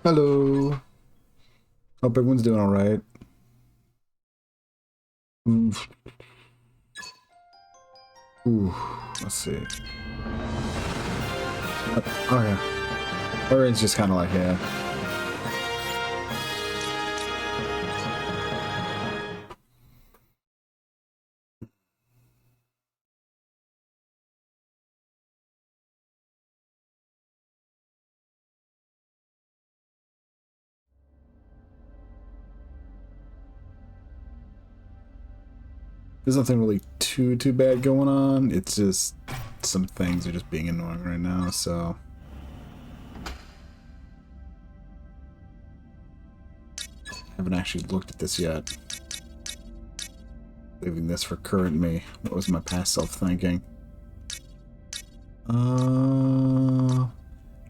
Hello. Hope everyone's doing all right. Oof. Ooh, let's see. Oh yeah. Orange just kind of like yeah. There's nothing really too bad going on. It's just some things are just being annoying right now. So I haven't actually looked at this yet. Leaving this for current me. What was my past self thinking?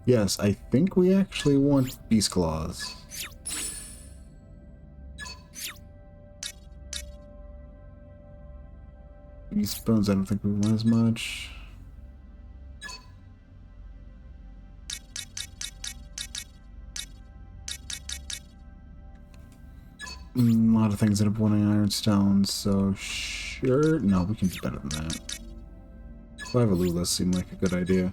Yes, I think we actually want Beast Claws. Beast Bones, I don't think we want as much. A lot of things that have wanting Iron Stones, so sure. No, we can do better than that. Five Alulas seem like a good idea.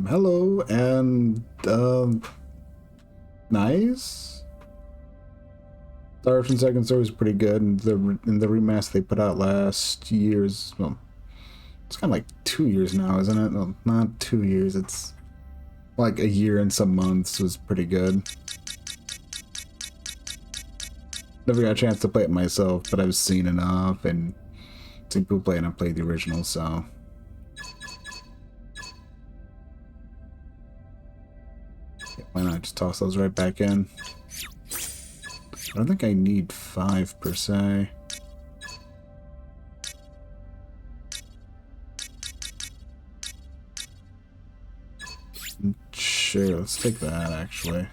Hello, and, nice? Star Ocean Second Story is pretty good, and the remaster they put out last year's, well, it's kind of like 2 years now, isn't it? Well, not 2 years, it's like a year and some months was pretty good. Never got a chance to play it myself, but I've seen enough, and seen people play, and I played the original, so... Why not just toss those right back in? I don't think I need 5 per se. Sure, let's take that actually.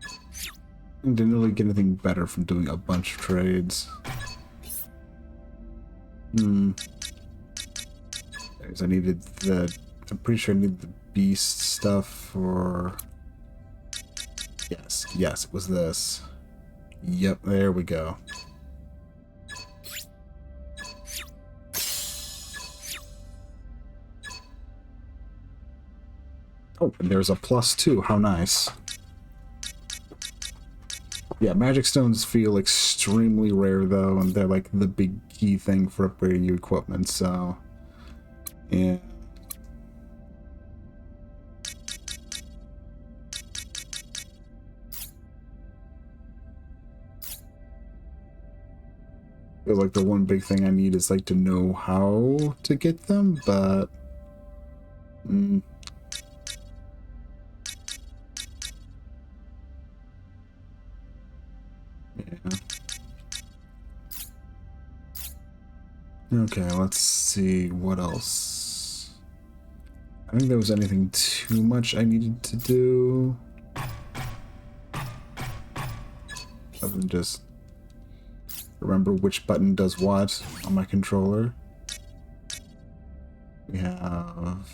I didn't really get anything better from doing a bunch of trades. I needed the... I'm pretty sure I needed the beast stuff for... Yes, it was this. Yep, there we go. Oh, and there's a +2. How nice. Yeah, magic stones feel extremely rare though, and they're like the big key thing for upgrading your equipment, so... Yeah. Feels like the one big thing I need is like to know how to get them, but... Yeah. Okay, let's see what else. I don't think there was anything too much I needed to do. Other than just remember which button does what on my controller. We have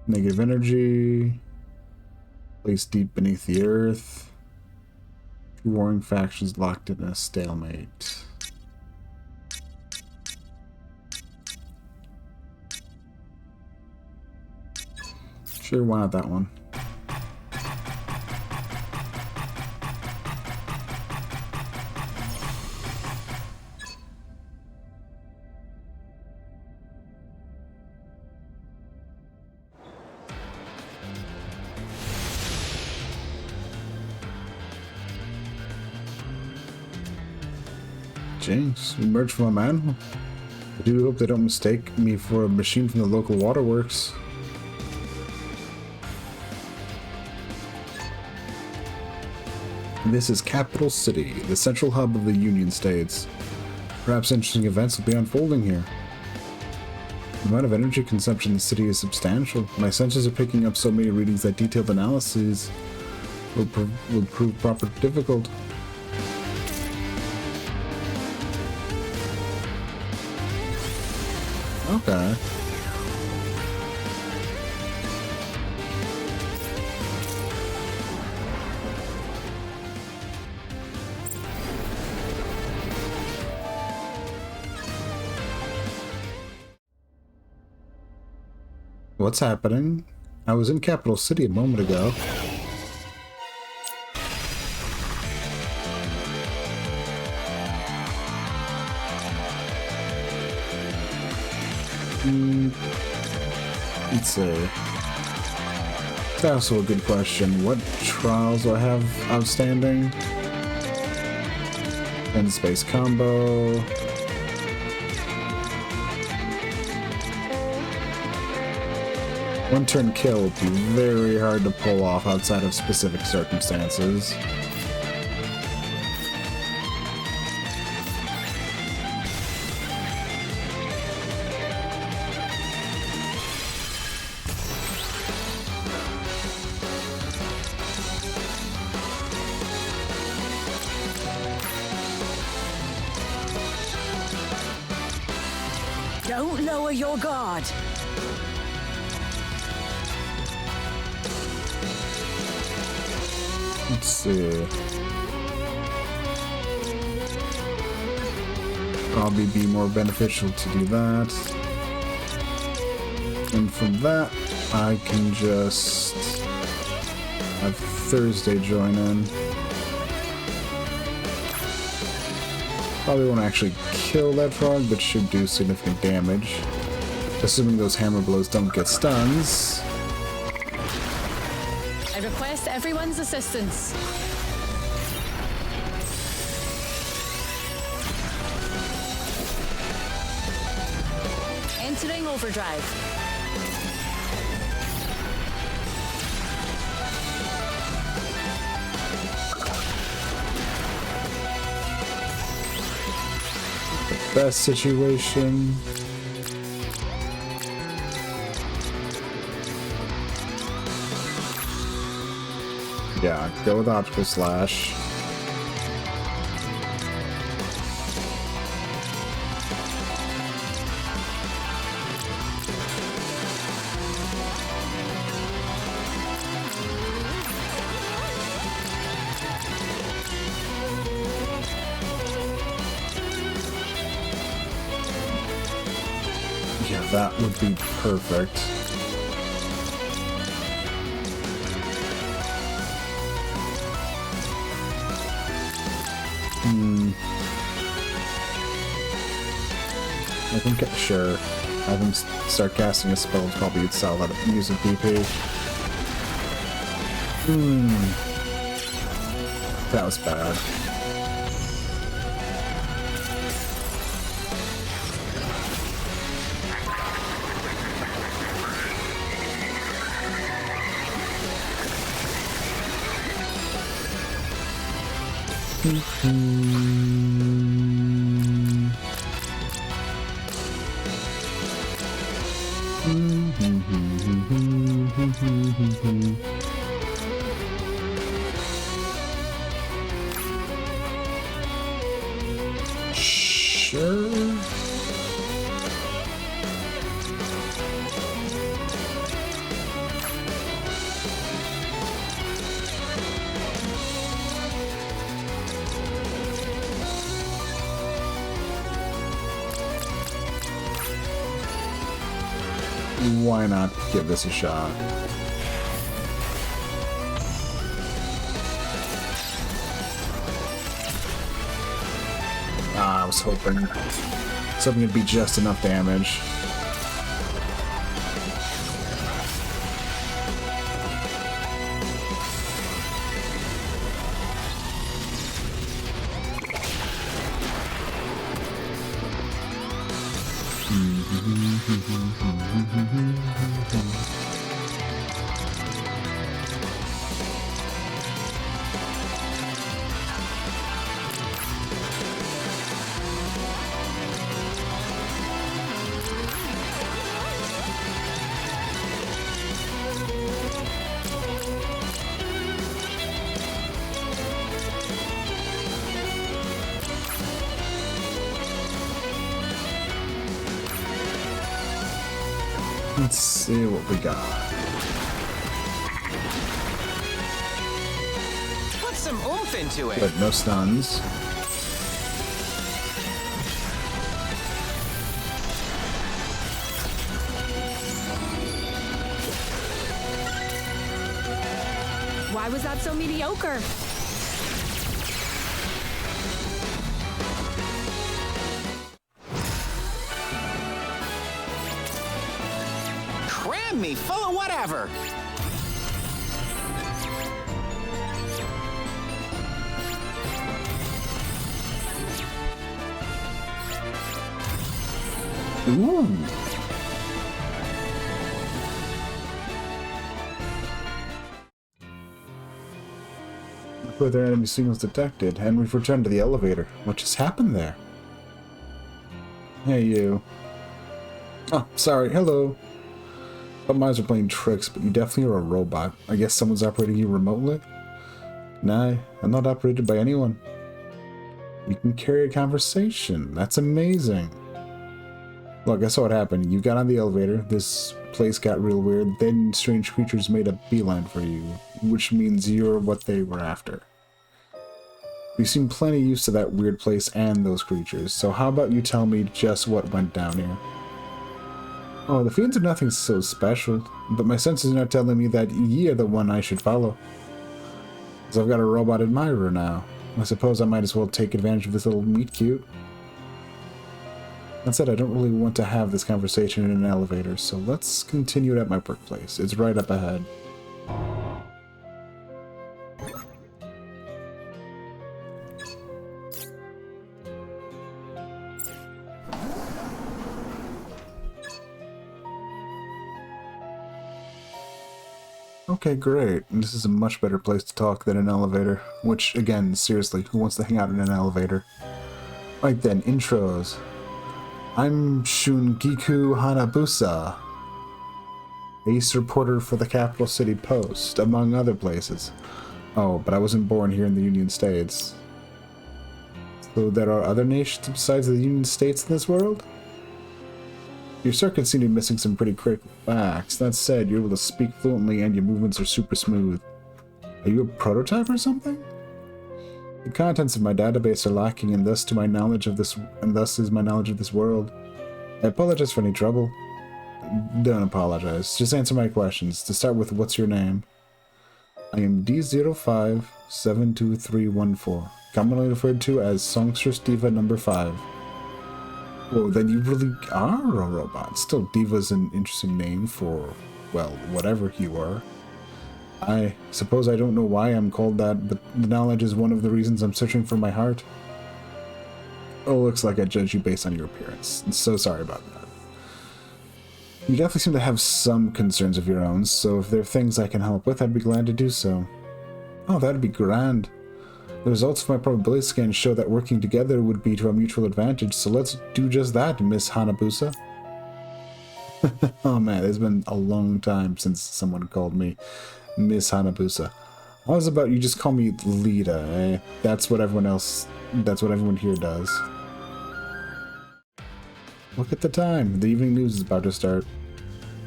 negative energy, placed deep beneath the earth, two warring factions locked in a stalemate. Sure, why not that one? Jinx, we emerged from a manhole. I do hope they don't mistake me for a machine from the local waterworks. This is Capital City, the central hub of the Union States. Perhaps interesting events will be unfolding here. The amount of energy consumption in the city is substantial. My sensors are picking up so many readings that detailed analyses will prove proper difficult. Okay. What's happening? I was in Capital City a moment ago. Let's see. That's also a good question. What trials do I have outstanding? End space combo. One turn kill would be very hard to pull off outside of specific circumstances. Don't lower your guard. Let's see. Probably be more beneficial to do that. And from that, I can just have Thursday join in. Probably won't actually kill that frog, but should do significant damage. Assuming those hammer blows don't get stuns. I request everyone's assistance. Entering overdrive. Best situation. Yeah, go with Optical Slash. Yeah, that would be perfect. I think, sure. Have him start casting a spell, probably you'd sell that using PP. That was bad. Sure. Why not give this a shot? I was hoping something would be just enough damage. Let's see what we got. Put some oomph into it. But no stuns. Why was that so mediocre? Cram me full of whatever. Ooh. Further enemy signals detected, and we've returned to the elevator. What just happened there? Hey, you. Oh, sorry. Hello. Thought mines are playing tricks, but you definitely are a robot. I guess someone's operating you remotely? Nah, I'm not operated by anyone. You can carry a conversation. That's amazing. Look, I saw what happened. You got on the elevator, this place got real weird, then strange creatures made a beeline for you, which means you're what they were after. You seem plenty used to that weird place and those creatures, so how about you tell me just what went down here? Oh, the fiends are nothing so special, but my senses are not telling me that ye are the one I should follow. Because I've got a robot admirer now. I suppose I might as well take advantage of this little meet cute. That said, I don't really want to have this conversation in an elevator, so let's continue it at my workplace. It's right up ahead. Okay, great. This is a much better place to talk than an elevator. Which, again, seriously, who wants to hang out in an elevator? Right then, intros. I'm Shungiku Hanabusa, ace reporter for the Capital City Post, among other places. Oh, but I wasn't born here in the Union States. So there are other nations besides the Union States in this world? Your circuits seem to be missing some pretty critical facts. That said, you're able to speak fluently and your movements are super smooth. Are you a prototype or something? The contents of my database are lacking, and thus is my knowledge of this world. I apologize for any trouble. Don't apologize. Just answer my questions. To start with, what's your name? I am D05-72314, commonly referred to as Songstress Diva number 5. Well, then you really are a robot. Still, Diva's an interesting name for, well, whatever you are. I suppose I don't know why I'm called that, but the knowledge is one of the reasons I'm searching for my heart. Oh, looks like I judged you based on your appearance. I'm so sorry about that. You definitely seem to have some concerns of your own, so if there are things I can help with, I'd be glad to do so. Oh, that'd be grand. The results of my probability scan show that working together would be to our mutual advantage, so let's do just that, Miss Hanabusa. Oh man, it's been a long time since someone called me Miss Hanabusa. How's about you just call me Lita, eh? That's what everyone here does. Look at the time. The evening news is about to start.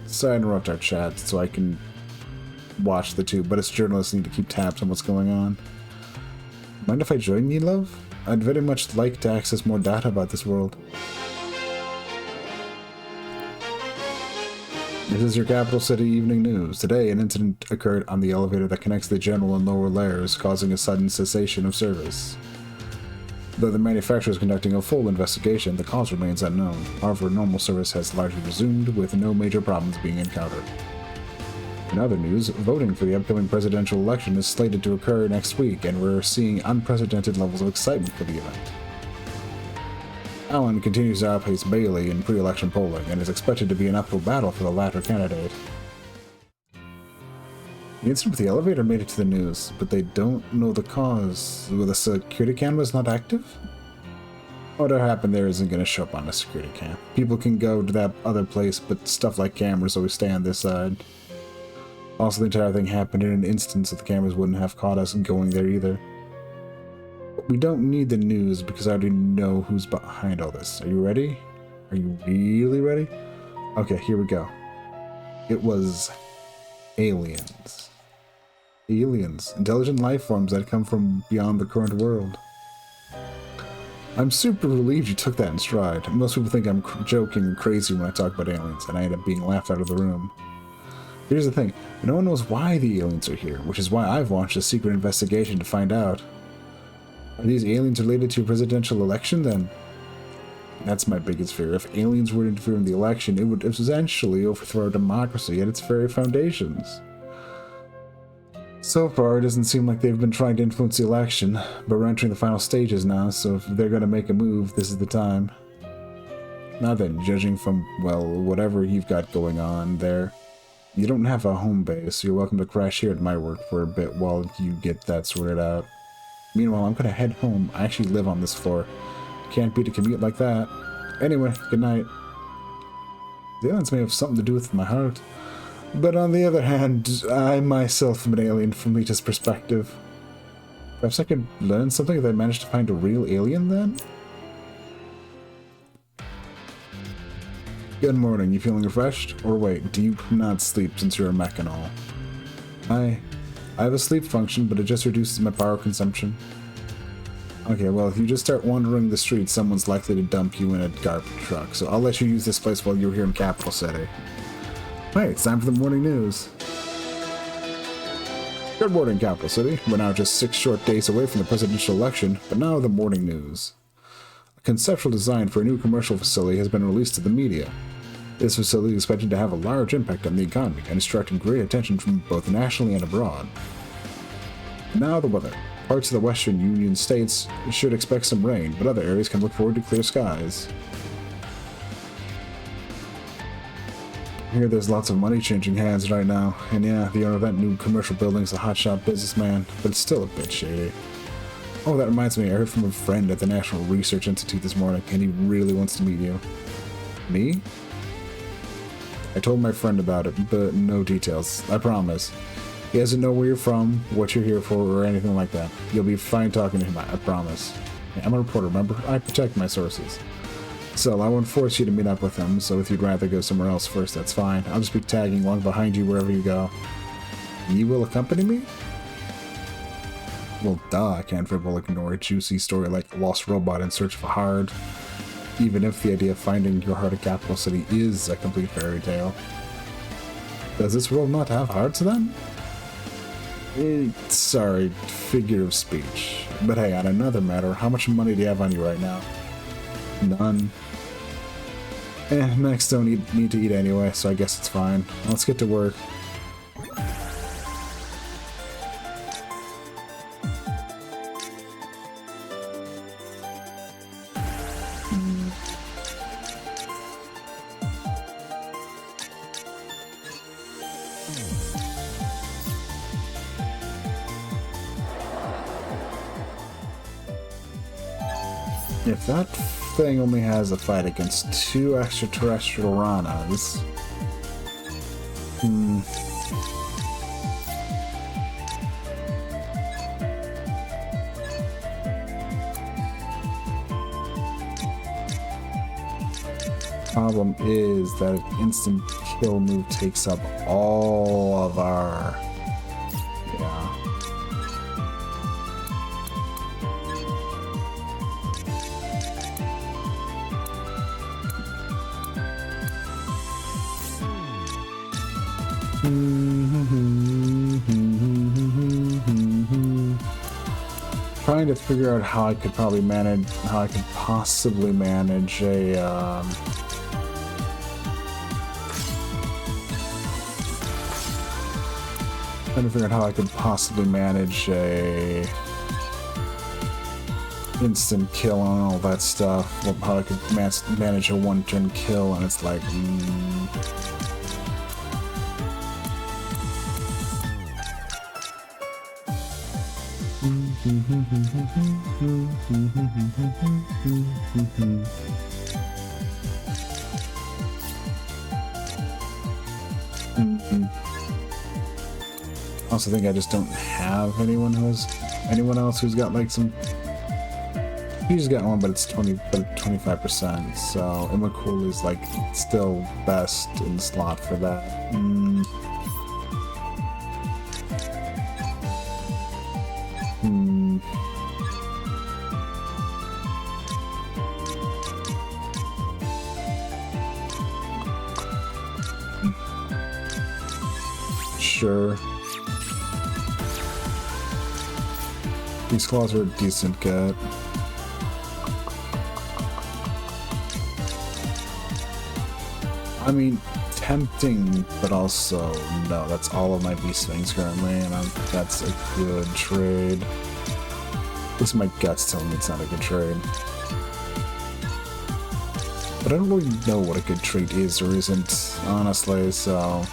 Sorry I interrupt our chat so I can watch the two, but us journalists need to keep tabs on what's going on. Mind if I join you, love? I'd very much like to access more data about this world. This is your capital city evening news. Today, an incident occurred on the elevator that connects the general and lower layers, causing a sudden cessation of service. Though the manufacturer is conducting a full investigation, the cause remains unknown. However, normal service has largely resumed, with no major problems being encountered. In other news, voting for the upcoming presidential election is slated to occur next week, and we're seeing unprecedented levels of excitement for the event. Allen continues to outpace Bailey in pre-election polling and is expected to be an uphill battle for the latter candidate. The incident with the elevator made it to the news, but they don't know the cause. Well, the security camera is not active? Whatever happened there isn't going to show up on the security cam. People can go to that other place, but stuff like cameras always stay on this side. Also, the entire thing happened in an instant, so the cameras wouldn't have caught us going there either. But we don't need the news because I already know who's behind all this. Are you ready? Are you really ready? Okay, here we go. It was aliens. Aliens, intelligent life forms that come from beyond the current world. I'm super relieved you took that in stride. Most people think I'm joking and crazy when I talk about aliens, and I end up being laughed out of the room. Here's the thing, no one knows why the aliens are here, which is why I've launched a secret investigation to find out. Are these aliens related to a presidential election, then? That's my biggest fear. If aliens were to interfere in the election, it would essentially overthrow our democracy at its very foundations. So far, it doesn't seem like they've been trying to influence the election, but we're entering the final stages now, so if they're going to make a move, this is the time. Now then, judging from, well, whatever you've got going on there, you don't have a home base, so you're welcome to crash here at my work for a bit while you get that sorted out. Meanwhile, I'm going to head home. I actually live on this floor. Can't beat a commute like that. Anyway, good night. The aliens may have something to do with my heart. But on the other hand, I myself am an alien from Lita's perspective. Perhaps I could learn something if I managed to find a real alien then? Good morning, you feeling refreshed? Or wait, do you not sleep since you're a mech and all? I have a sleep function, but it just reduces my power consumption. Okay, well, if you just start wandering the streets, someone's likely to dump you in a garbage truck, so I'll let you use this place while you're here in Capital City. Hey, it's time for the morning news. Good morning, Capital City. We're now just 6 short days away from the presidential election, but now the morning news. A conceptual design for a new commercial facility has been released to the media. This facility is expected to have a large impact on the economy and is attracting great attention from both nationally and abroad. Now the weather. Parts of the western Union states should expect some rain, but other areas can look forward to clear skies. Here there's lots of money changing hands right now, and yeah, the owner of that new commercial building is a hotshot businessman, but it's still a bit shady. Oh, that reminds me, I heard from a friend at the National Research Institute this morning, and he really wants to meet you. Me? I told my friend about it, but no details, I promise. He doesn't know where you're from, what you're here for, or anything like that. You'll be fine talking to him, I promise. I'm a reporter, remember? I protect my sources. So I won't force you to meet up with him, so if you'd rather go somewhere else first, that's fine. I'll just be tagging along behind you wherever you go. You will accompany me? Well, duh, I can't very well ignore a juicy story like Lost Robot in Search of a Heart, even if the idea of finding your heart at Capital City is a complete fairy tale. Does this world not have hearts then? Sorry, figure of speech. But hey, on another matter, how much money do you have on you right now? None. Mechs don't need to eat anyway, so I guess it's fine. Let's get to work. If that thing only has a fight against 2 extraterrestrial Ranas... Problem is that an instant kill move takes up all of our... Yeah. Trying to figure out how I could possibly manage a instant kill and all that stuff. How I could manage a one-turn kill, and it's like, I also think I just don't have anyone else who's got like some. He's got one, but it's 25%. So Immacool is like still best in slot for that. Sure. These claws are a decent get. I mean, tempting, but also no. That's all of my beast things currently, and that's a good trade. At least my gut's telling me it's not a good trade. But I don't really know what a good trade is or isn't, honestly, so.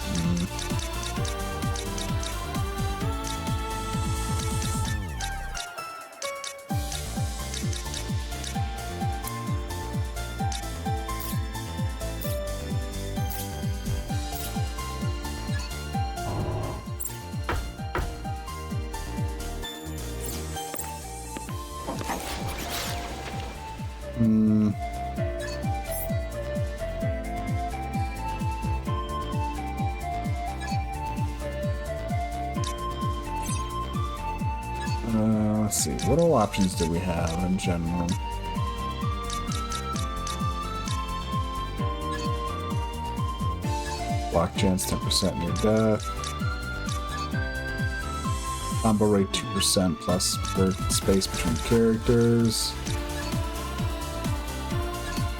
Let's see, what all options do we have in general? Block chance 10% near death. Combo rate 2% plus per space between characters.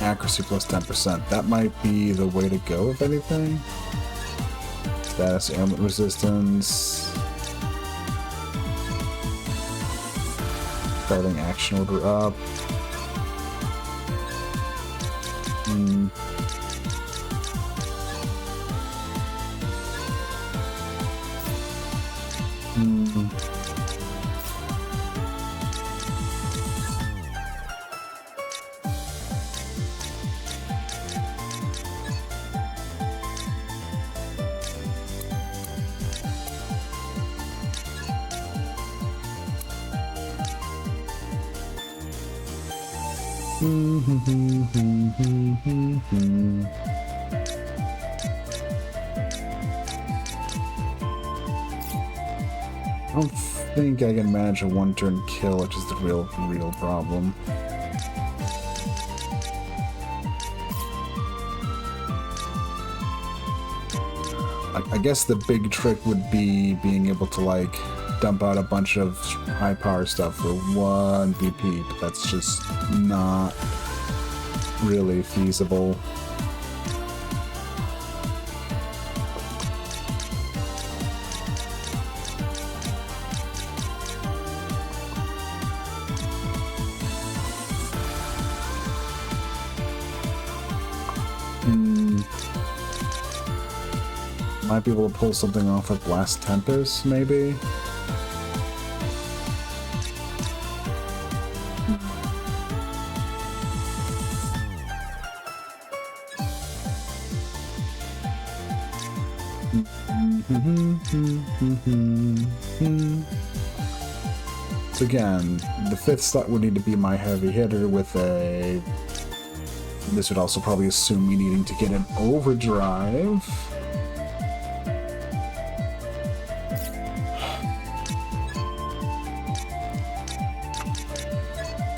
Accuracy plus 10%. That might be the way to go, if anything. Status ailment resistance. Starting action order up. I don't think I can manage a one-turn kill, which is the real problem. I guess the big trick would be being able to, like, dump out a bunch of high power stuff for 1 VP, but that's just not really feasible. Might be able to pull something off with Blast Tempest, maybe? So again, the 5th slot would need to be my heavy hitter with a... This would also probably assume me needing to get an overdrive.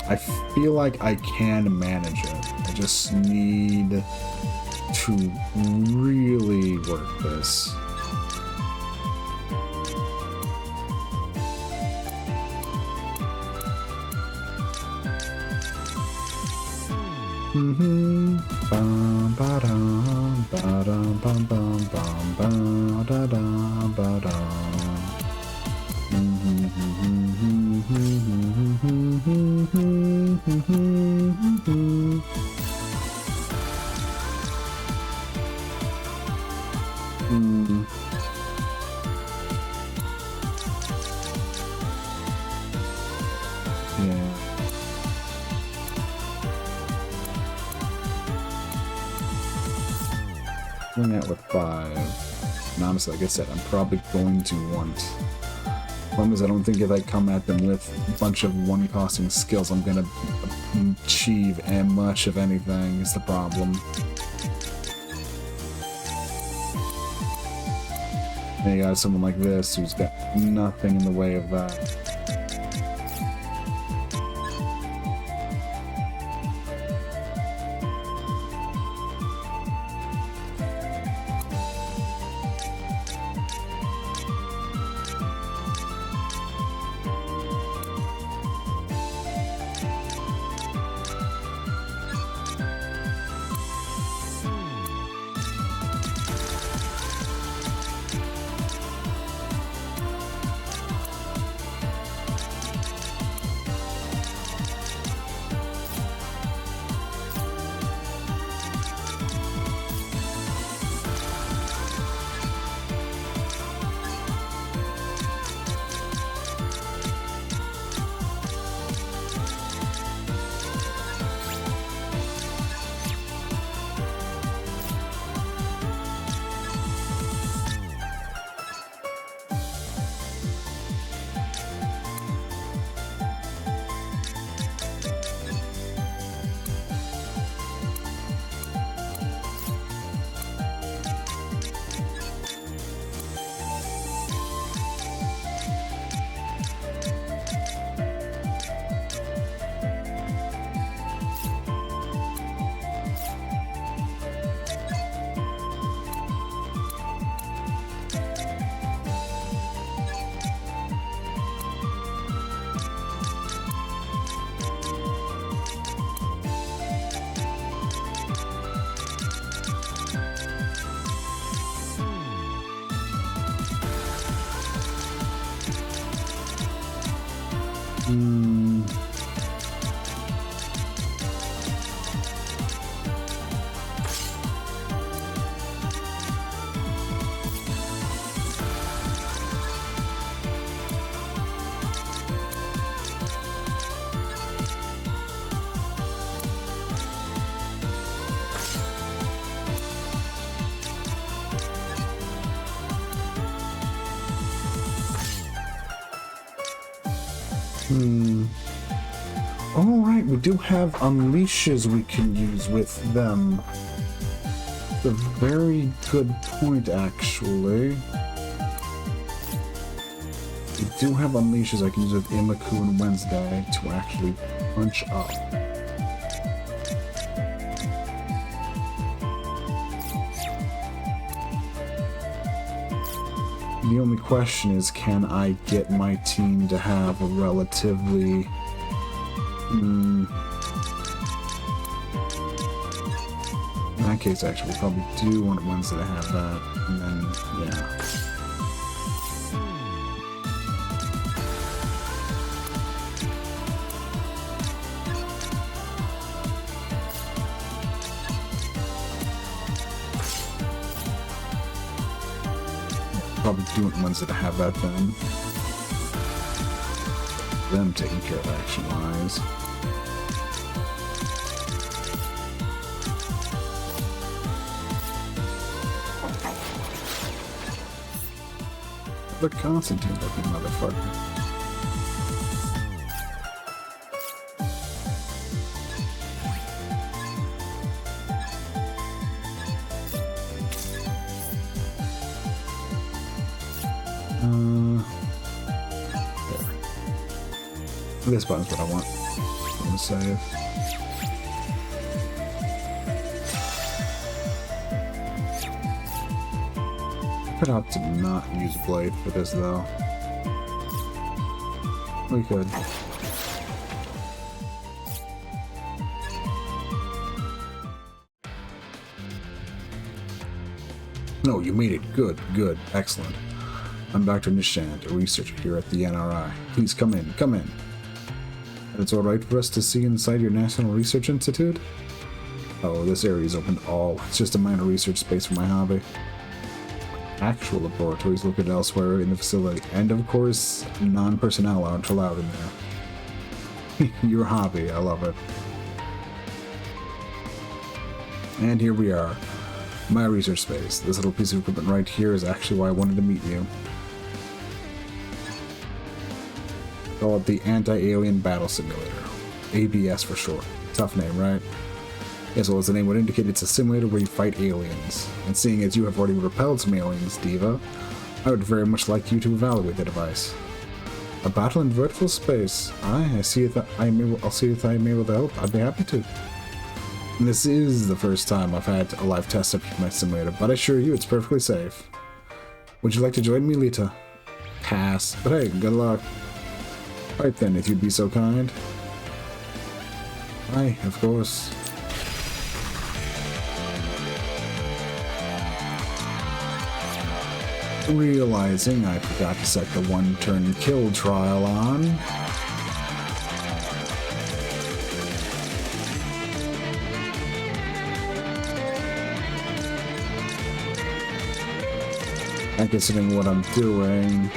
I feel like I can manage it. I just need to really work this. Bum ba dum ba dum bum bum bum ba da dum ba dum. Yeah. Going out with 5. And honestly, like I said, I'm probably going to want. Problem is, I don't think if I come at them with a bunch of one-costing skills, I'm gonna achieve much of anything. Is the problem. And you got someone like this who's got nothing in the way of that. Alright, we do have unleashes we can use with them. It's a very good point, actually. We do have unleashes I can use with Imaku and Wednesday to actually punch up. The only question is, can I get my team to have a relatively... In that case, actually, we probably do want Wednesday to have that, and then, yeah. Probably do want Wednesday to have that then. Them taken care of action-wise. The Constantine looking motherfucker. There. This button's what I want. I'm gonna save. Could opt to not use Blade for this though. We could. No, you made it. Good, good, excellent. I'm Dr. Nishant, a researcher here at the NRI. Please come in, come in. It's alright for us to see inside your National Research Institute? Oh, this area is open to all. It's just a minor research space for my hobby. Actual laboratories located elsewhere in the facility. And of course, non-personnel aren't allowed in there. Your hobby, I love it. And here we are. My research space. This little piece of equipment right here is actually why I wanted to meet you. Call it the Anti-Alien Battle Simulator. ABS for short. Tough name, right? As well as the name would indicate, it's a simulator where you fight aliens. And seeing as you have already repelled some aliens, Diva, I would very much like you to evaluate the device. A battle in vertical space. I see if I'll see if I'm able to help. I'd be happy to. And this is the first time I've had a live test of my simulator, but I assure you it's perfectly safe. Would you like to join me, Lita? Pass. But hey, good luck. Right then, if you'd be so kind. Aye, of course. Realizing I forgot to set the one-turn kill trial on. And considering what I'm doing.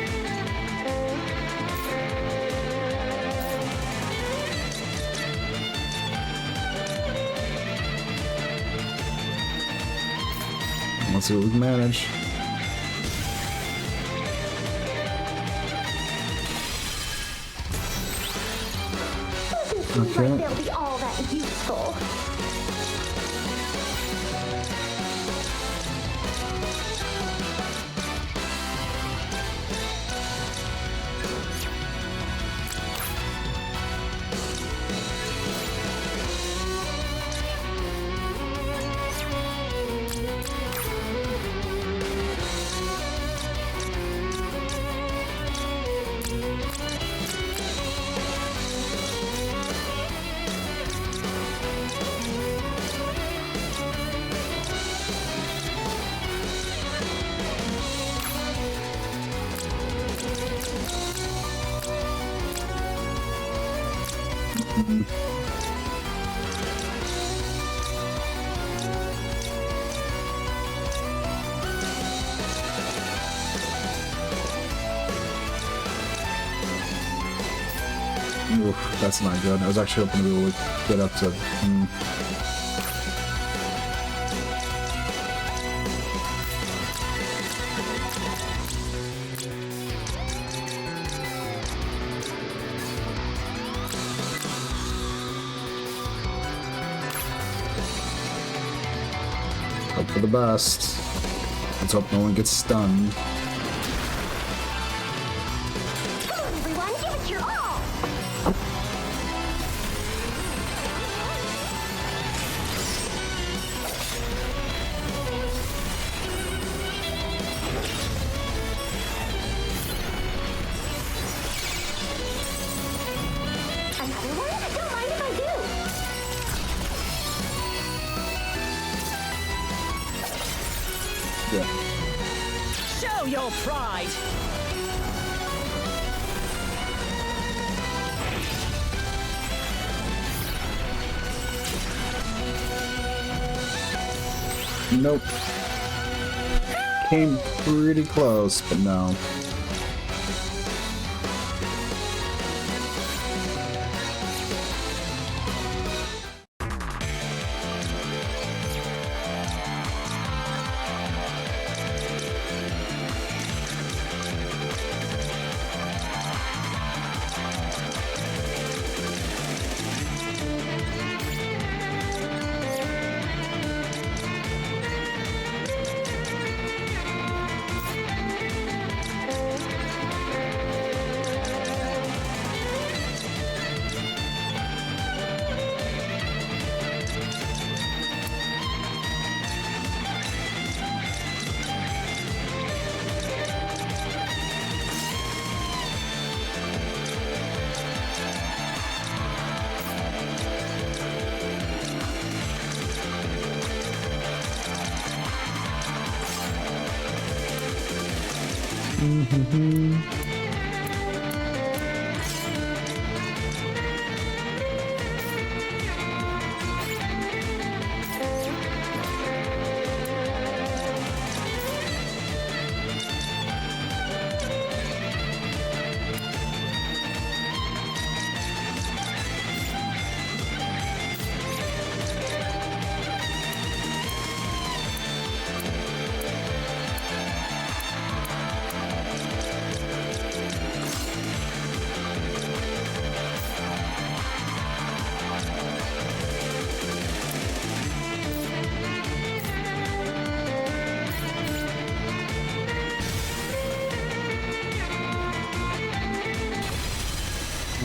Let's see what we can manage. Okay. They'll be all that useful. Oof, that's not good. I was actually hoping to be able to get up to... Hope for the best. Let's hope no one gets stunned. Come on, everyone, give it your all! Another one? Don't mind if I do. Yeah. Show your pride. Nope. Came pretty close, but no.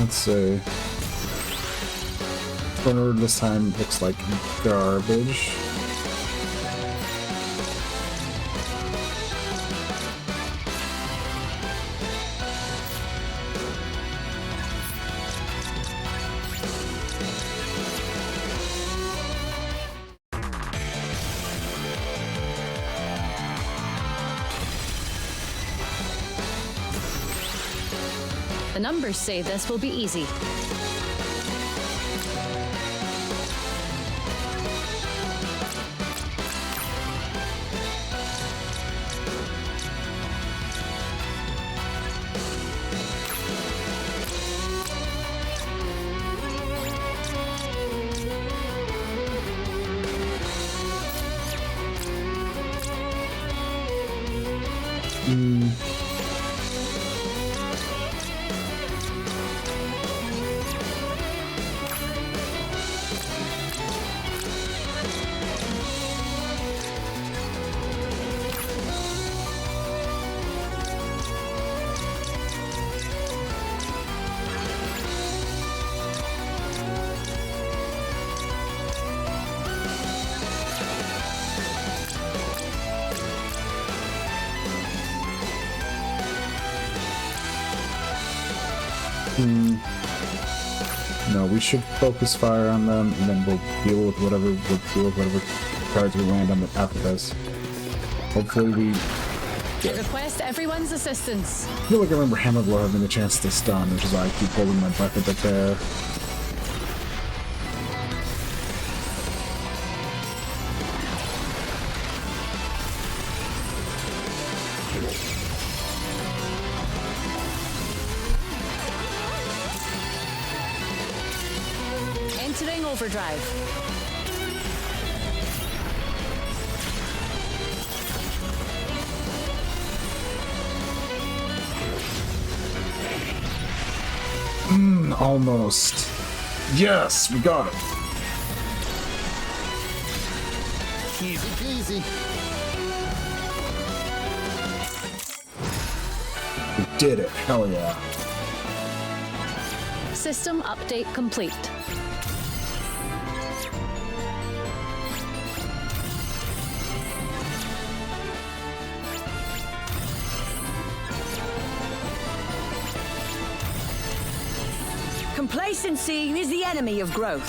Let's see. Corner this time looks like garbage. The numbers say this will be easy. No, we should focus fire on them, and then we'll deal with whatever cards we land on after this. Hopefully we... I request everyone's assistance. I feel like I remember Hammerglow having the chance to stun, which is why I keep holding my breath a bit there. Entering overdrive. Almost. Yes, we got it. Easy peasy. We did it. Hell yeah. System update complete. Complacency is the enemy of growth.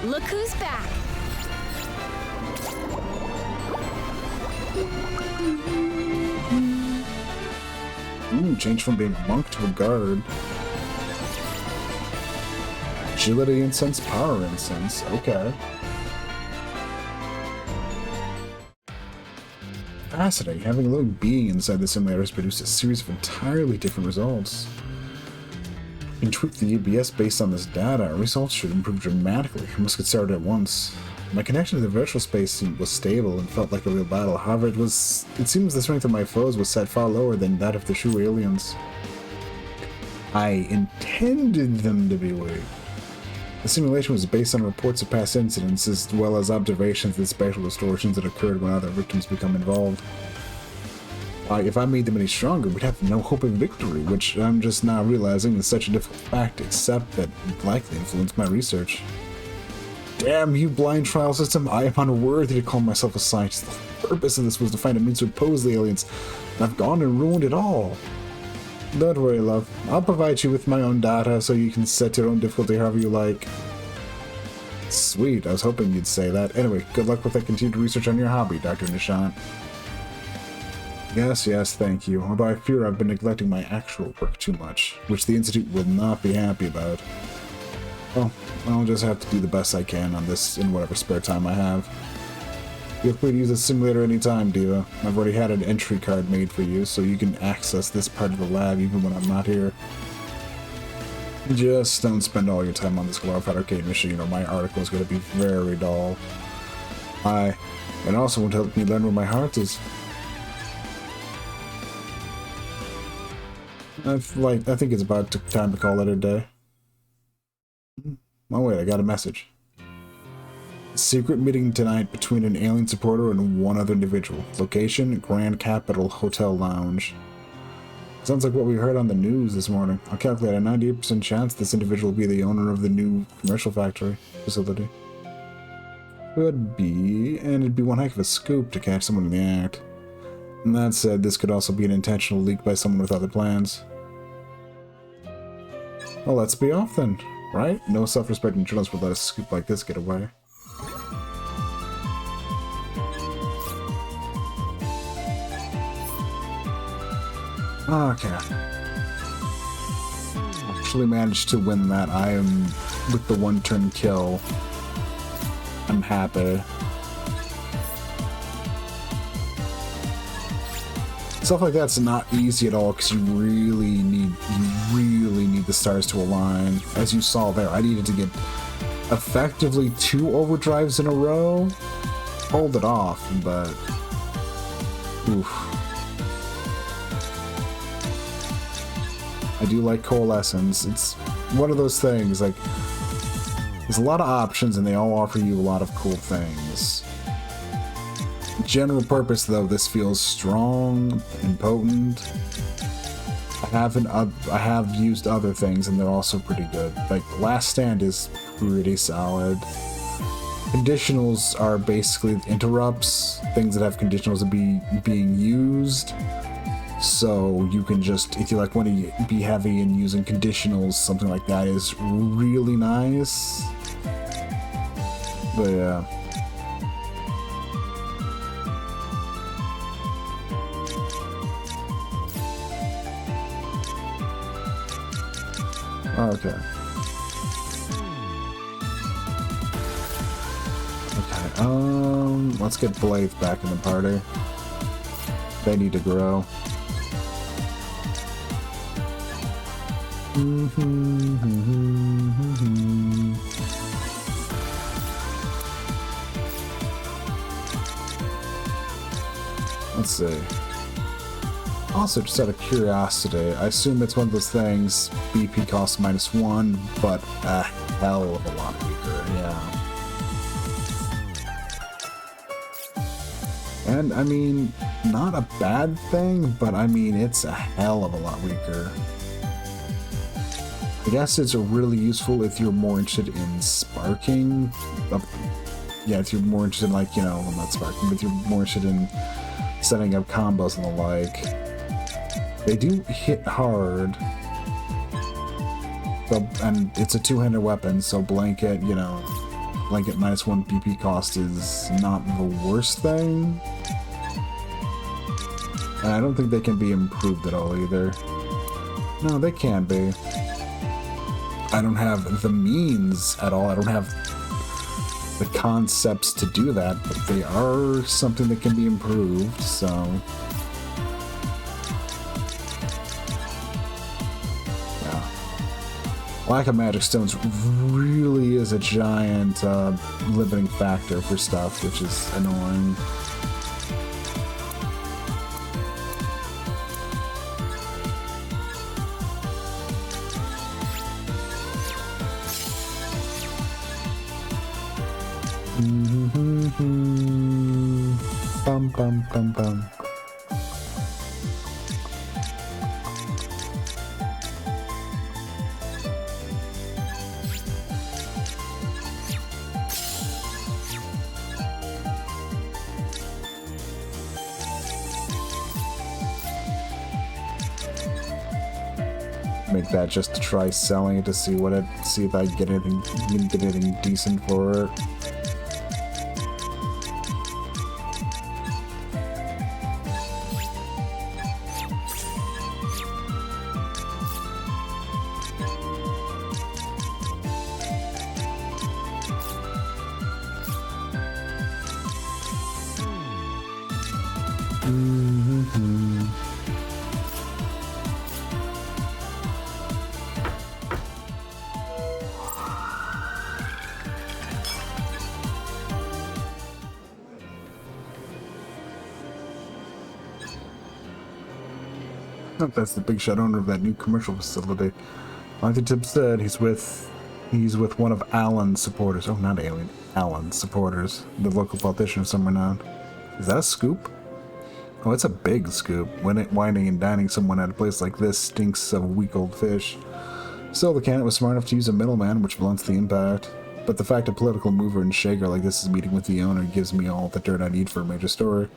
Look who's back. Ooh, change from being a monk to a guard. Agility incense, power incense. Okay. Fascinating. Having a living being inside the simulator has produced a series of entirely different results. You can tweak the EBS based on this data. Our results should improve dramatically. I must get started at once. My connection to the virtual space was stable and felt like a real battle. However, it seems the strength of my foes was set far lower than that of the true aliens. I intended them to be weak. The simulation was based on reports of past incidents as well as observations of the spectral distortions that occurred when other victims become involved. If I made them any stronger, we'd have no hope of victory, which I'm just now realizing is such a difficult fact, except that it likely influenced my research. Damn you, blind trial system! I am unworthy to call myself a scientist. The purpose of this was to find a means to oppose the aliens, and I've gone and ruined it all. Don't worry, love. I'll provide you with my own data so you can set your own difficulty however you like. Sweet, I was hoping you'd say that. Anyway, good luck with the continued research on your hobby, Dr. Nishant. Yes, thank you. Although I fear I've been neglecting my actual work too much, which the Institute will not be happy about. Well, I'll just have to do the best I can on this in whatever spare time I have. Feel free to use the simulator anytime, Diva. I've already had an entry card made for you, so you can access this part of the lab even when I'm not here. Just don't spend all your time on this glorified arcade machine, or my article is going to be very dull. It also won't help me learn where my heart is. I think it's about time to call it a day. Oh wait, I got a message. Secret meeting tonight between an alien supporter and one other individual. Location, Grand Capital Hotel Lounge. Sounds like what we heard on the news this morning. I'll calculate a 98% chance this individual will be the owner of the new commercial factory facility. Could be, and it'd be one heck of a scoop to catch someone in the act. And that said, this could also be an intentional leak by someone with other plans. Well, let's be off then, right? No self-respecting journalist would let a scoop like this get away. Okay. Actually managed to win that. I am with the one-turn kill. I'm happy. Stuff like that's not easy at all because you really need the stars to align. As you saw there, I needed to get effectively 2 overdrives in a row. Hold it off, but oof. I do like Coalescence. It's one of those things, like, there's a lot of options and they all offer you a lot of cool things. General purpose, though, this feels strong and potent. I have used other things and they're also pretty good. Like, Last Stand is pretty solid. Conditionals are basically interrupts, things that have conditionals being used. So you can just, if you like want to be heavy in using conditionals, something like that is really nice. But yeah. Okay. Let's get Blythe back in the party. They need to grow. Let's see. Also, just out of curiosity, I assume it's one of those things, BP costs -1, but a hell of a lot weaker, yeah. And, I mean, not a bad thing, but I mean, it's a hell of a lot weaker. I guess it's really useful if you're more interested in sparking. Yeah, if you're more interested in, like, you know, well, not sparking, but if you're more interested in setting up combos and the like. They do hit hard. And it's a two-handed weapon, so blanket, you know, blanket -1 PP cost is not the worst thing. And I don't think they can be improved at all either. No, they can be. I don't have the means at all. I don't have the concepts to do that, but they are something that can be improved, so... yeah. Lack of magic stones really is a giant limiting factor for stuff, which is annoying. Bum bum bum bum. Make that just to try selling it to see if I get anything decent for it. That's the big shot owner of that new commercial facility. Like the tip said, he's with He's with one of Alan's supporters. Oh, not Alien. Alan's supporters. The local politician of some renown. Is that a scoop? Oh, it's a big scoop. Whining and dining someone at a place like this stinks of weak old fish. Still, the candidate was smart enough to use a middleman, which blunts the impact. But the fact a political mover and shaker like this is meeting with the owner gives me all the dirt I need for a major story.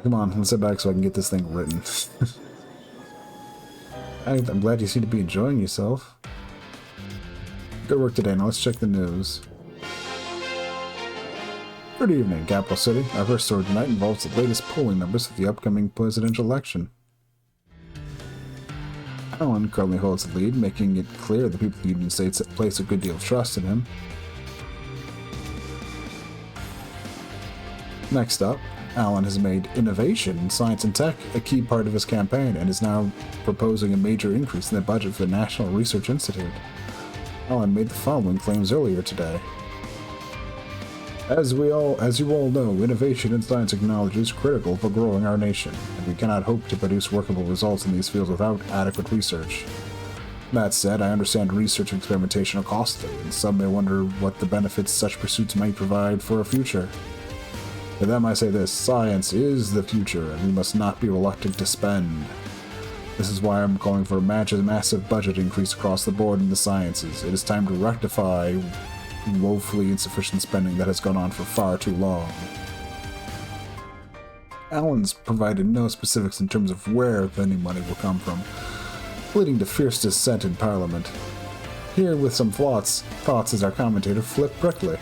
Come on, let's sit back so I can get this thing written. I'm glad you seem to be enjoying yourself. Good work today. Now let's check the news. Good evening, Capital City. Our first story tonight involves the latest polling numbers for the upcoming presidential election. Alan currently holds the lead, making it clear the people of the United States place a good deal of trust in him. Next up, Alan has made innovation in science and tech a key part of his campaign and is now proposing a major increase in the budget for the National Research Institute. Alan made the following claims earlier today. As you all know, innovation in science and technology is critical for growing our nation, and we cannot hope to produce workable results in these fields without adequate research. That said, I understand research and experimentation are costly, and some may wonder what the benefits such pursuits might provide for our future. To them I say this: science is the future, and we must not be reluctant to spend. This is why I'm calling for a massive budget increase across the board in the sciences. It is time to rectify woefully insufficient spending that has gone on for far too long. Alan's provided no specifics in terms of where the new money will come from, leading to fierce dissent in Parliament. Here with some thoughts is our commentator Flip Brickley.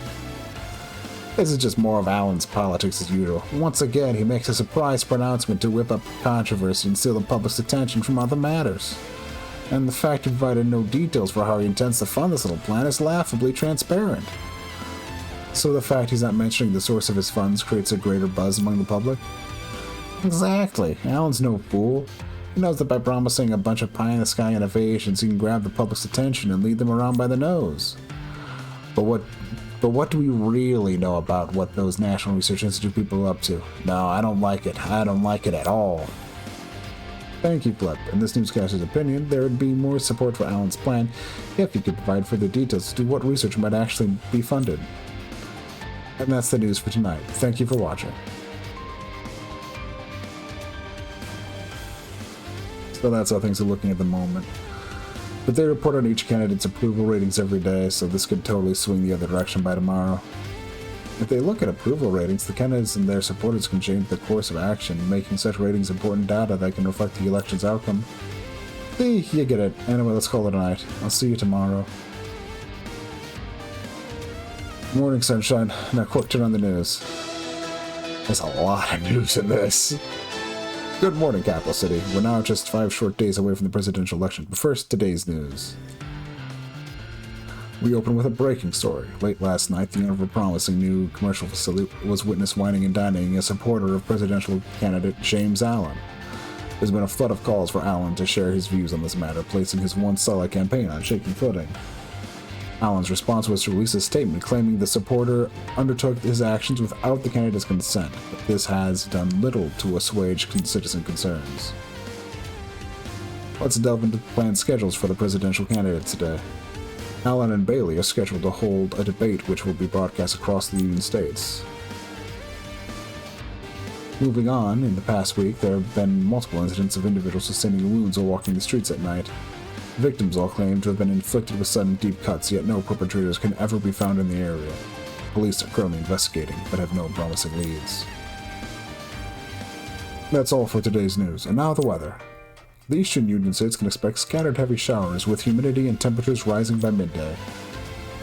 This is just more of Alan's politics as usual. Once again, he makes a surprise pronouncement to whip up controversy and steal the public's attention from other matters. And the fact he provided no details for how he intends to fund this little plan is laughably transparent. So the fact he's not mentioning the source of his funds creates a greater buzz among the public? Exactly. Alan's no fool. He knows that by promising a bunch of pie-in-the-sky innovations, he can grab the public's attention and lead them around by the nose. But what do we really know about what those National Research Institute people are up to? No, I don't like it. I don't like it at all. Thank you, Flip. In this newscaster's opinion, there would be more support for Alan's plan if he could provide further details as to what research might actually be funded. And that's the news for tonight. Thank you for watching. So that's how things are looking at the moment. But they report on each candidate's approval ratings every day, so this could totally swing the other direction by tomorrow. If they look at approval ratings, the candidates and their supporters can change the course of action, making such ratings important data that can reflect the election's outcome. See, you get it. Anyway, let's call it a night. I'll see you tomorrow. Morning, sunshine. Now quick turn on the news. There's a lot of news in this. Good morning, Capital City. We're now just 5 short days away from the presidential election, but first, today's news. We open with a breaking story. Late last night, the owner of a promising new commercial facility was witnessed whining and dining a supporter of presidential candidate James Allen. There's been a flood of calls for Allen to share his views on this matter, placing his once solid campaign on shaky footing. Allen's response was to release a statement claiming the supporter undertook his actions without the candidate's consent, but this has done little to assuage citizen concerns. Let's delve into the planned schedules for the presidential candidates today. Allen and Bailey are scheduled to hold a debate which will be broadcast across the United States. Moving on, in the past week, there have been multiple incidents of individuals sustaining wounds while walking the streets at night. Victims all claim to have been inflicted with sudden deep cuts, yet no perpetrators can ever be found in the area. Police are currently investigating, but have no promising leads. That's all for today's news, and now the weather. The eastern United States can expect scattered heavy showers, with humidity and temperatures rising by midday.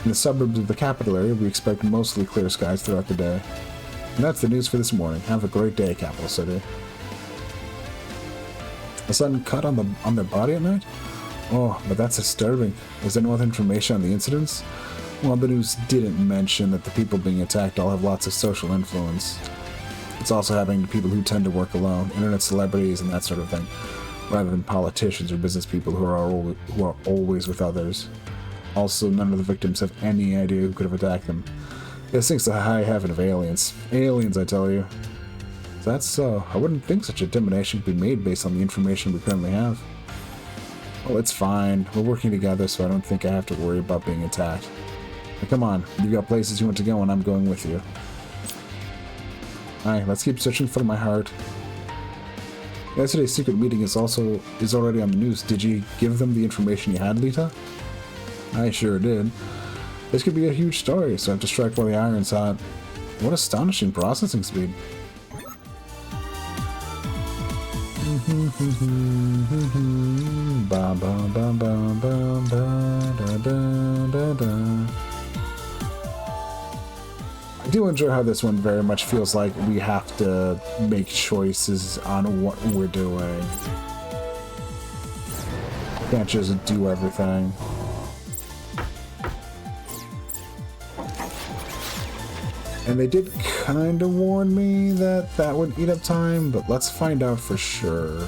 In the suburbs of the capital area, we expect mostly clear skies throughout the day. And that's the news for this morning. Have a great day, Capital City. A sudden cut on their body at night? Oh, but that's disturbing. Is there no other information on the incidents? Well, the news didn't mention that the people being attacked all have lots of social influence. It's also happening to people who tend to work alone, internet celebrities and that sort of thing, rather than politicians or business people who are always with others. Also, none of the victims have any idea who could have attacked them. This thing's the high heaven of aliens. Aliens, I tell you. If that's so, I wouldn't think such a determination could be made based on the information we currently have. Oh, it's fine. We're working together, so I don't think I have to worry about being attacked. Now, come on. You've got places you want to go, and I'm going with you. Alright, let's keep searching for my heart. Yesterday's secret meeting is already on the news. Did you give them the information you had, Lita? I sure did. This could be a huge story, so I have to strike while the iron's hot. What astonishing processing speed. Ba ba ba ba ba ba da da da da. I do enjoy how this one very much feels like we have to make choices on what we're doing. Can't just do everything. And they did kind of warn me that that would eat up time, but let's find out for sure.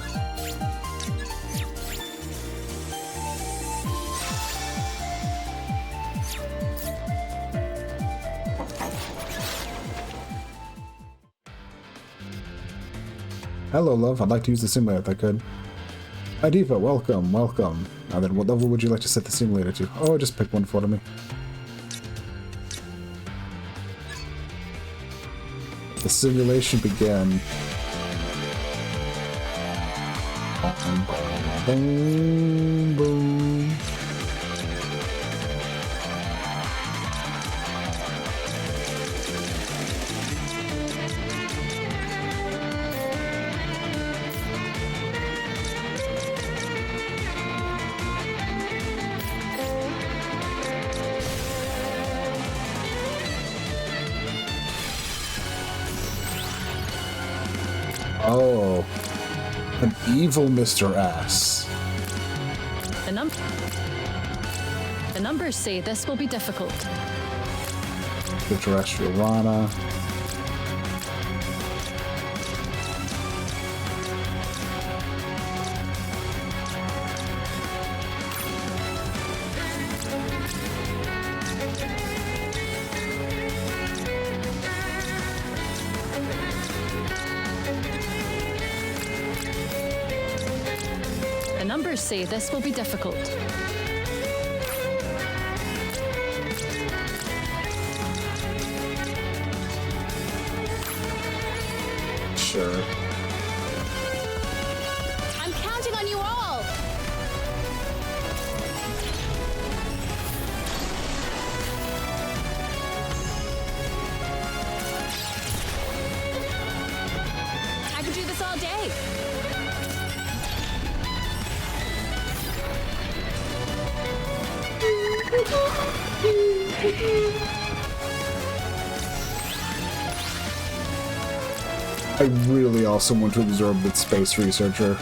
Hello, love. I'd like to use the simulator if I could. Hi, Diva. Welcome, welcome. Now then, what level would you like to set the simulator to? Oh, just pick one for me. The simulation began. Boom, boom. Oh, an evil Mr. S. The numbers say this will be difficult. The terrestrial Rana. The numbers say this will be difficult. Sure. I'm counting on you all! I could do this all day. I really also want to absorb the space researcher.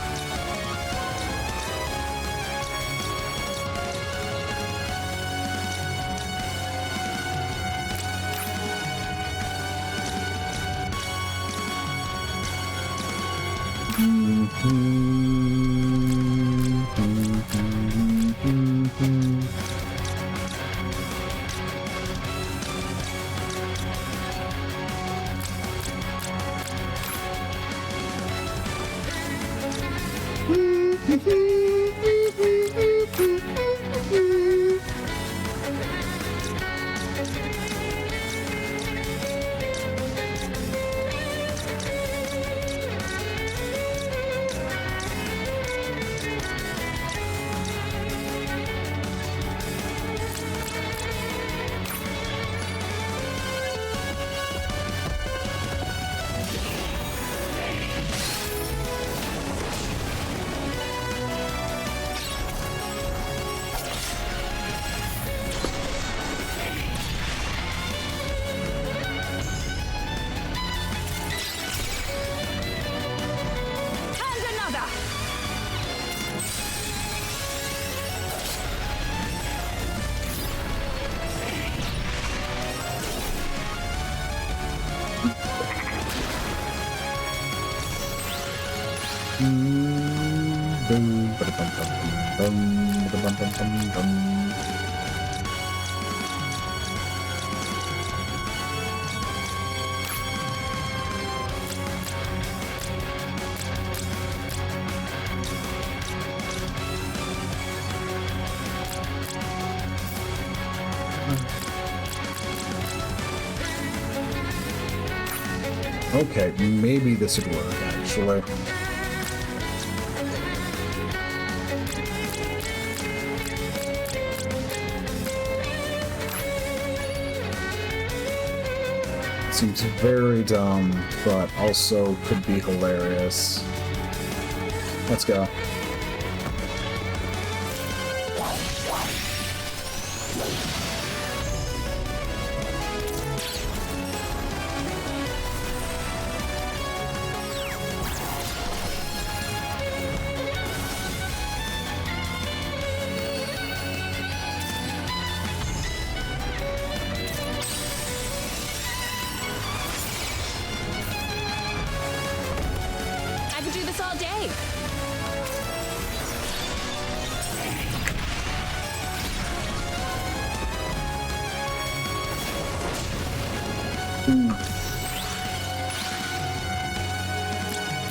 Okay, maybe this would work, actually. Seems very dumb, but also could be hilarious. Let's go. I could do this all day.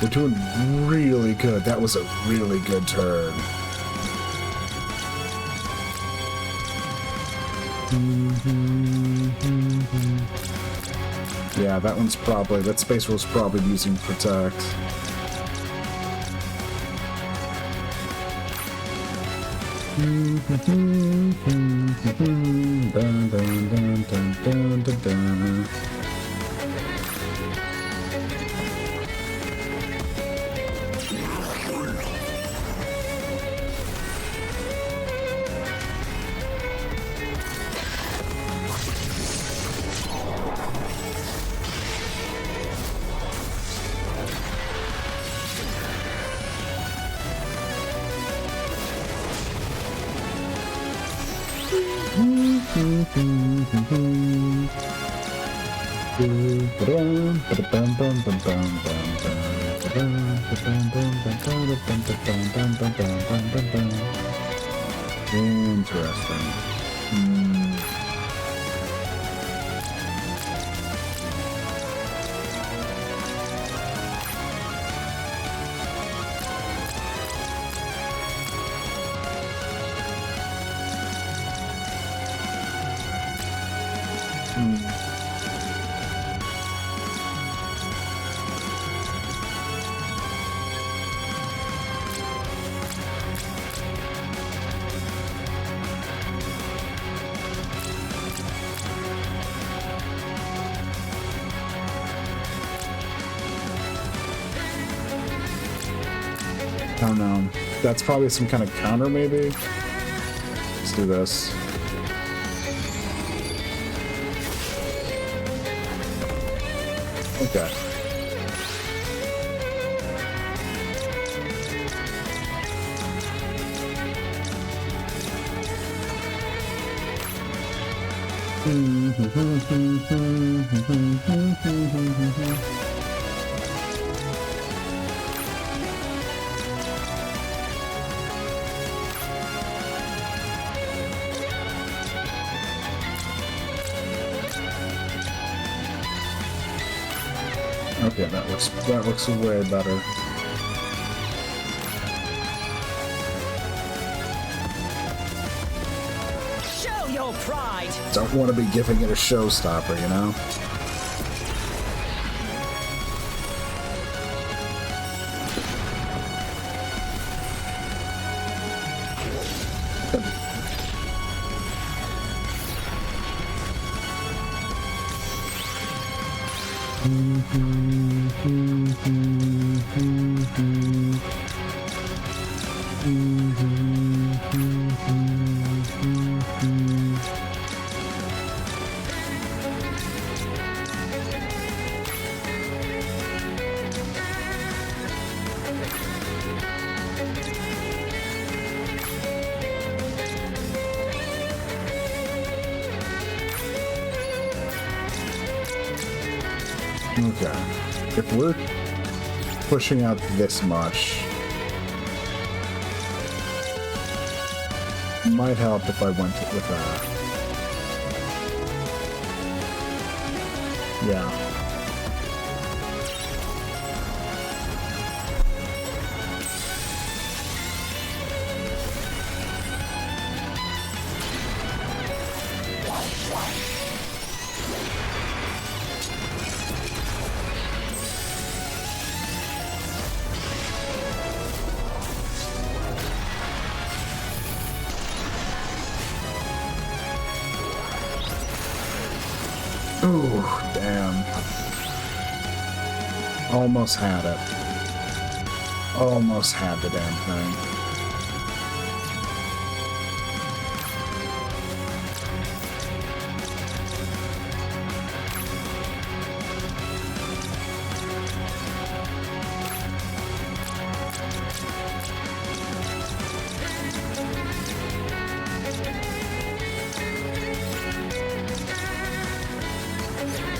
We're doing really good. That was a really good turn. Yeah, that one's probably... That Space Roll's probably using Protect. Dun, dun, dun, dun, dun, dun, dun. Interesting. I don't know. That's probably some kind of counter, maybe? Let's do this. Okay. Okay, that looks way better. Show your pride. Don't want to be giving it a showstopper, you know? Okay. If we're pushing out this much, might help if I went with that. Yeah. Ooh, damn. Almost had it. Almost had the damn thing.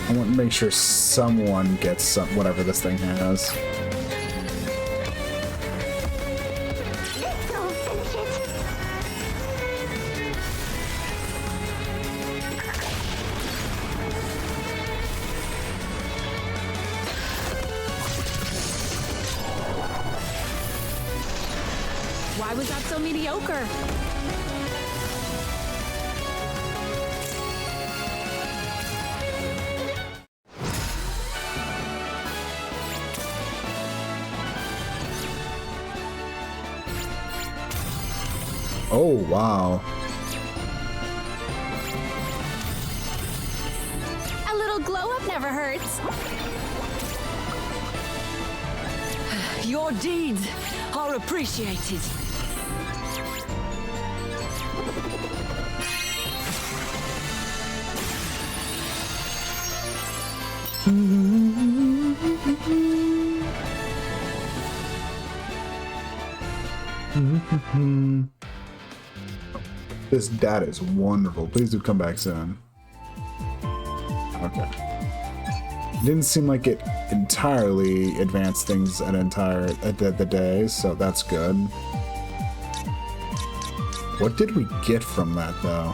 I want to make sure someone gets some, whatever this thing has. Why was that so mediocre? Oh, wow. A little glow up never hurts. Your deeds are appreciated. This data is wonderful. Please do come back soon. Okay. Didn't seem like it entirely advanced things at the day, so that's good. What did we get from that, though?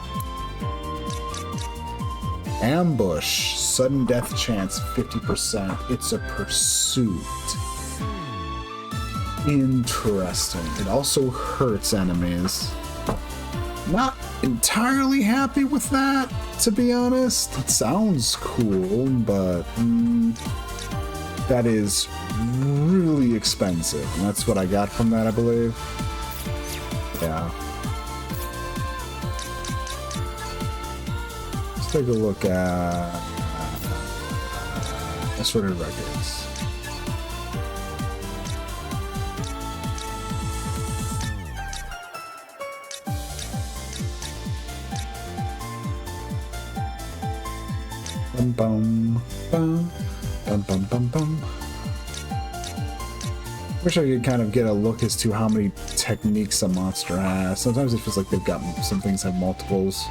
Ambush. Sudden death chance 50%. It's a pursuit. Interesting. It also hurts enemies. Not entirely happy with that, to be honest. It sounds cool, but that is really expensive. And that's what I got from that, I believe. Yeah. Let's take a look at assorted records. Bum bum bum bum bum bum bum. Wish I could kind of get a look as to how many techniques a monster has. Sometimes it feels like they've got some things have multiples.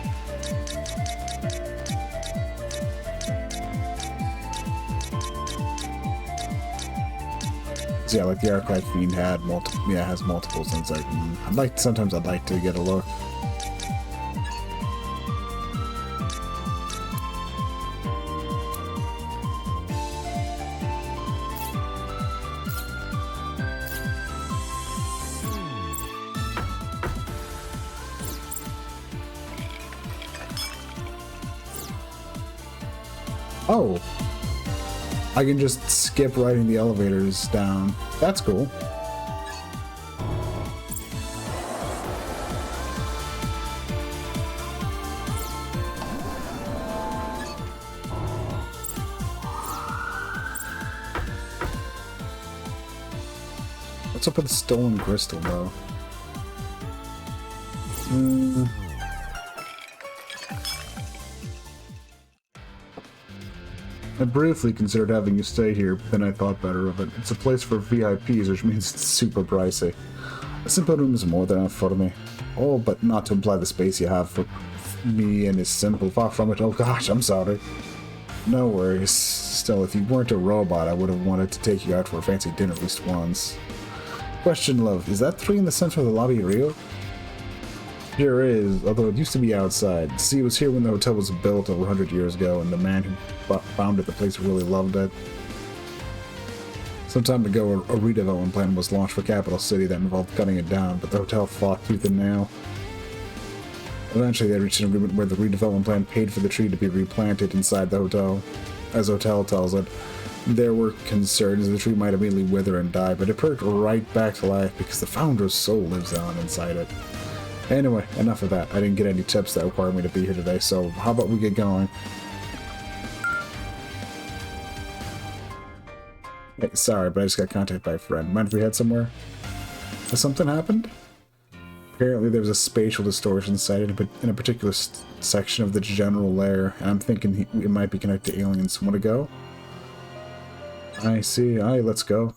So yeah, like the Archive Fiend had multiple. Yeah, it has multiples, and it's like sometimes I'd like to get a look. Oh, I can just skip riding the elevators down. That's cool. What's up with the stolen crystal, though? I briefly considered having you stay here, but then I thought better of it. It's a place for VIPs, which means it's super pricey. A simple room is more than enough for me. Oh, but not to imply the space you have for me and is simple. Far from it. Oh gosh, I'm sorry. No worries. Still, if you weren't a robot, I would have wanted to take you out for a fancy dinner at least once. Question, love. Is that 3 in the center of the lobby real? Here is, although it used to be outside. See, it was here when the hotel was built over 100 years ago, and the man who founded the place really loved it. Some time ago, a redevelopment plan was launched for Capital City that involved cutting it down, but the hotel fought tooth and nail. Eventually, they reached an agreement where the redevelopment plan paid for the tree to be replanted inside the hotel. As Hotel tells it, there were concerns the tree might immediately wither and die, but it perked right back to life because the founder's soul lives on inside it. Anyway, enough of that. I didn't get any tips that required me to be here today, so how about we get going? Hey, sorry, but I just got contacted by a friend. Mind if we head somewhere? Has something happened? Apparently there was a spatial distortion sighted in a particular section of the general layer, and I'm thinking it might be connected to aliens. Want to go? I see. Aye, let's go.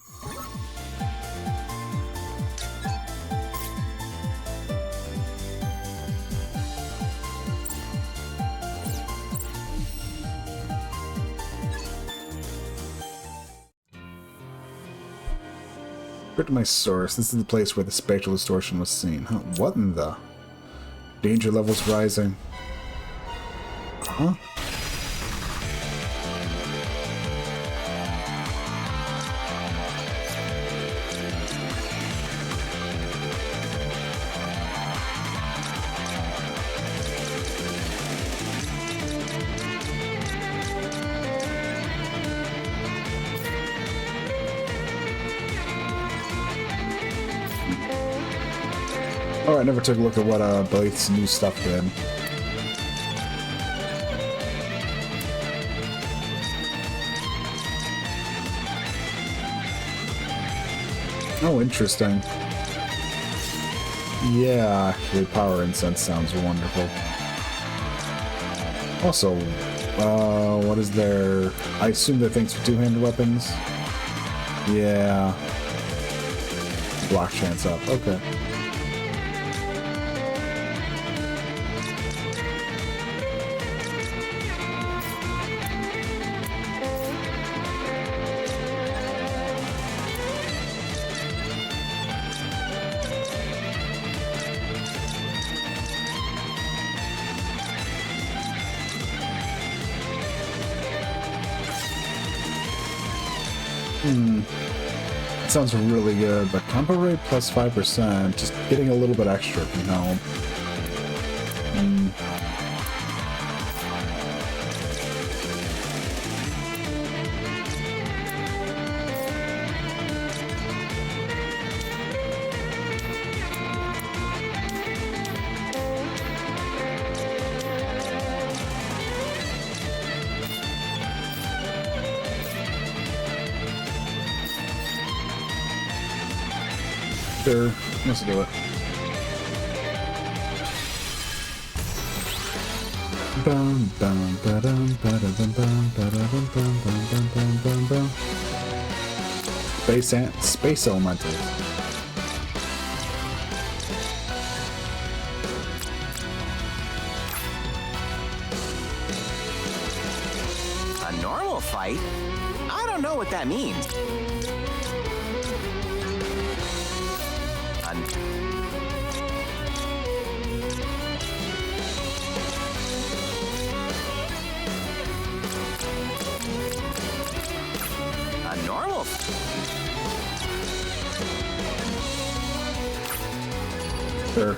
Go to my source. This is the place where the spatial distortion was seen. Huh? What in the? Danger levels rising. Huh? Oh, I never took a look at what Blaith's new stuff did. Oh, interesting. Yeah, actually, Power Incense sounds wonderful. Also, what is there? I assume they're things for two-handed weapons? Yeah. Block chance up, okay. It sounds really good, but combo rate plus 5%, just getting a little bit extra can help. Sure, let's do it. Bum bum ba-dum ba-da-bum bum ba-da-bum bum bum bum bum bum bum. Space elemental. A normal fight? I don't know what that means. Sure.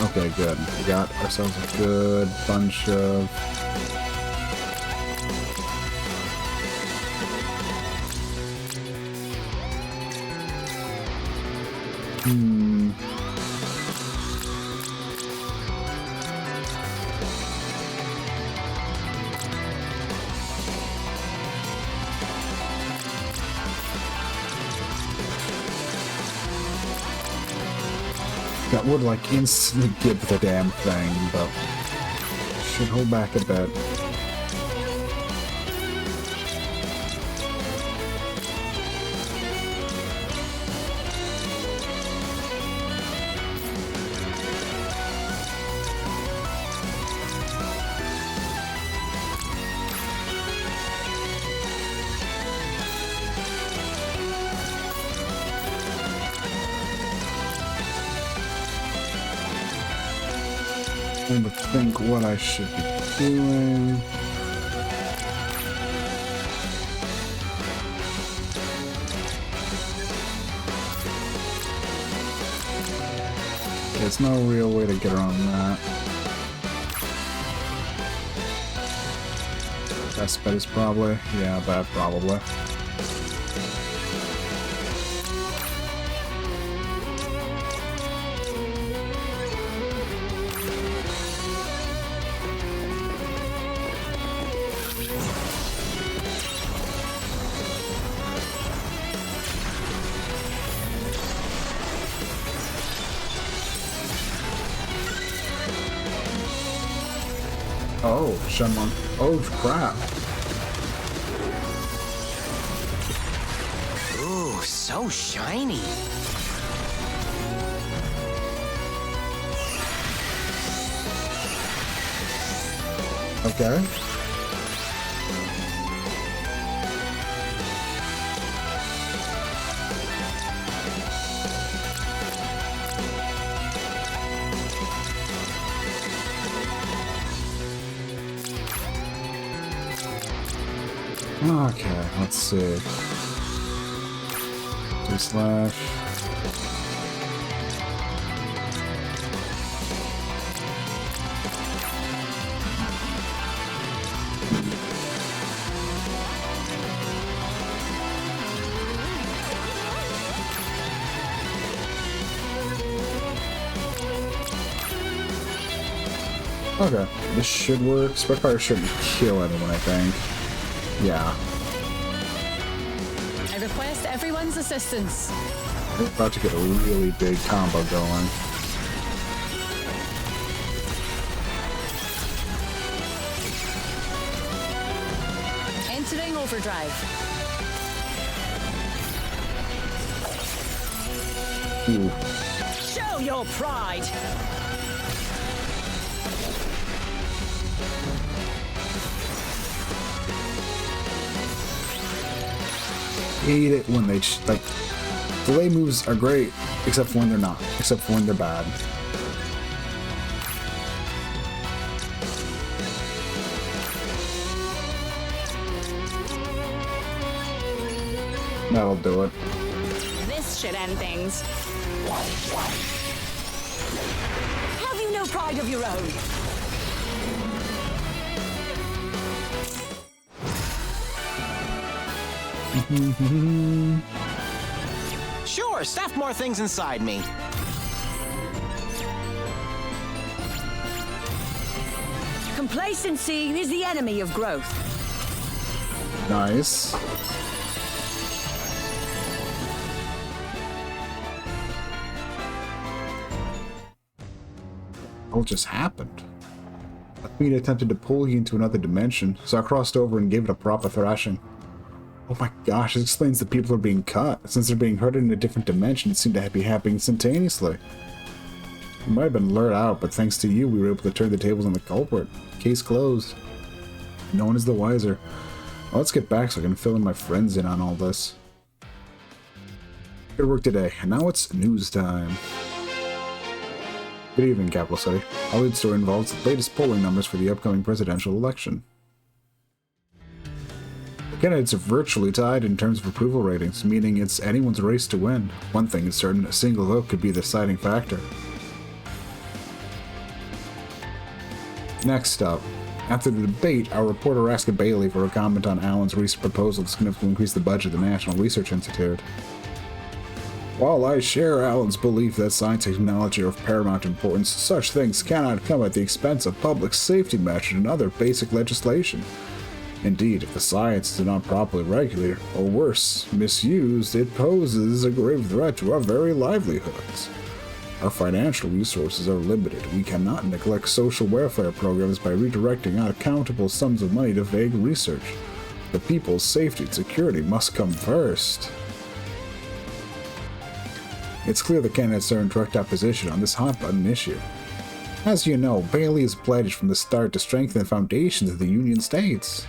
Okay, good. We got ourselves a good bunch of... That would like instantly give the damn thing, but should hold back a bit. Trying to think what I should be doing. There's no real way to get around that. Best bet is probably, yeah, that probably. Oh, Shenlong. Oh, crap. Ooh, so shiny. Okay. Okay, let's see. 2 slash. Okay, this should work. Spitfire shouldn't kill anyone, I think. Yeah. I request everyone's assistance. We're about to get a really big combo going. Entering overdrive. Ooh. Show your pride. Hate it when they like delay moves are great, except for when they're not, except for when they're bad. That'll do it. This should end things. Have you no pride of your own? Sure, stuff more things inside me. Complacency is the enemy of growth. Nice. What just happened? A queen attempted to pull you into another dimension, so I crossed over and gave it a proper thrashing. Oh my gosh, this explains that people are being cut. Since they're being hurted in a different dimension, it seemed to be happening instantaneously. It might have been lured out, but thanks to you, we were able to turn the tables on the culprit. Case closed. No one is the wiser. Well, let's get back so I can fill in my friends in on all this. Good work today, and now it's news time. Good evening, Capital City. Our lead story involves the latest polling numbers for the upcoming presidential election. The candidates are virtually tied in terms of approval ratings, meaning it's anyone's race to win. One thing is certain, a single vote could be the deciding factor. Next up, after the debate, our reporter asked Bailey for a comment on Allen's recent proposal to significantly increase the budget of the National Research Institute. While I share Allen's belief that science and technology are of paramount importance, such things cannot come at the expense of public safety measures and other basic legislation. Indeed, if the science is not properly regulated, or worse, misused, it poses a grave threat to our very livelihoods. Our financial resources are limited. We cannot neglect social welfare programs by redirecting unaccountable sums of money to vague research. The people's safety and security must come first. It's clear the candidates are in direct opposition on this hot-button issue. As you know, Bailey has pledged from the start to strengthen the foundations of the Union States.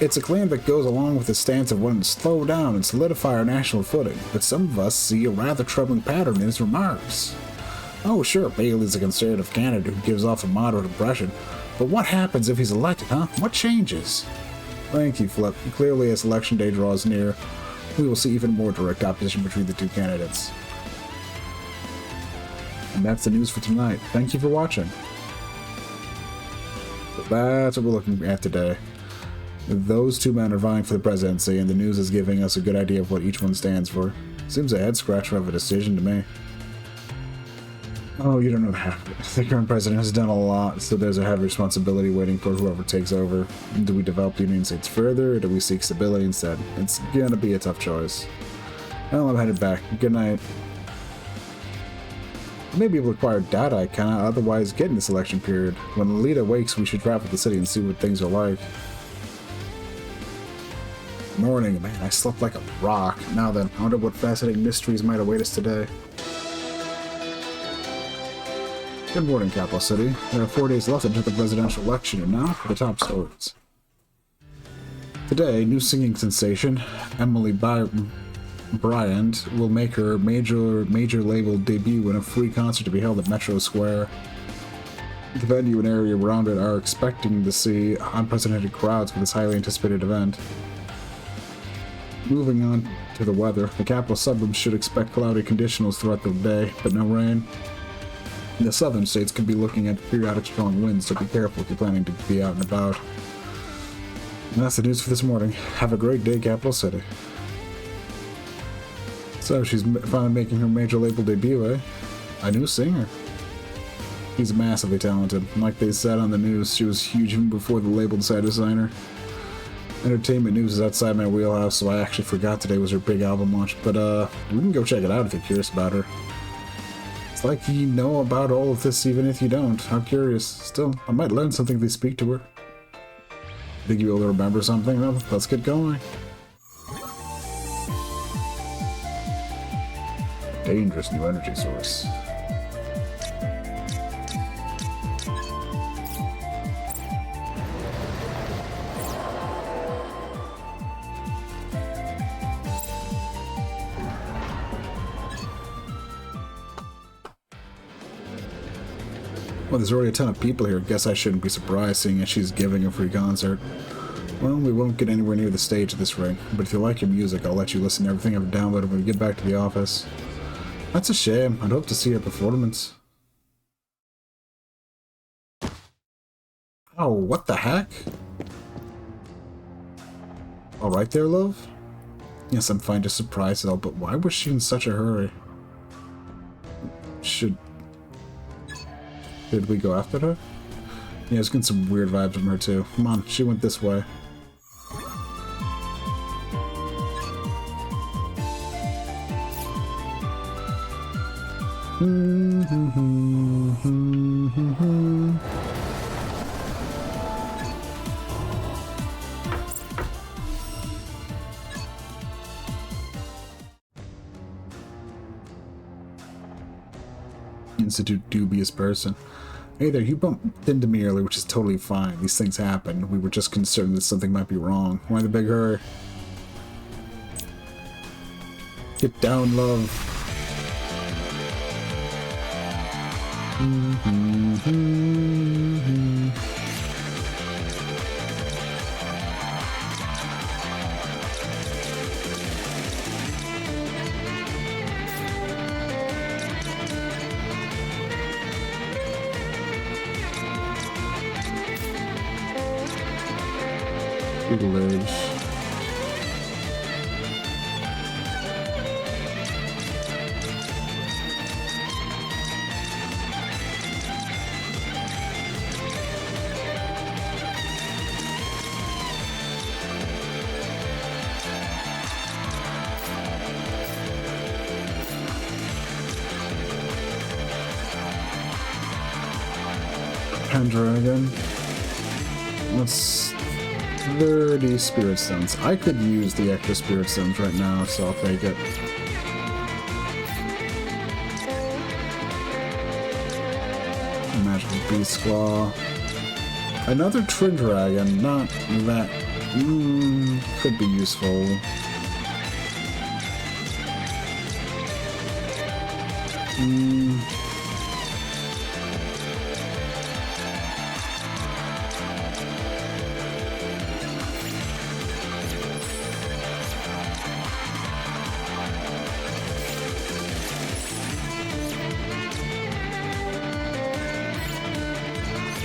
It's a claim that goes along with the stance of wanting to slow down and solidify our national footing, but some of us see a rather troubling pattern in his remarks. Oh sure, Bailey's a conservative candidate who gives off a moderate impression, but what happens if he's elected, huh? What changes? Thank you, Flip. Clearly, as election day draws near, we will see even more direct opposition between the two candidates. And that's the news for tonight. Thank you for watching. So that's what we're looking at today. Those two men are vying for the presidency, and the news is giving us a good idea of what each one stands for. Seems a head-scratcher of a decision to me. Oh, you don't know that. The current president has done a lot, so there's a heavy responsibility waiting for whoever takes over. Do we develop the United States further, or do we seek stability instead? It's gonna be a tough choice. Well, I'm headed back. Good night. I may be able to acquire data I cannot otherwise get in this election period. When Lita wakes, we should travel the city and see what things are like. Morning, man, I slept like a rock. Now then, I wonder what fascinating mysteries might await us today. Good morning, Capital City. There are 4 days left until the presidential election, and now for the top stories. Today, new singing sensation, Emily Bryant, will make her major label debut in a free concert to be held at Metro Square. The venue and area around it are expecting to see unprecedented crowds for this highly anticipated event. Moving on to the weather, the capital suburbs should expect cloudy conditions throughout the day, but no rain. The southern states could be looking at periodic strong winds, so be careful if you're planning to be out and about. And that's the news for this morning. Have a great day, Capital City. So, she's finally making her major label debut, eh? A new singer. She's massively talented. Like they said on the news, she was huge even before the label decided to sign her. Entertainment news is outside my wheelhouse, so I actually forgot today was her big album launch, but we can go check it out if you're curious about her. It's like you know about all of this even if you don't. I'm curious. Still, I might learn something if they speak to her. Think you'll be able to remember something? Well, let's get going. Dangerous new energy source. Well, there's already a ton of people here. Guess I shouldn't be surprised seeing as she's giving a free concert. Well, we won't get anywhere near the stage at this rate, but if you like your music, I'll let you listen to everything I've downloaded when we get back to the office. That's a shame. I'd hope to see her performance. Oh, what the heck? Alright there, love? Yes, I'm fine, just surprised at all, but why was she in such a hurry? Did we go after her? Yeah, I was getting some weird vibes from her too. Come on, she went this way. Institute dubious person. Hey there, you bumped into me earlier, which is totally fine. These things happen. We were just concerned that something might be wrong. Why the big hurry? Get down, love. Tutelage. Pendragon. Let's 30 Spirit Stones. I could use the extra Spirit Stones right now, so I'll take it. Magical Beast Claw. Another Twin Dragon, not that... could be useful.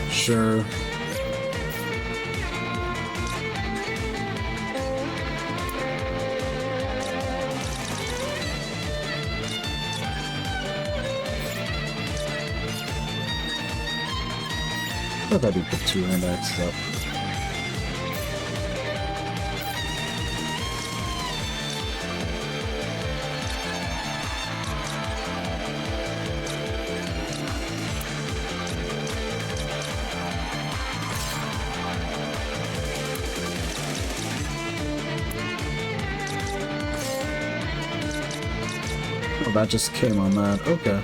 Sure. thought I did put 2 hand axes up. Oh, that just came on that. Okay.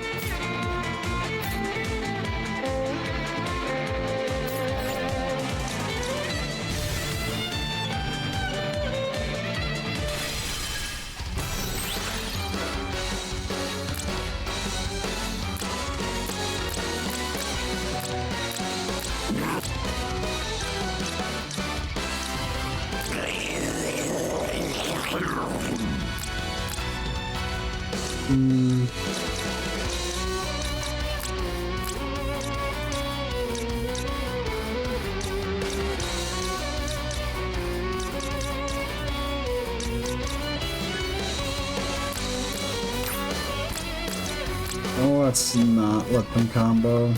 Oh, let's not let them combo.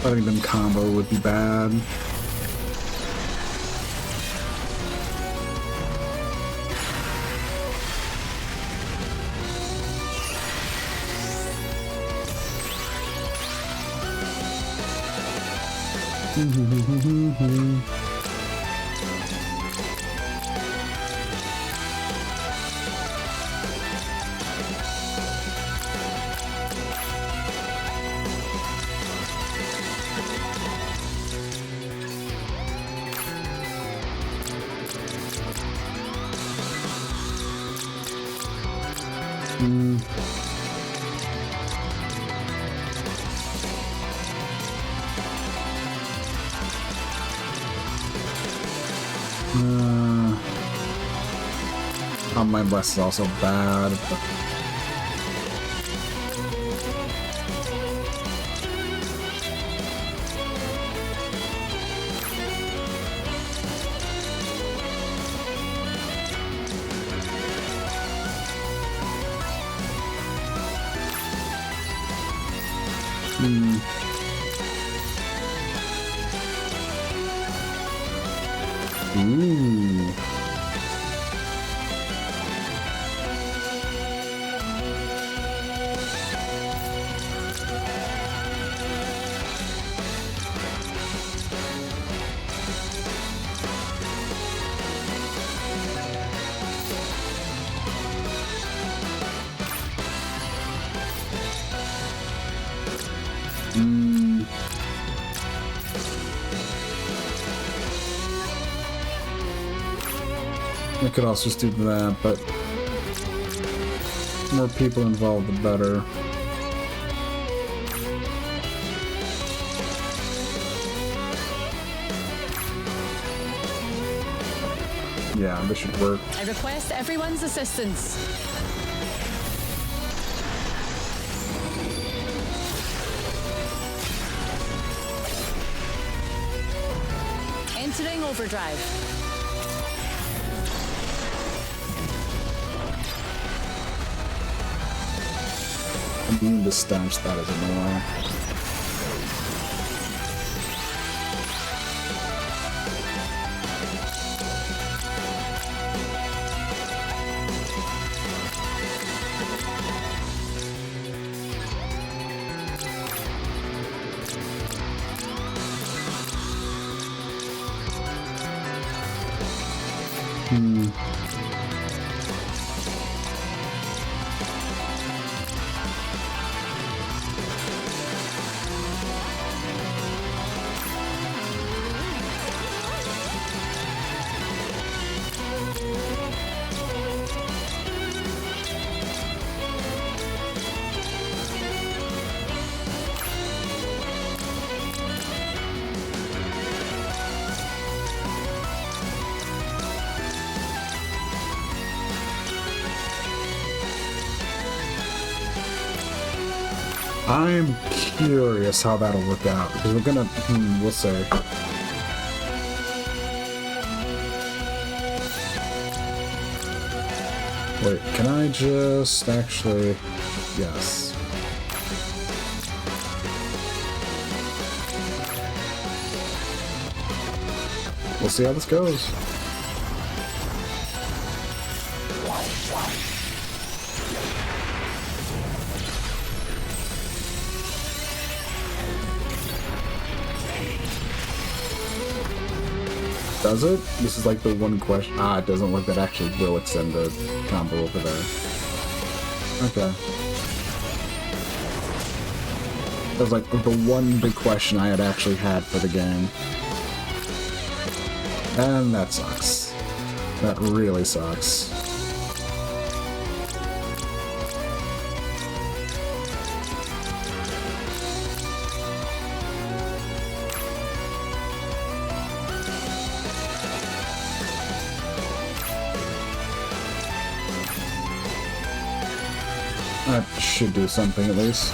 Letting them combo would be bad. Oh, my bless is also bad. But... Ooh. I could also just do that, but more people involved, the better. Yeah, this should work. I request everyone's assistance. Entering overdrive. The stench, that is annoying. I'm curious how that'll work out, because we're gonna, we'll see. Wait, can I just actually, yes. We'll see how this goes. Does it? This is like the one question. Ah, it doesn't look that actually will extend the combo over there. Okay. That was like the one big question I had actually had for the game. And that sucks. That really sucks. That should do something at least.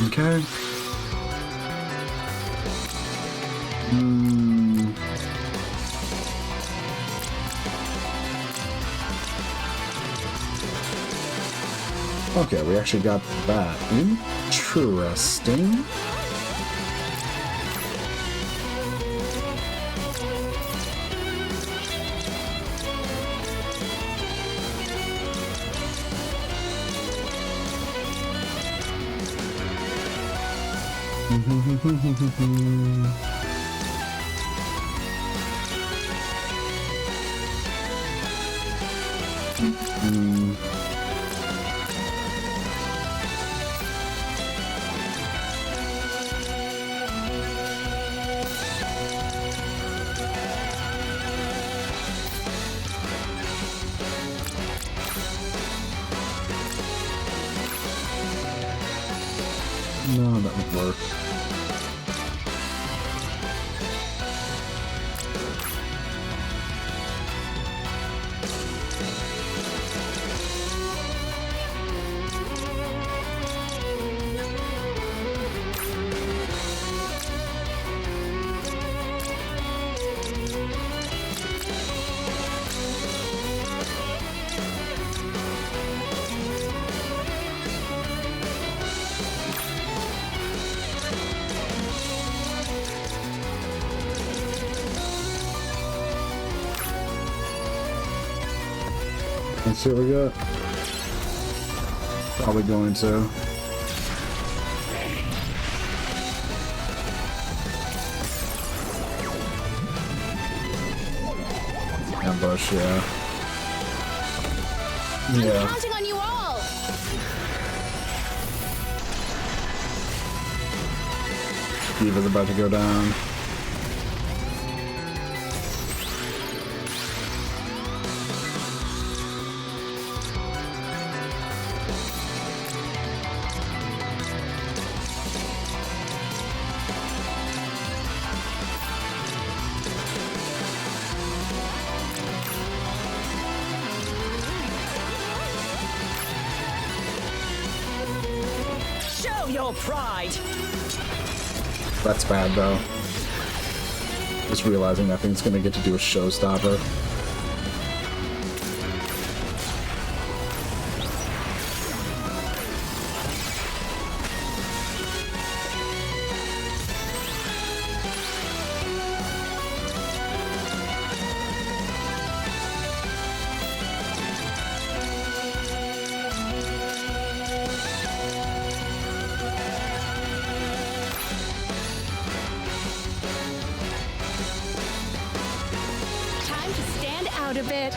Okay. Okay, we actually got that. Interesting. No, that would work. Let's see what we got. Probably going to. Ambush, yeah. Yeah. I'm counting on you all. Diva's about to go down. Show your pride. That's bad though. Just realizing that thing's gonna get to do a showstopper. Time to stand out a bit.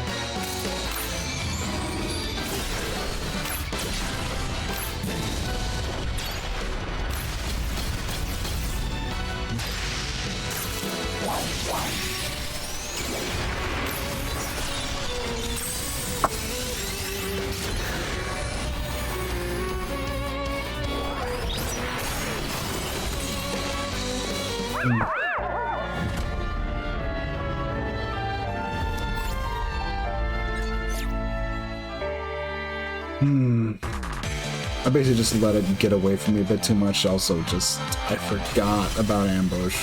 I basically just let it get away from me a bit too much. Also, just I forgot about ambush.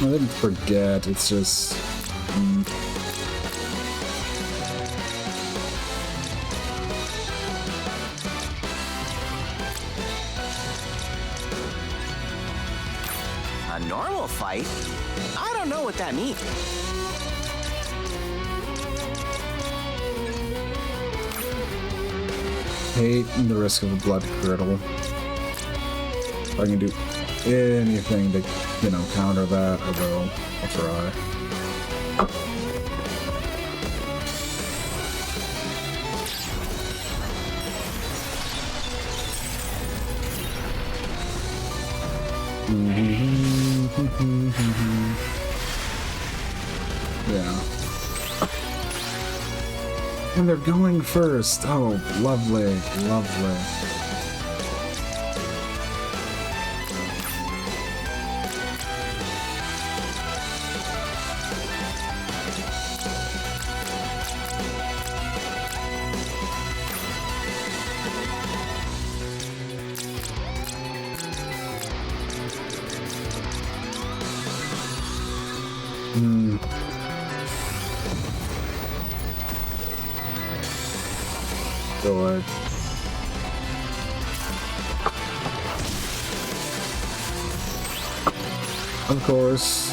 I didn't forget. It's just A normal fight? I don't know what that means. Hate the risk of a blood curdle. If I can do anything to, you know, counter that, I will. I'll try. Yeah. And they're going first. Oh, lovely, lovely. Good. Of course.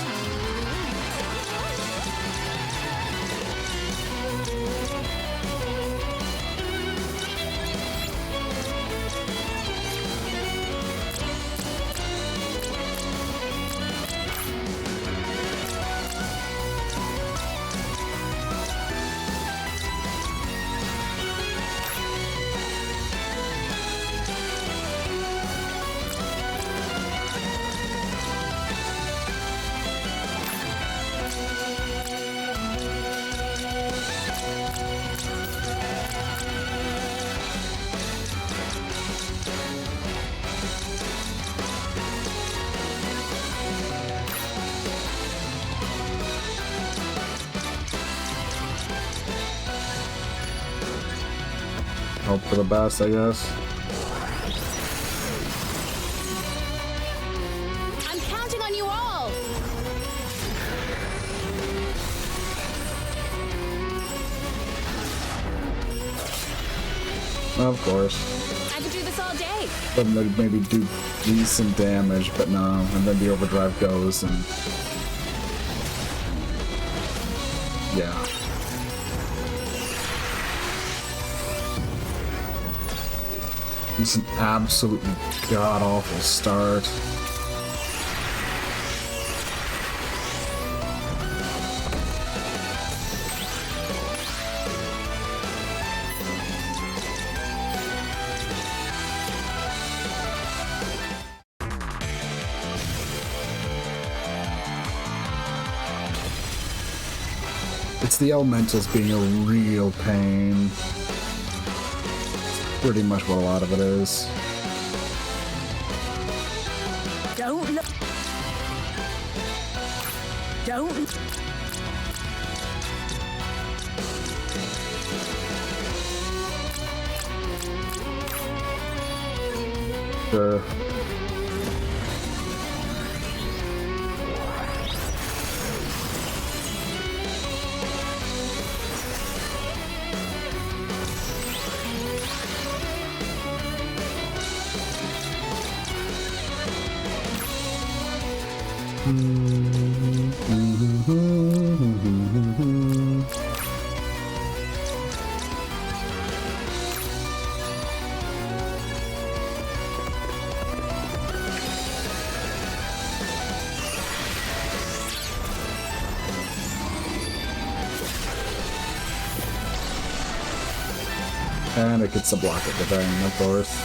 Hope for the best, I guess. I'm counting on you all. Of course. I could do this all day. But maybe do decent damage, but no. And then the overdrive goes and... yeah. It's an absolutely god-awful start. It's the elementals being a real pain. Pretty much what a lot of it is. Don't look. Don't. Sure. And it gets a block at the very, of course.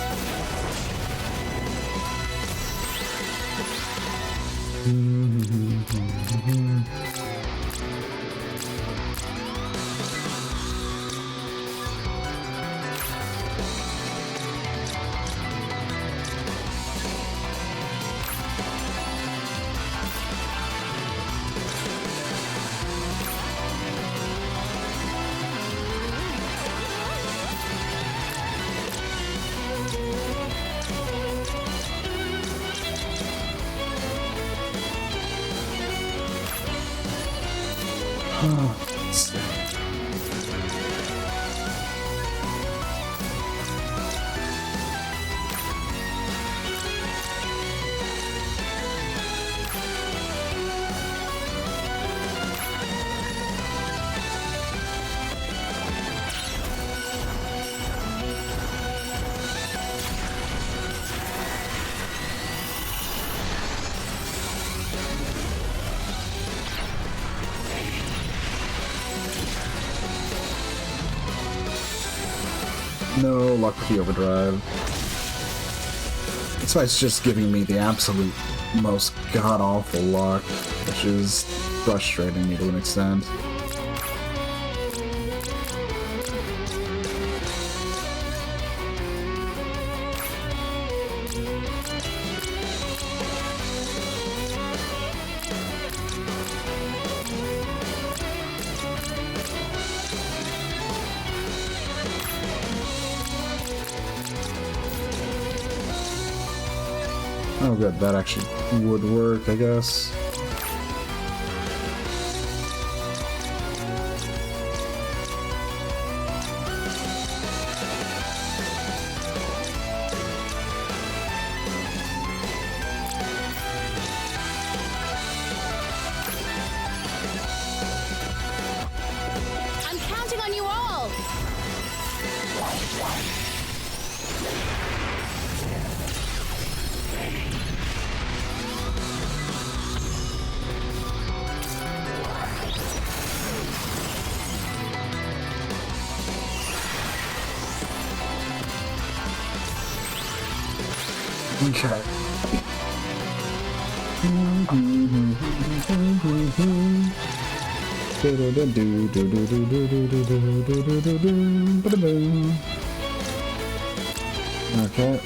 No luck with the overdrive. That's why it's just giving me the absolute most god-awful luck, which is frustrating me to an extent. Oh good, that actually would work, I guess. I'm counting on you all! Okay. Okay.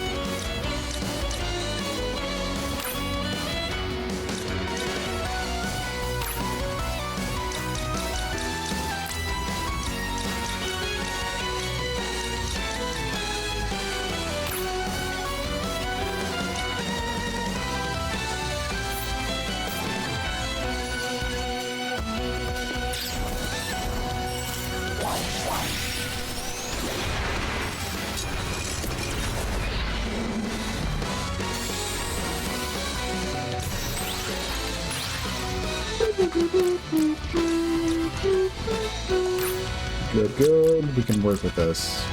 Good, good. We can work with this.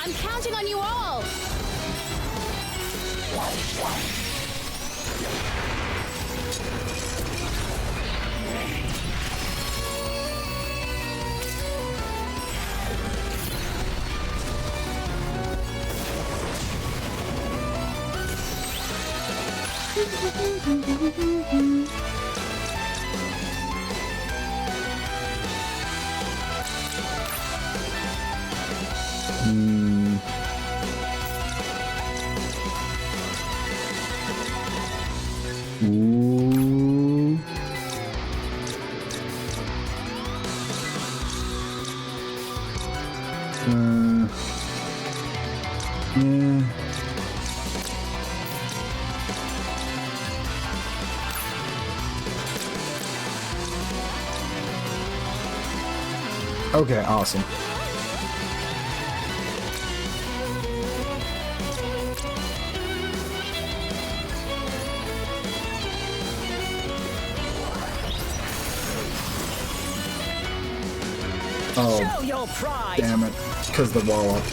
I'm counting on you all! Ooh. Yeah. Okay, awesome. Oh, Show your pride. damn it. Because the wall up.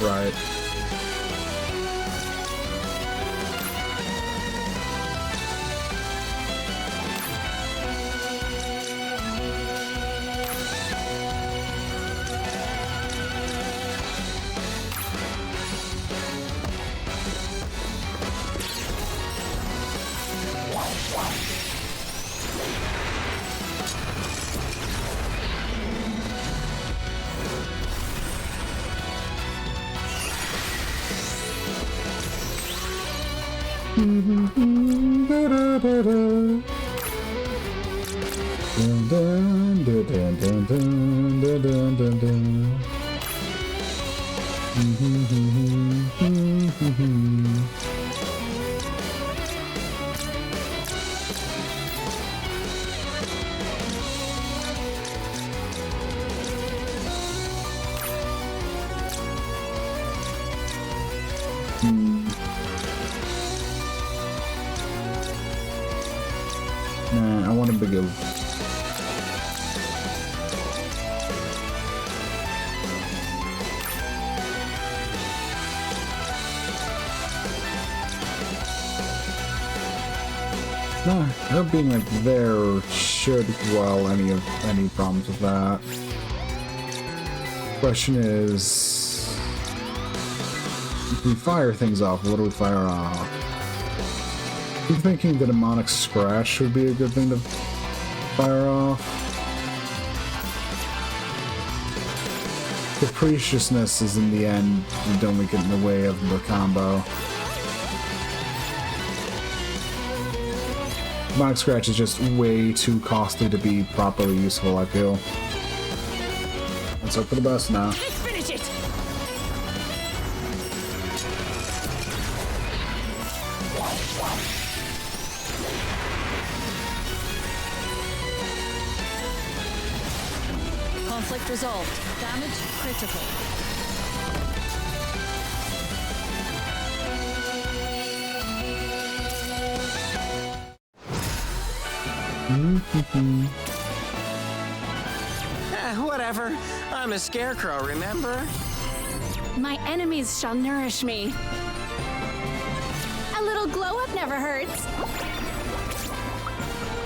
Right. Dun, dun, dun, dun, dun, dun, dun, dun, dun, dun. Nah, I want a bigger. Nah, her being like there should quell any problems with that. Question is, if we fire things off, what do we fire off? I'm thinking the demonic scratch would be a good thing to fire off. Capriciousness is in the end, you don't get in the way of the combo. Demonic scratch is just way too costly to be properly useful, I feel. Let's hope for the best now. Finish it! Conflict resolved. Damage critical. Whatever. I'm a scarecrow, remember? My enemies shall nourish me. A little glow up never hurts.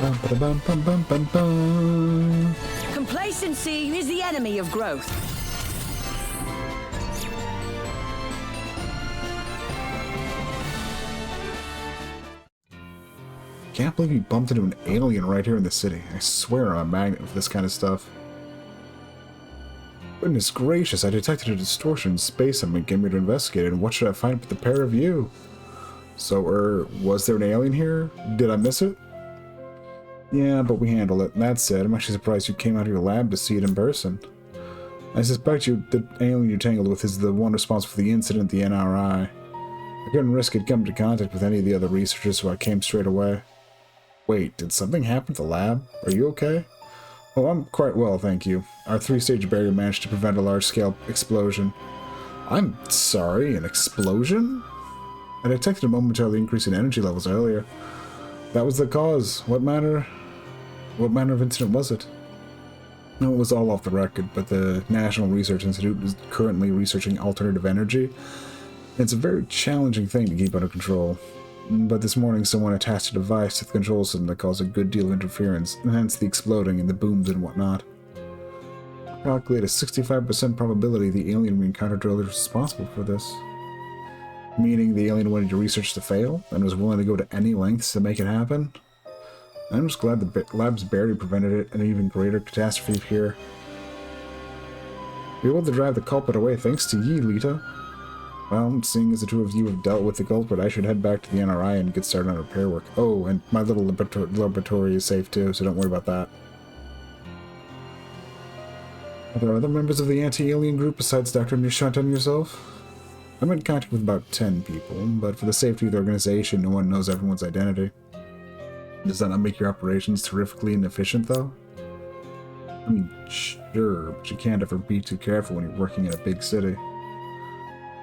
Bum, ba-da-bum, bum, bum, bum, bum. Complacency is the enemy of growth. Can't believe you bumped into an alien right here in the city. I swear I'm a magnet for this kind of stuff. Goodness gracious, I detected a distortion in space and came here to investigate it, and what should I find with the pair of you? So, was there an alien here? Did I miss it? Yeah, but we handled it. That said, I'm actually surprised you came out of your lab to see it in person. I suspect the alien you tangled with is the one responsible for the incident at the NRI. I couldn't risk it coming into contact with any of the other researchers, so I came straight away. Wait, did something happen to the lab? Are you okay? Oh, I'm quite well, thank you. Our 3-stage barrier managed to prevent a large-scale explosion. I'm sorry, an explosion? I detected a momentarily increase in energy levels earlier. That was the cause. What manner of incident was it? No, it was all off the record, but the National Research Institute is currently researching alternative energy. It's a very challenging thing to keep under control. But this morning someone attached a device to the control system that caused a good deal of interference, and hence the exploding and the booms and whatnot. Calculate a 65% probability the alien we encountered earlier was responsible for this. Meaning the alien wanted your research to fail, and was willing to go to any lengths to make it happen? I'm just glad the lab's barely prevented it, an even greater catastrophe here. We were able to drive the culprit away thanks to ye, Lita. Well, seeing as the two of you have dealt with the culprit, I should head back to the NRI and get started on repair work. Oh, and my little laboratory is safe too, so don't worry about that. Are there other members of the anti-alien group besides Dr. Nishant and yourself? I'm in contact with about 10 people, but for the safety of the organization, no one knows everyone's identity. Does that not make your operations terrifically inefficient, though? I mean, sure, but you can't ever be too careful when you're working in a big city.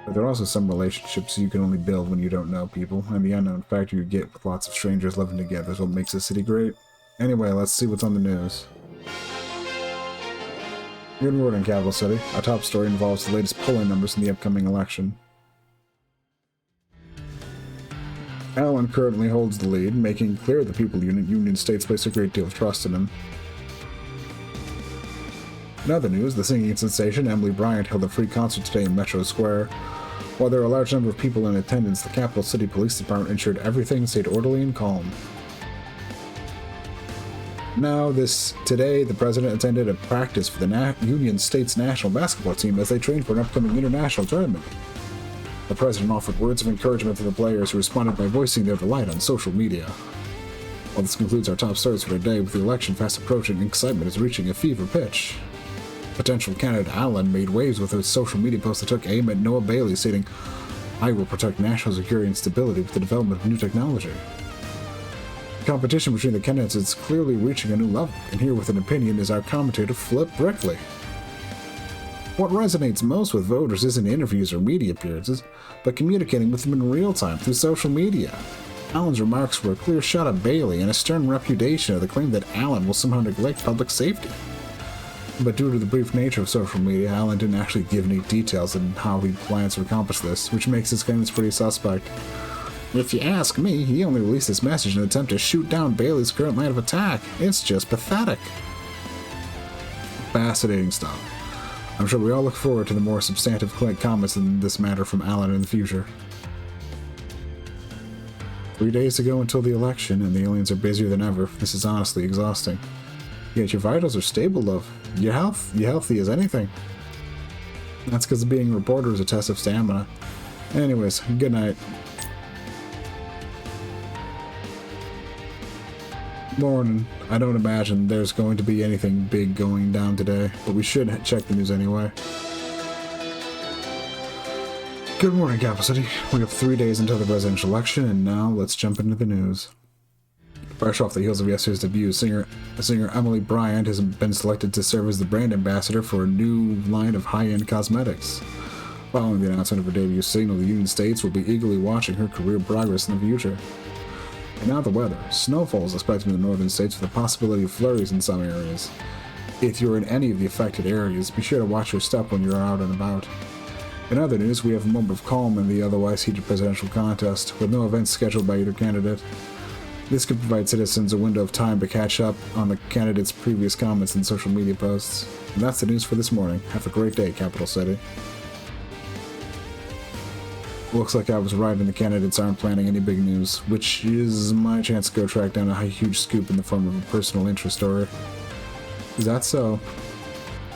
But there are also some relationships you can only build when you don't know people, and the unknown factor you get with lots of strangers living together is what makes the city great. Anyway, let's see what's on the news. Good morning, Capital City. Our top story involves the latest polling numbers in the upcoming election. Alan currently holds the lead, making clear the people in Union States place a great deal of trust in him. In other news, the singing sensation Emily Bryant held a free concert today in Metro Square. While there were a large number of people in attendance, the Capital City Police Department ensured everything stayed orderly and calm. Now, today, the president attended a practice for the Union States national basketball team as they trained for an upcoming international tournament. The president offered words of encouragement to the players who responded by voicing their delight on social media. Well, this concludes our top stories for today. With the election fast approaching, excitement is reaching a fever pitch. Potential candidate Allen made waves with his social media post that took aim at Noah Bailey, stating, "I will protect national security and stability with the development of new technology." The competition between the candidates is clearly reaching a new level, and here with an opinion is our commentator Flip Brickley. What resonates most with voters isn't interviews or media appearances, but communicating with them in real time through social media. Allen's remarks were a clear shot at Bailey and a stern refutation of the claim that Allen will somehow neglect public safety. But due to the brief nature of social media, Allen didn't actually give any details on how he plans to accomplish this, which makes his claims pretty suspect. If you ask me, he only released this message in an attempt to shoot down Bailey's current line of attack. It's just pathetic. Fascinating stuff. I'm sure we all look forward to the more substantive comments in this matter from Allen in the future. 3 days to go until the election, and the aliens are busier than ever. This is honestly exhausting. Yet your vitals are stable, love. You're healthy as anything. That's because being a reporter is a test of stamina. Anyways, good night. Morning. I don't imagine there's going to be anything big going down today, but we should check the news anyway. Good morning, Capital City. We have 3 days until the presidential election, and now let's jump into the news. Fresh off the heels of yesterday's debut, singer Emily Bryant has been selected to serve as the brand ambassador for a new line of high-end cosmetics. Following the announcement of her debut single, the United States will be eagerly watching her career progress in the future. And now the weather. Snowfall is expected in the northern states with the possibility of flurries in some areas. If you're in any of the affected areas, be sure to watch your step when you're out and about. In other news, we have a moment of calm in the otherwise heated presidential contest, with no events scheduled by either candidate. This could provide citizens a window of time to catch up on the candidates' previous comments and social media posts. And that's the news for this morning. Have a great day, Capital City. Looks like I was right and the candidates aren't planning any big news, which is my chance to go track down a huge scoop in the form of a personal interest story. Is that so?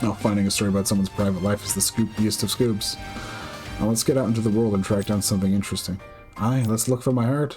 Now, finding a story about someone's private life is the scoopiest of scoops. Now let's get out into the world and track down something interesting. Aye, let's look for my heart.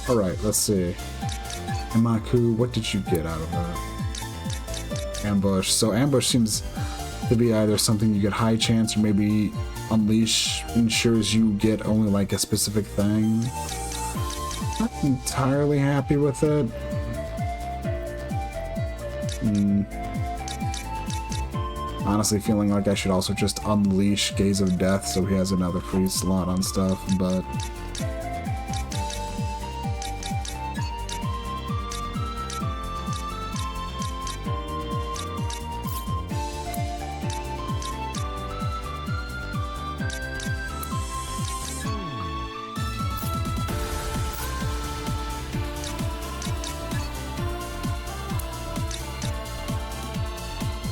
Alright, let's see. Imaku, what did you get out of that? Ambush. So ambush seems to be either something you get high chance or maybe unleash ensures you get only like a specific thing. Not entirely happy with it. Honestly feeling like I should also just unleash Gaze of Death so he has another free slot on stuff, but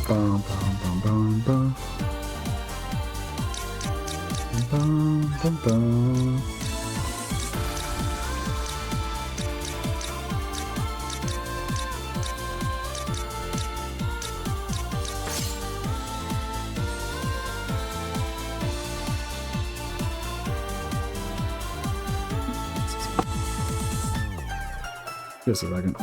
bum, bum, bum, bum, bum. Bum, bum, bum. Just a second.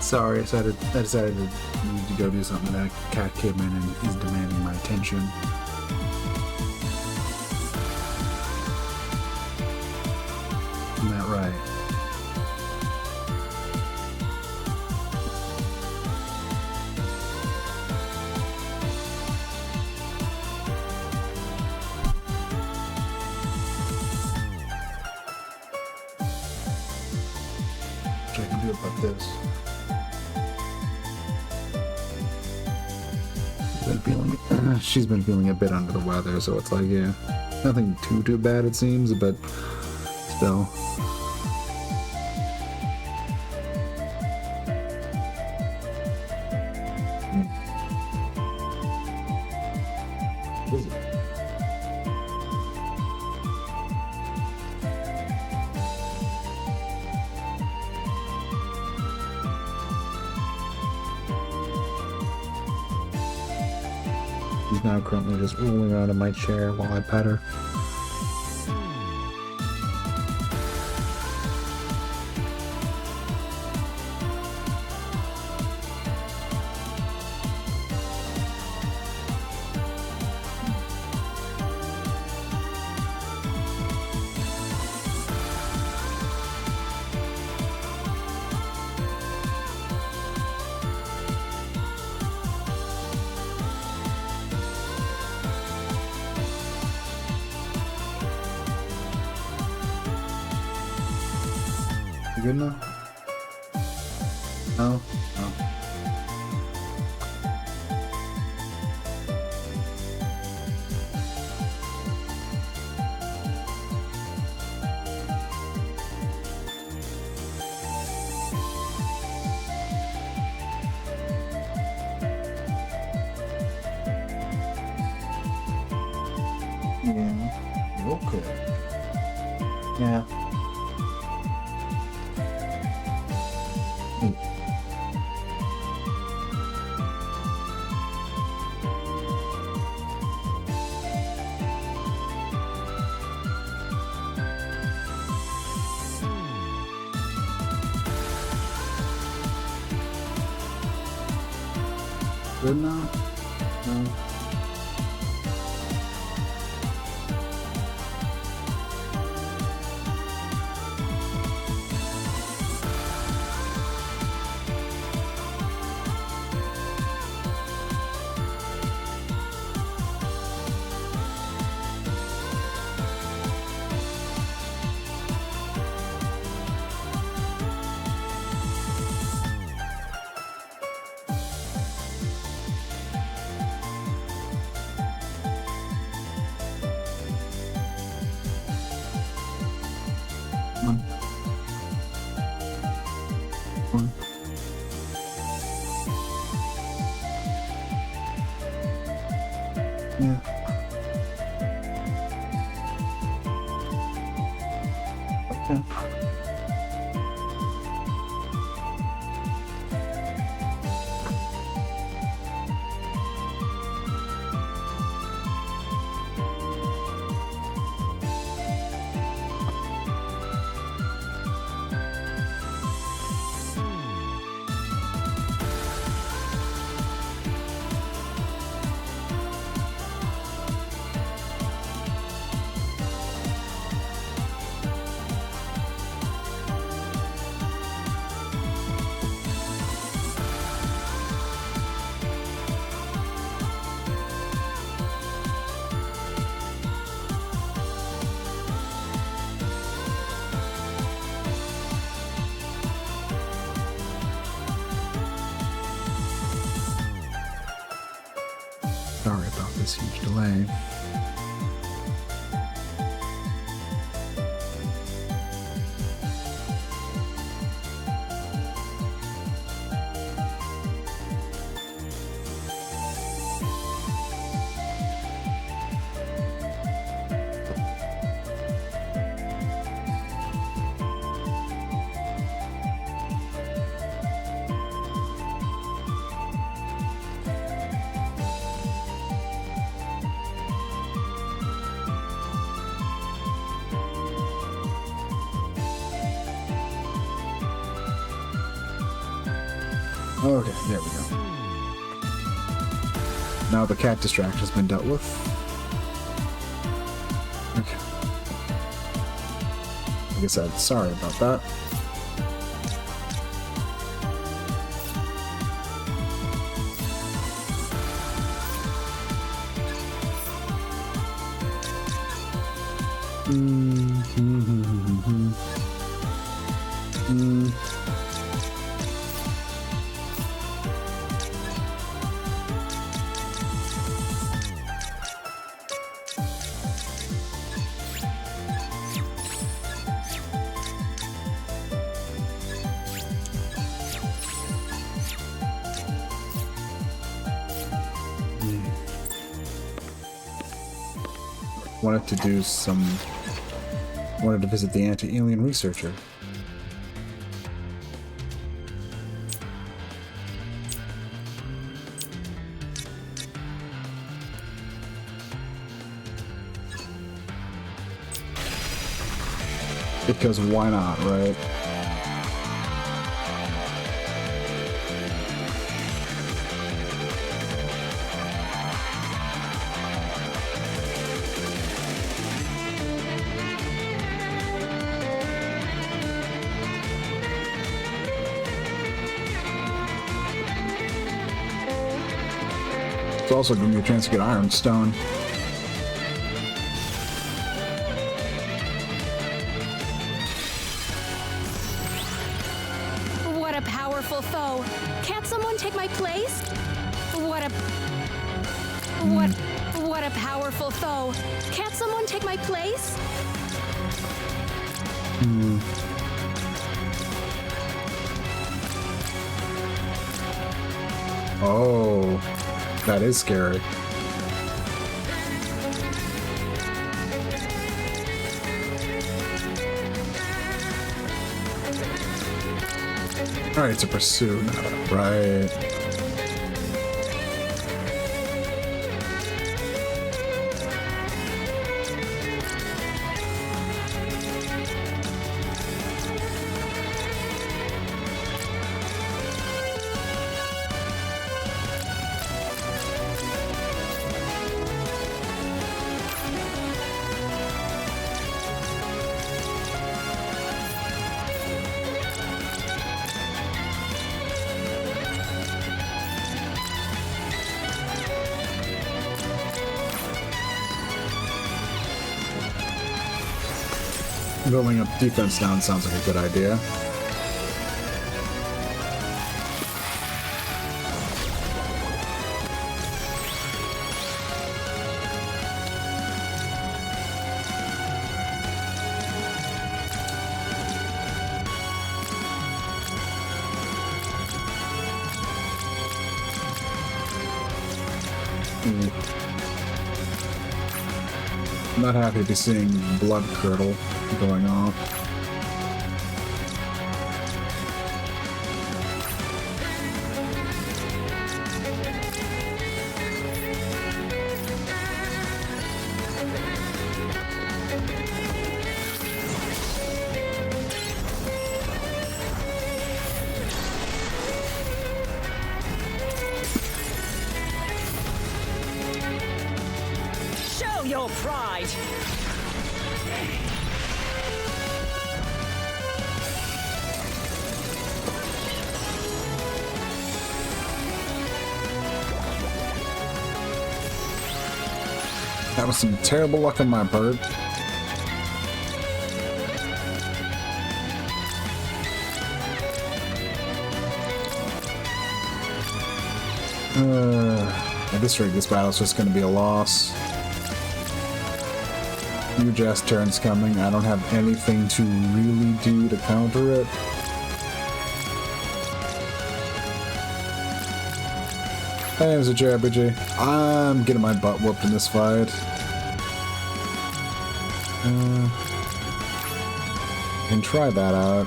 Sorry, I decided to need to go do something. That cat came in and is demanding my attention. Isn't that right? What I can do about this? She's been feeling a bit under the weather, so it's like, yeah, nothing too bad it seems, but still. What is it? She's now currently just rolling around in my chair while I pet her. You good now? No? No. Yeah. Okay. Yeah. Good now? No. One. Yeah. Okay. Sorry about this huge delay. Okay, there we go. Now the cat distraction has been dealt with. Okay. Like I said, sorry about that. Wanted to visit the anti-alien researcher. Because why not, right? It's also giving me a chance to get Iron Stone. What a powerful foe! Can't someone take my place? What a powerful foe! Can't someone take my place? Oh, that is scary. Alright, it's a pursuit. Right. Building up defense down sounds like a good idea. I'm not happy to be seeing blood curdle going on. Show your pride! That was some terrible luck on my bird. At this rate, this battle's just going to be a loss. Huge ass turns coming. I don't have anything to really do to counter it. My name's a JRPG. I'm getting my butt whooped in this fight. Can try that out.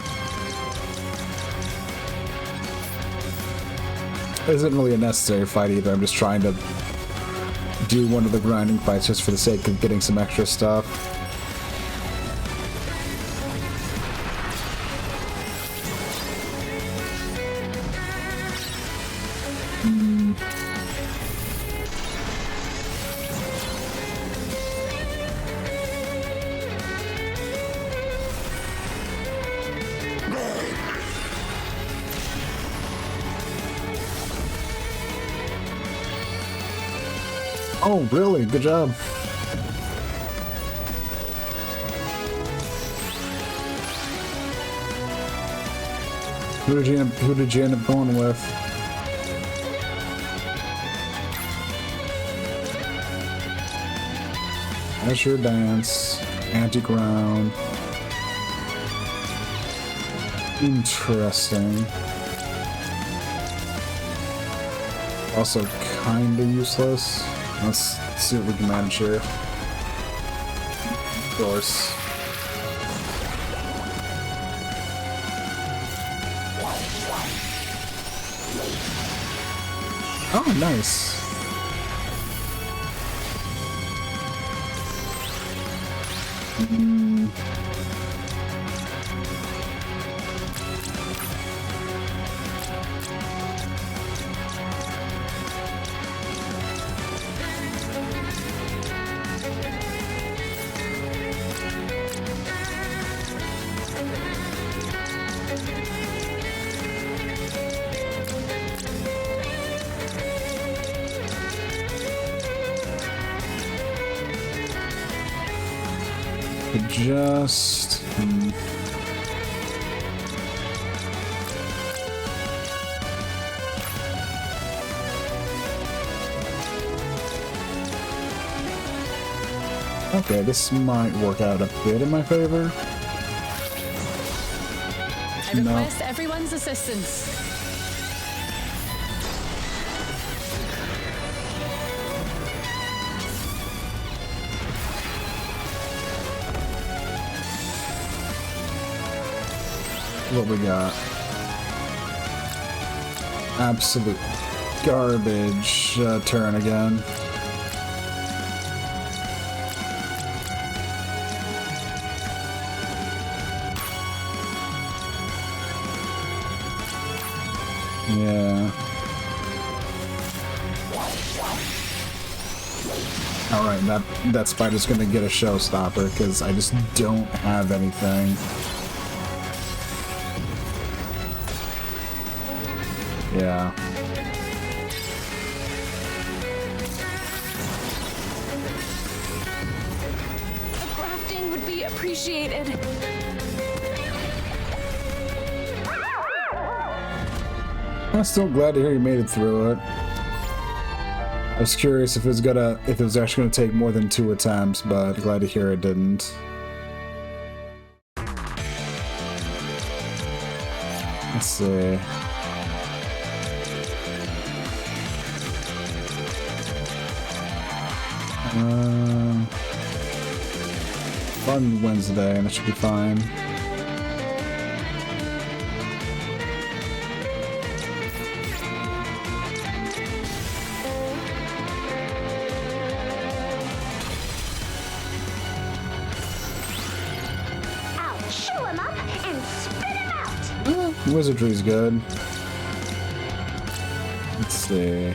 It isn't really a necessary fight either. I'm just trying to do one of the grinding fights just for the sake of getting some extra stuff. Oh, really? Good job. Who did you end up going with? Azure Dance, Anti-Ground. Interesting. Also kinda useless. Let's see what we can manage here. Of course. Oh, nice. Just... Okay, this might work out a bit in my favor. I request everyone's assistance. What we got? Absolute garbage turn again. Yeah. Alright, that spider's gonna get a showstopper because I just don't have anything. Yeah. A grafting would be appreciated. I'm still glad to hear you made it through it. I was curious if it was actually gonna take more than 2 attempts, but glad to hear it didn't. Let's see. Fun Wednesday, and that should be fine. I'll chew him up and spit him out. Wizardry's good. Let's see.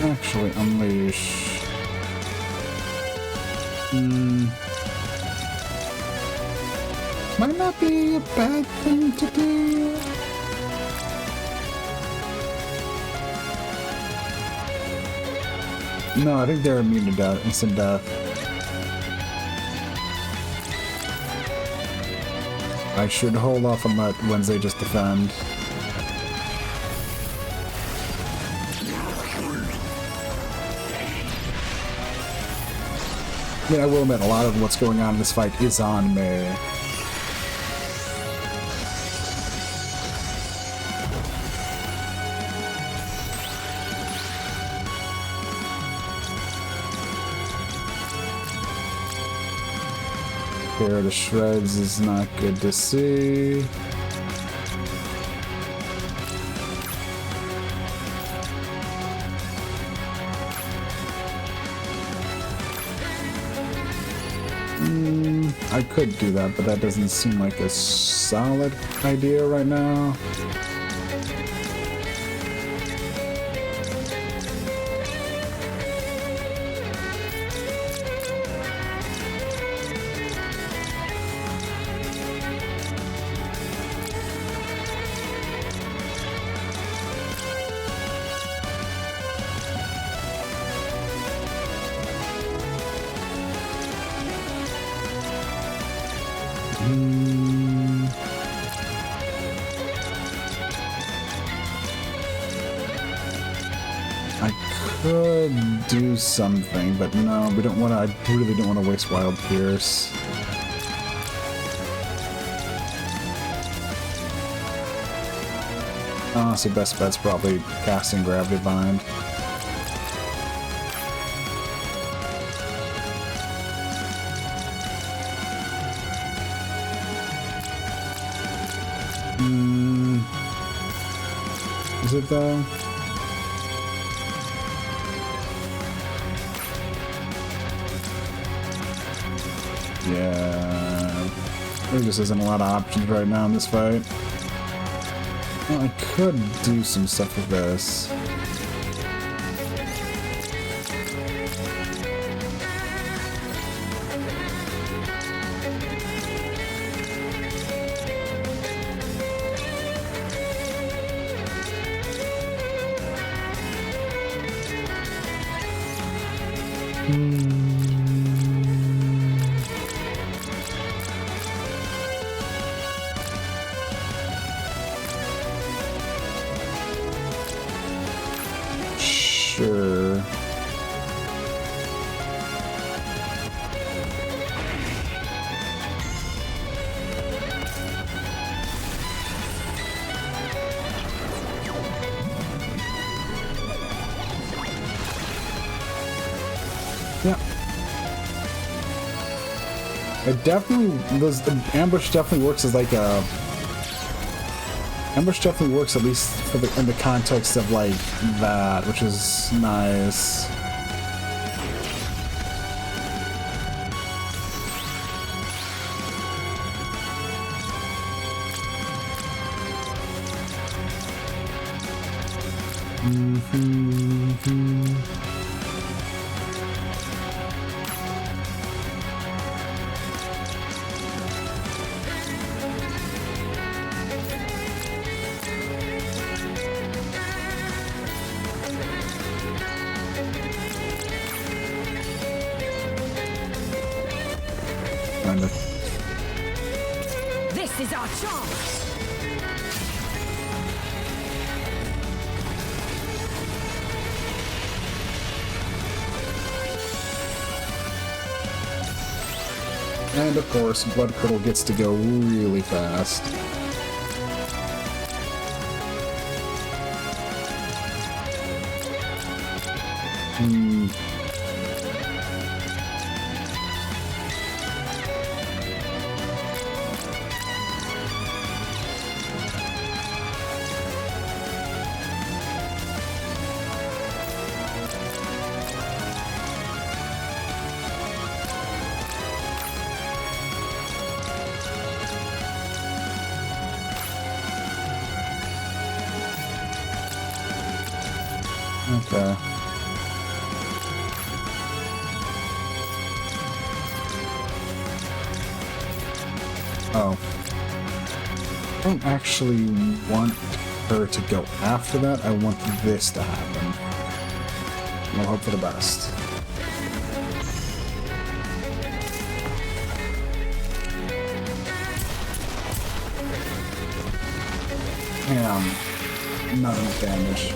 Actually, unleash. Might not be a bad thing to do. No, I think they're immune to death, instant death. I should hold off on that Wednesday just defend. Yeah, I will admit, a lot of what's going on in this fight is on me. Tear to shreds is not good to see. I could do that, but that doesn't seem like a solid idea right now. I could do something, but no, we don't want to. I really don't want to waste Wild Pierce. Honestly, best bet's probably casting Gravity Bind. Is it though? Yeah, there just isn't a lot of options right now in this fight. Well, I could do some stuff with this. Sure. Yeah. It definitely the ambush definitely works as like a ambush definitely works, at least for in the context of like that, which is nice. This is our chance. And of course, Blood Curdle gets to go really fast. Okay. Oh. I don't actually want her to go after that. I want this to happen. We'll hope for the best. Damn. Not enough damage.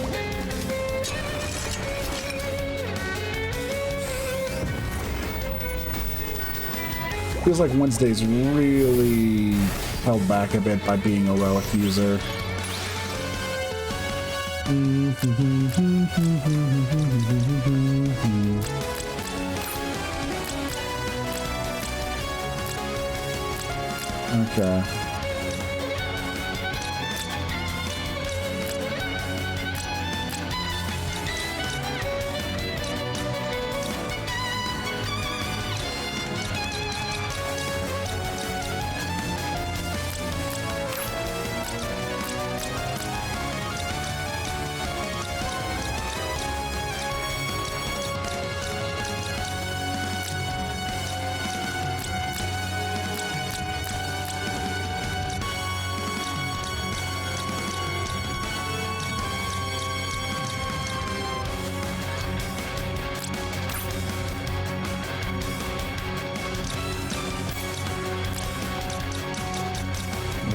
Feels like Wednesday's really held back a bit by being a relic user. Okay.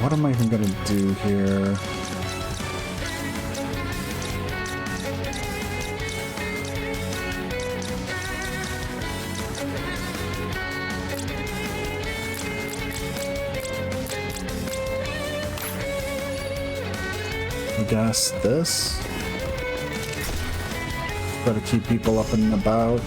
What am I even gonna do here? I guess this? Try to keep people up and about.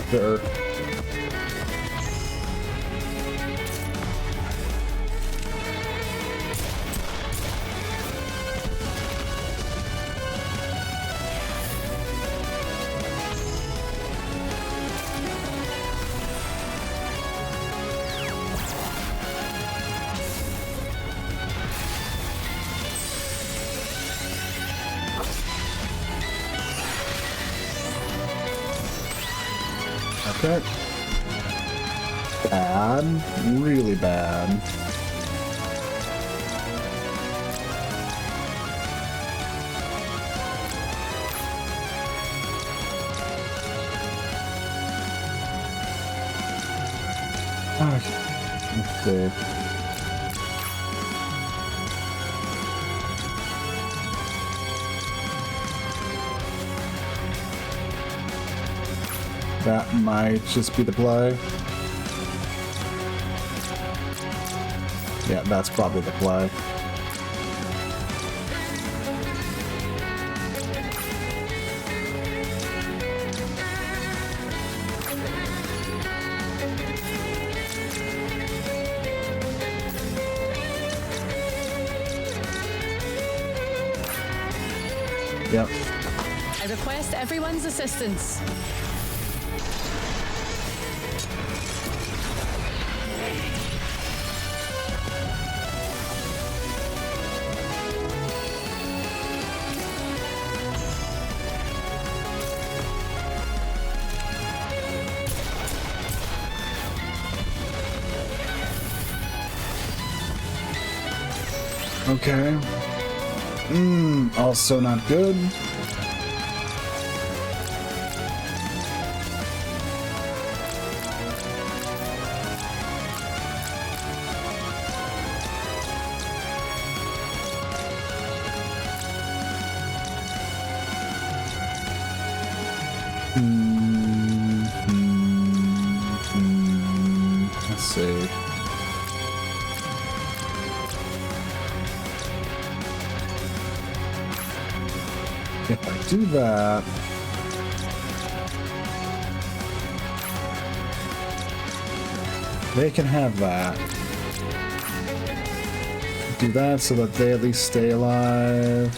Sure. Okay. Bad. Really bad. Okay. Let's see. That might just be the play. Yeah, that's probably the play. Yep. I request everyone's assistance. Okay. Also not good. Let's see. If I do that, They can have that. Do that so that they at least stay alive.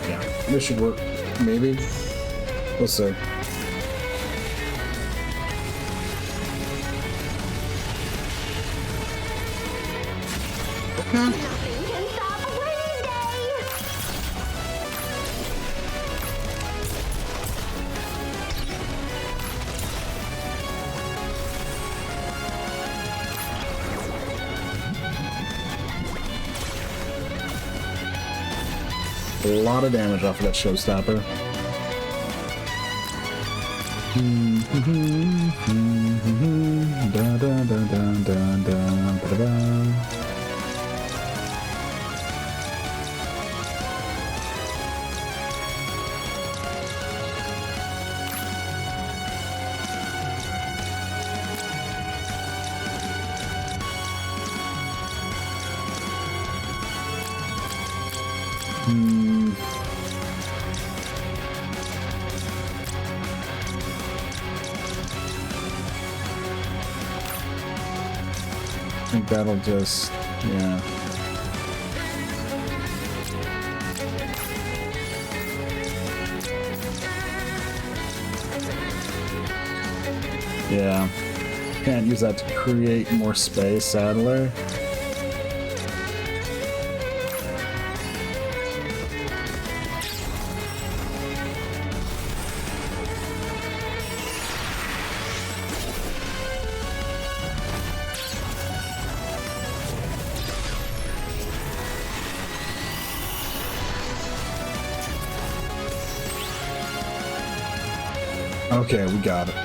Yeah, this should work. Maybe. We'll see. Nothing can stop a rainy day. A lot of damage off of that showstopper. Da, da, da, da, da, da, da, da. I think that'll just, yeah. Yeah. Can't use that to create more space, sadly. Okay, we got it.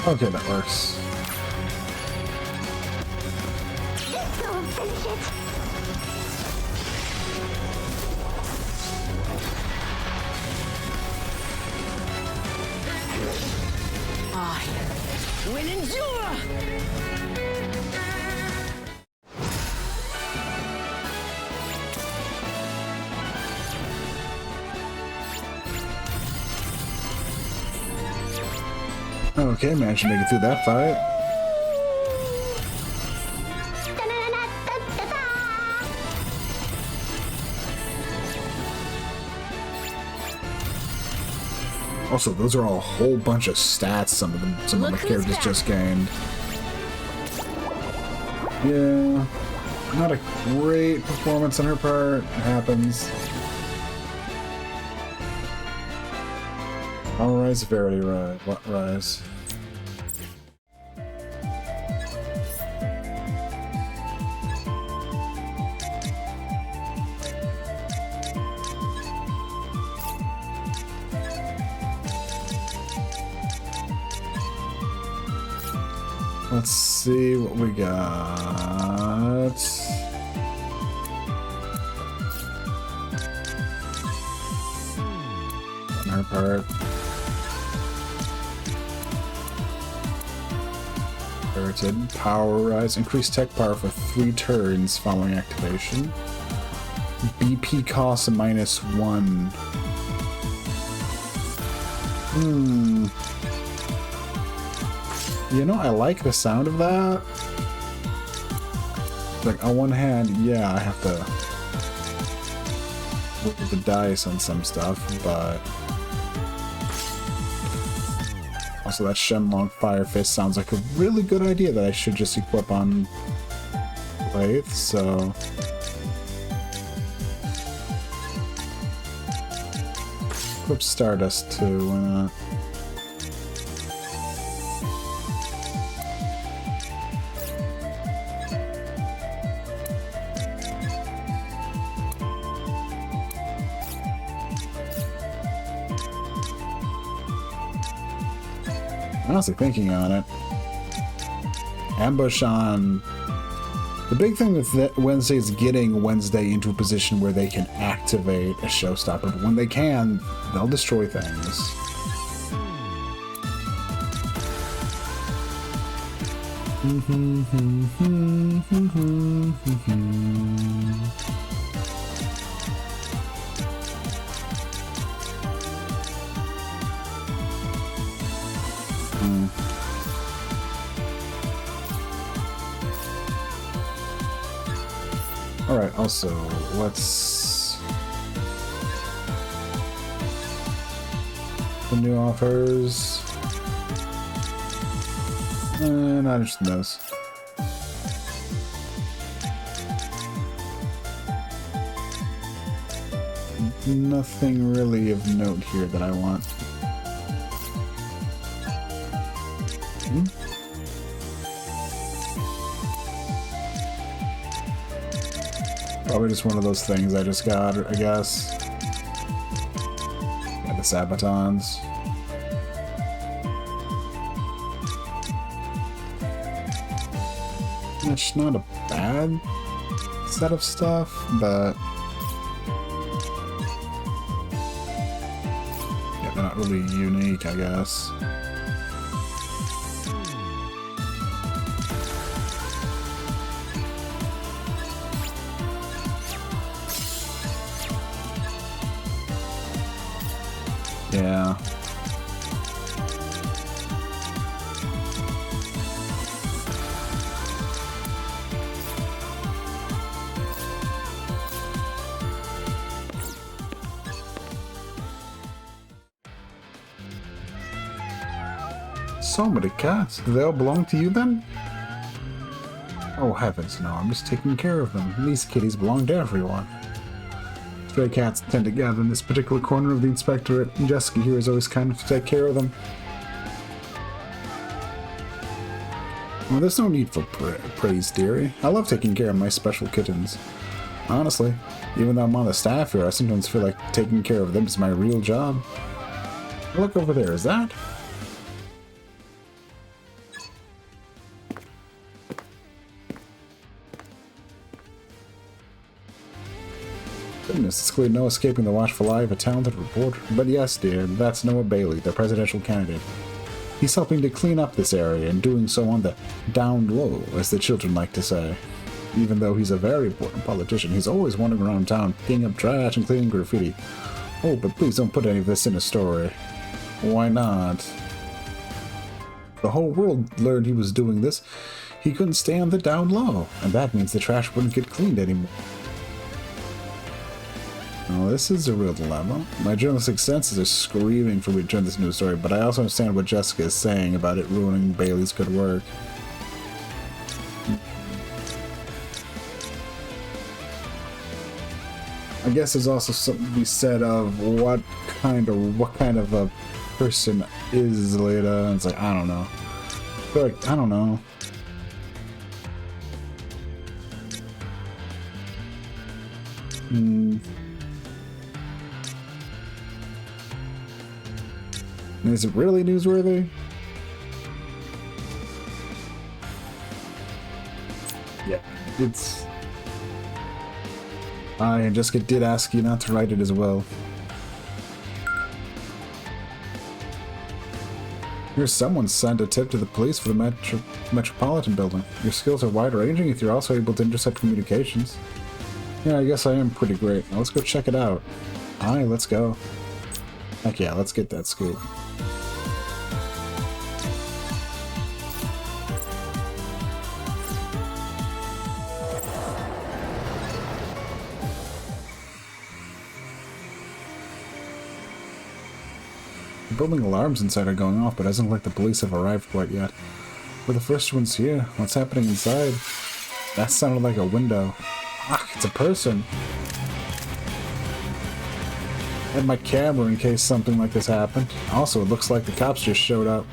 Okay, that works. This'll finish it. I will endure! Okay, managed to make it through that fight. Also, those are all a whole bunch of stats some of my characters just gained. Yeah, not a great performance on her part. It happens. All rise, Verity, rise. What rise? Let's see what we got. On her part. Spirited. Power rise. Increase tech power for 3 turns following activation. BP cost -1. You know, I like the sound of that. Like, on one hand, yeah, I have to roll the dice on some stuff, but also that Shenlong Fire Fist sounds like a really good idea that I should just equip on Lathe, so equip Stardust too, why not? Honestly, thinking on it. Ambush on... The big thing with Wednesday is getting Wednesday into a position where they can activate a showstopper. But when they can, they'll destroy things. Alright, also, let's... The new offers... not interested in those. Nothing really of note here that I want. Probably just one of those things I just got, I guess. Got the Sabatons. It's not a bad set of stuff, but yeah, they're not really unique, I guess. Yeah. So many cats. Do they all belong to you then? Oh heavens, no, I'm just taking care of them. These kitties belong to everyone. Stray cats tend to gather in this particular corner of the inspectorate, and Jessica here is always kind enough to take care of them. Well, there's no need for praise, dearie. I love taking care of my special kittens. Honestly, even though I'm on the staff here, I sometimes feel like taking care of them is my real job. Look over there, is that? Goodness, it's clearly no escaping the watchful eye of a talented reporter. But yes, dear, that's Noah Bailey, the presidential candidate. He's helping to clean up this area and doing so on the down low, as the children like to say. Even though he's a very important politician, he's always wandering around town, picking up trash and cleaning graffiti. Oh, but please don't put any of this in a story. Why not? The whole world learned he was doing this. He couldn't stay on the down low, and that means the trash wouldn't get cleaned anymore. Well, this is a real dilemma. My journalistic senses are screaming for me to turn this into a story, but I also understand what Jessica is saying about it ruining Bailey's good work. I guess there's also something to be said of what kind of a person is Leda. It's like, I don't know. I feel like, I don't know. Is it really newsworthy? Yeah, it's... and Jessica did ask you not to write it as well. Here's someone sent a tip to the police for the Metropolitan Building. Your skills are wide-ranging if you're also able to intercept communications. Yeah, I guess I am pretty great. Now let's go check it out. Aye, let's go. Heck yeah, let's get that scoop. The building alarms inside are going off, but it doesn't look like the police have arrived quite yet. We're the first ones here. What's happening inside? That sounded like a window. Ah, it's a person. I had my camera in case something like this happened. Also, it looks like the cops just showed up.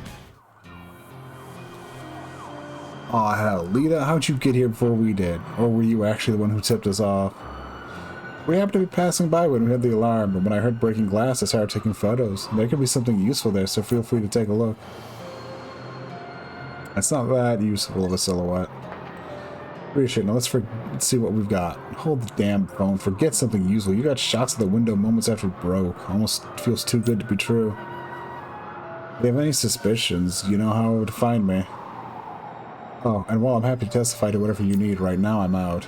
Aw, hell, Lita, how'd you get here before we did? Or were you actually the one who tipped us off? We happened to be passing by when we had the alarm, but when I heard breaking glass, I started taking photos. There could be something useful there, so feel free to take a look. It's not that useful of a silhouette. Appreciate it. Now let's see what we've got. Hold the damn phone. Forget something useful. You got shots of the window moments after it broke. Almost feels too good to be true. If you have any suspicions, you know how to find me. Oh, and while I'm happy to testify to whatever you need, right now I'm out.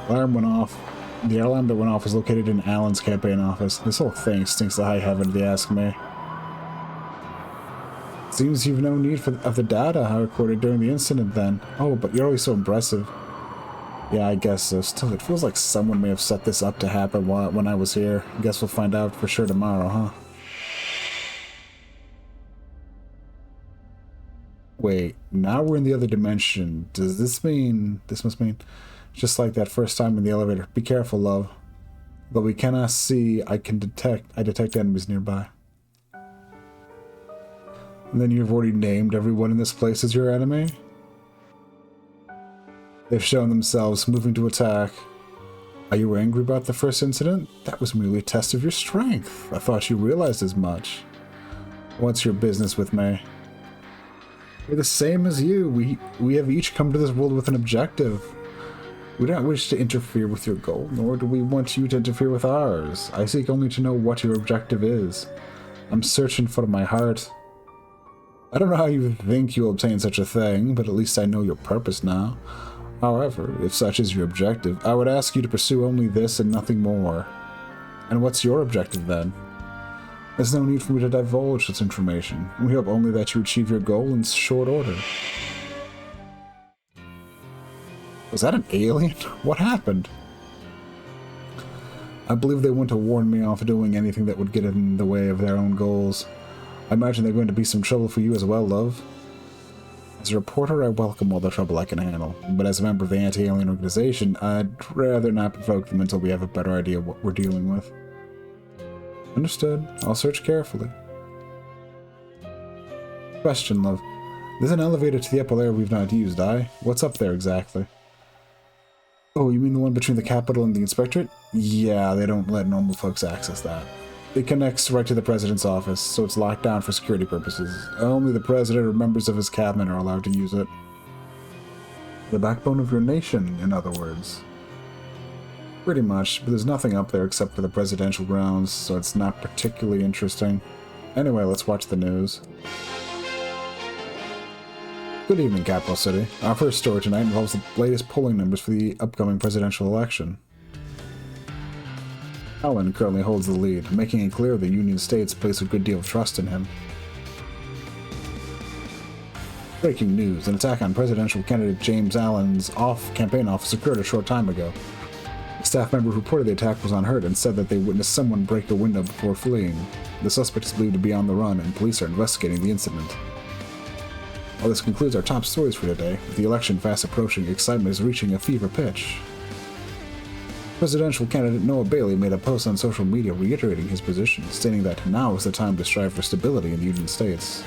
Alarm went off. The alarm that went off was located in Alan's campaign office. This whole thing stinks to high heaven, if you ask me. Seems you've no need of the data I recorded during the incident then. Oh, but you're always so impressive. Yeah, I guess so. Still, it feels like someone may have set this up to happen when I was here. Guess we'll find out for sure tomorrow, huh? Wait, now we're in the other dimension. Does this mean... This must mean... Just like that first time in the elevator. Be careful, love. Though we cannot see, I detect enemies nearby. And then you've already named everyone in this place as your enemy? They've shown themselves moving to attack. Are you angry about the first incident? That was merely a test of your strength. I thought you realized as much. What's your business with me? We're the same as you. We have each come to this world with an objective. We don't wish to interfere with your goal, nor do we want you to interfere with ours. I seek only to know what your objective is. I'm searching for my heart. I don't know how you think you'll obtain such a thing, but at least I know your purpose now. However, if such is your objective, I would ask you to pursue only this and nothing more. And what's your objective then? There's no need for me to divulge this information. We hope only that you achieve your goal in short order. Was that an alien? What happened? I believe they want to warn me off doing anything that would get in the way of their own goals. I imagine they're going to be some trouble for you as well, love. As a reporter, I welcome all the trouble I can handle, but as a member of the anti-alien organization, I'd rather not provoke them until we have a better idea of what we're dealing with. Understood. I'll search carefully. Question, love. There's an elevator to the upper layer we've not used, What's up there exactly? Oh, you mean the one between the Capitol and the Inspectorate? Yeah, they don't let normal folks access that. It connects right to the President's office, so it's locked down for security purposes. Only the President or members of his cabinet are allowed to use it. The backbone of your nation, in other words. Pretty much, but there's nothing up there except for the presidential grounds, so it's not particularly interesting. Anyway, let's watch the news. Good evening, Capital City. Our first story tonight involves the latest polling numbers for the upcoming presidential election. Alan currently holds the lead, making it clear the Union States place a good deal of trust in him. Breaking news, an attack on presidential candidate James Allen's campaign office occurred a short time ago. A staff member who reported the attack was unhurt and said that they witnessed someone break a window before fleeing. The suspect is believed to be on the run, and police are investigating the incident. Well, this concludes our top stories for today. With the election fast approaching, excitement is reaching a fever pitch. Presidential candidate Noah Bailey made a post on social media reiterating his position, stating that now is the time to strive for stability in the United States.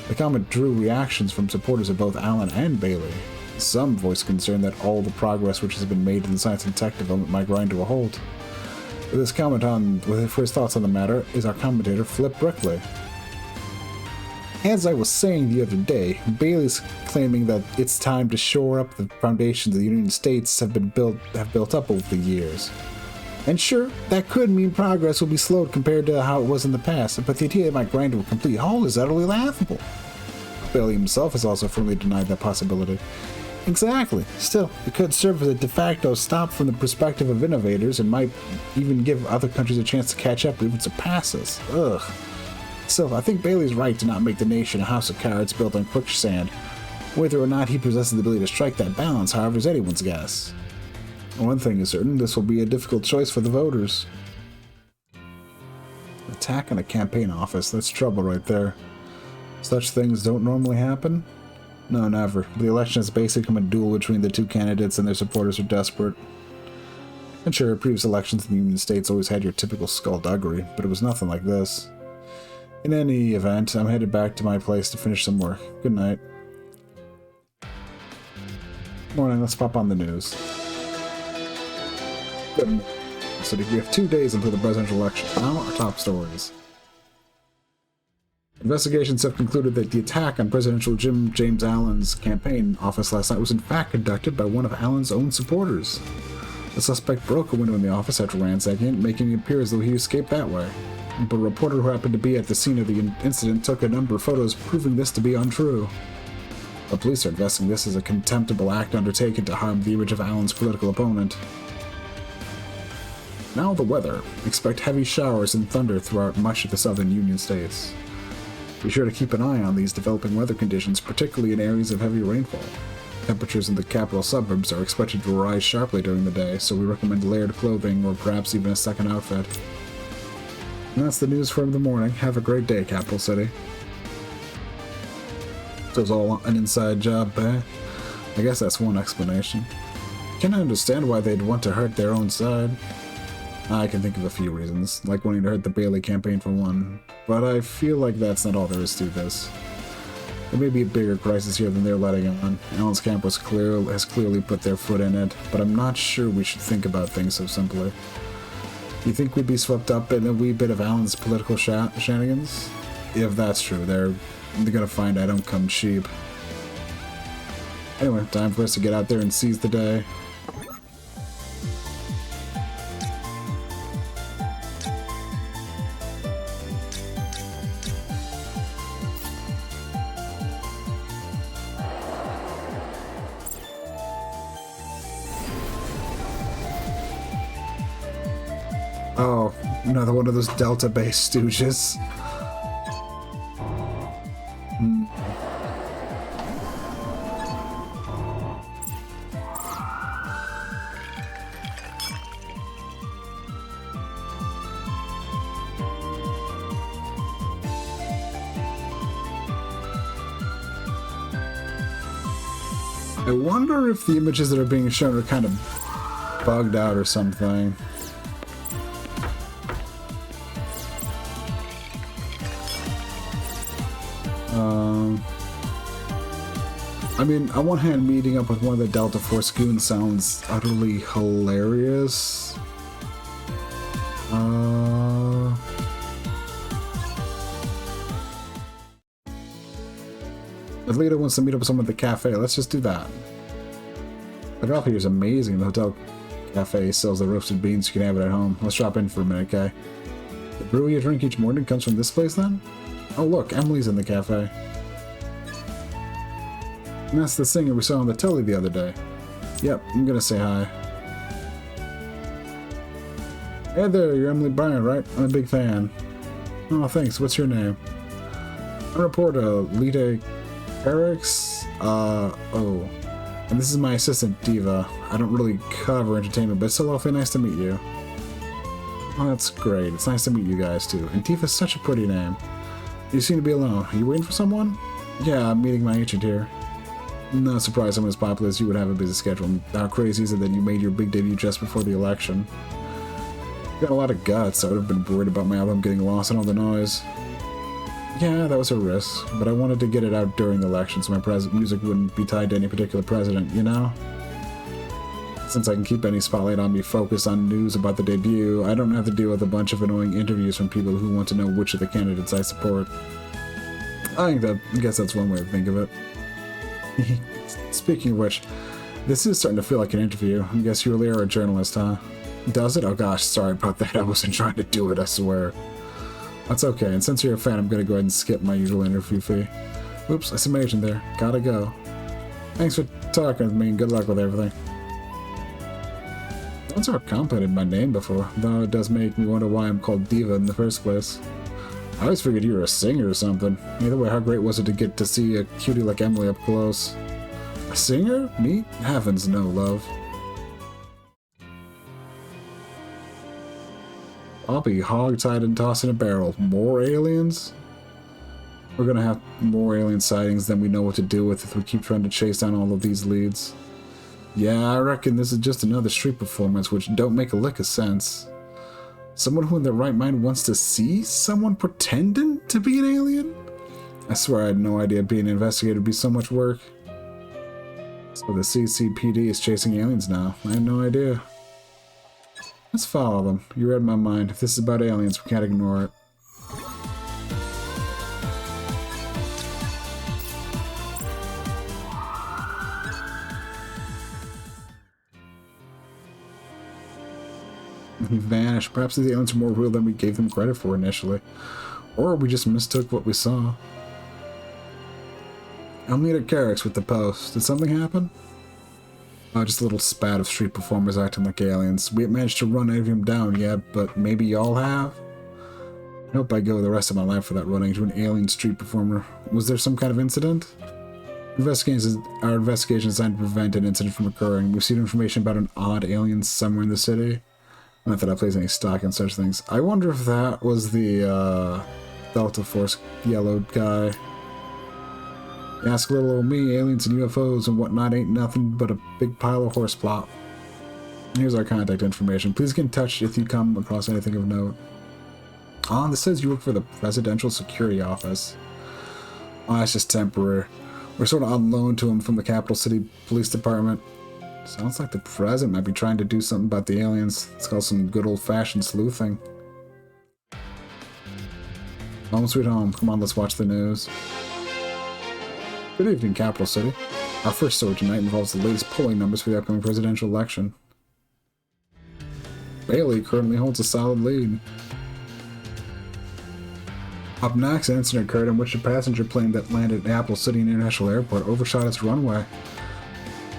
The comment drew reactions from supporters of both Allen and Bailey. Some voiced concern that all the progress which has been made in the science and tech development might grind to a halt. For his thoughts on the matter is our commentator Flip Brickley. As I was saying the other day, Bailey's claiming that it's time to shore up the foundations the United States have built up over the years. And sure, that could mean progress will be slowed compared to how it was in the past, but the idea it might grind to a complete halt is utterly laughable. Bailey himself has also firmly denied that possibility. Exactly. Still, it could serve as a de facto stop from the perspective of innovators and might even give other countries a chance to catch up or even surpass us. Ugh. Still, I think Bailey's right to not make the nation a house of cards built on quicksand. Whether or not he possesses the ability to strike that balance, however, is anyone's guess. One thing is certain, this will be a difficult choice for the voters. Attack on a campaign office, that's trouble right there. Such things don't normally happen? No, never. The election has basically become a duel between the two candidates and their supporters are desperate. And sure, previous elections in the United States always had your typical skullduggery, but it was nothing like this. In any event, I'm headed back to my place to finish some work. Good night. Morning, let's pop on the news. Good. So we have 2 days until the presidential election. Now our top stories. Investigations have concluded that the attack on presidential James Allen's campaign office last night was in fact conducted by one of Allen's own supporters. The suspect broke a window in the office after ransacking it, making it appear as though he escaped that way. But a reporter who happened to be at the scene of the incident took a number of photos proving this to be untrue. The police are investigating this as a contemptible act undertaken to harm the image of Allen's political opponent. Now the weather. Expect heavy showers and thunder throughout much of the southern Union states. Be sure to keep an eye on these developing weather conditions, particularly in areas of heavy rainfall. Temperatures in the capital suburbs are expected to rise sharply during the day, so we recommend layered clothing or perhaps even a second outfit. And that's the news from the morning. Have a great day, Capital City. So it's all an inside job, eh? I guess that's one explanation. Can I understand why they'd want to hurt their own side? I can think of a few reasons, like wanting to hurt the Bailey campaign for one, but I feel like that's not all there is to this. There may be a bigger crisis here than they're letting on. Allen's camp has clearly put their foot in it, but I'm not sure we should think about things so simply. Do you think we'd be swept up in a wee bit of Allen's political shenanigans? If that's true, they're gonna find I don't come cheap. Anyway, time for us to get out there and seize the day. Oh, another one of those Delta-based stooges. I wonder if the images that are being shown are kind of bugged out or something. I mean, on one hand, meeting up with one of the Delta Force goons sounds utterly hilarious. If Lita wants to meet up with someone at the cafe, let's just do that. The coffee here is amazing. The hotel cafe sells the roasted beans. You can have it at home. Let's drop in for a minute, okay? The brew you drink each morning comes from this place, then? Oh, look, Emily's in the cafe. And that's the singer we saw on the telly the other day. Yep, I'm gonna say hi. Hey there, you're Emily Bryant, right? I'm a big fan. Oh, thanks. What's your name? I'm reporter Lita Eric's. Oh. And this is my assistant, Diva. I don't really cover entertainment, but it's still awfully nice to meet you. Oh, that's great. It's nice to meet you guys, too. And Diva's such a pretty name. You seem to be alone. Are you waiting for someone? Yeah, I'm meeting my agent here. Not surprised someone as popular as you would have a busy schedule. How crazy is it that you made your big debut just before the election? You got a lot of guts. I would have been worried about my album getting lost in all the noise. Yeah, that was a risk, but I wanted to get it out during the election so my music wouldn't be tied to any particular president, you know? Since I can keep any spotlight on me focused on news about the debut, I don't have to deal with a bunch of annoying interviews from people who want to know which of the candidates I support. I guess that's one way to think of it. Speaking of which, this is starting to feel like an interview. I guess you really are a journalist, huh? Does it? Oh gosh, sorry about that. I wasn't trying to do it, I swear. That's okay, and since you're a fan, I'm gonna go ahead and skip my usual interview fee. Oops, I see my agent there. Gotta go. Thanks for talking with me, and good luck with everything. No one's ever complimented my name before, though it does make me wonder why I'm called Diva in the first place. I always figured you were a singer or something. Either way, how great was it to get to see a cutie like Emily up close? A singer? Me? Heavens no, love. I'll be hog-tied and tossed in a barrel. More aliens? We're gonna have more alien sightings than we know what to do with if we keep trying to chase down all of these leads. Yeah, I reckon this is just another street performance which don't make a lick of sense. Someone who in their right mind wants to see someone pretending to be an alien? I swear I had no idea being an investigator would be so much work. So the CCPD is chasing aliens now. I had no idea. Let's follow them. You read my mind. If this is about aliens, we can't ignore it. He vanished. Perhaps the aliens are more real than we gave them credit for initially. Or we just mistook what we saw. I'll meet at Carrick's with the post. Did something happen? Oh, just a little spat of street performers acting like aliens. We haven't managed to run any of them down yet, but maybe y'all have? I hope I go the rest of my life without running into an alien street performer. Was there some kind of incident? Our investigation is designed to prevent an incident from occurring. We've seen information about an odd alien somewhere in the city. Not that I place any stock in such things. I wonder if that was the Delta Force yellowed guy. Ask little old me, aliens and UFOs and whatnot ain't nothing but a big pile of horse plop. Here's our contact information. Please get in touch if you come across anything of note. Ah, this says you work for the Presidential Security Office. Oh, that's just temporary. We're sort of on loan to him from the Capital City Police Department. Sounds like the president might be trying to do something about the aliens. It's called some good old-fashioned sleuthing. Home sweet home. Come on, let's watch the news. Good evening, Capital City. Our first story tonight involves the latest polling numbers for the upcoming presidential election. Bailey currently holds a solid lead. Up next, an incident occurred in which a passenger plane that landed at Apple City International Airport overshot its runway.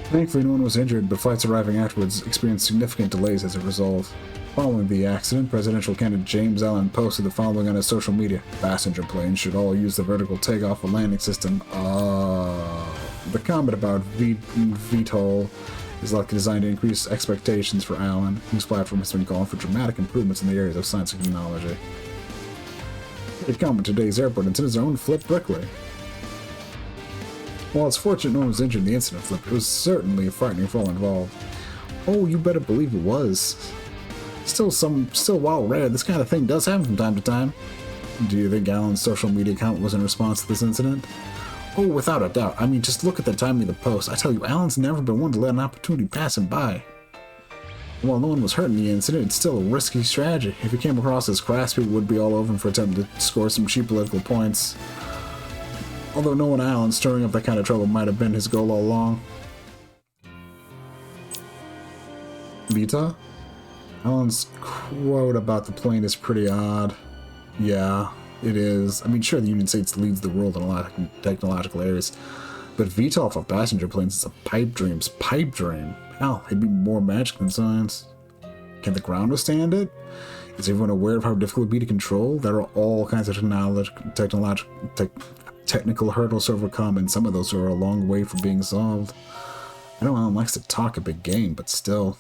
Thankfully, no one was injured, but flights arriving afterwards experienced significant delays as a result. Following the accident, presidential candidate James Allen posted the following on his social media. Passenger planes should all use the vertical takeoff and landing system. The comment about VTOL is likely designed to increase expectations for Allen, whose platform has been calling for dramatic improvements in the areas of science and technology. The comment today's airport incident is own Flip Brickley. While it's fortunate no one was injured in the incident, Flip, it was certainly frightening for all involved. Oh, you better believe it was. Still while rare, this kind of thing does happen from time to time. Do you think Allen's social media account was in response to this incident? Oh, without a doubt. I mean, just look at the timing of the post. I tell you, Allen's never been one to let an opportunity pass him by. While no one was hurt in the incident, it's still a risky strategy. If he came across as crass, people would be all over him for attempting to score some cheap political points. Although knowing Allen, stirring up that kind of trouble might have been his goal all along. Vita? Allen's quote about the plane is pretty odd. Yeah, it is. I mean, sure, the United States leads the world in a lot of technological areas, but VTOL for passenger planes is a pipe dream's pipe dream. Hell, it'd be more magic than science. Can the ground withstand it? Is everyone aware of how difficult it would be to control? There are all kinds of technical hurdles to overcome, and some of those are a long way from being solved. I know Alan likes to talk a big game, but still.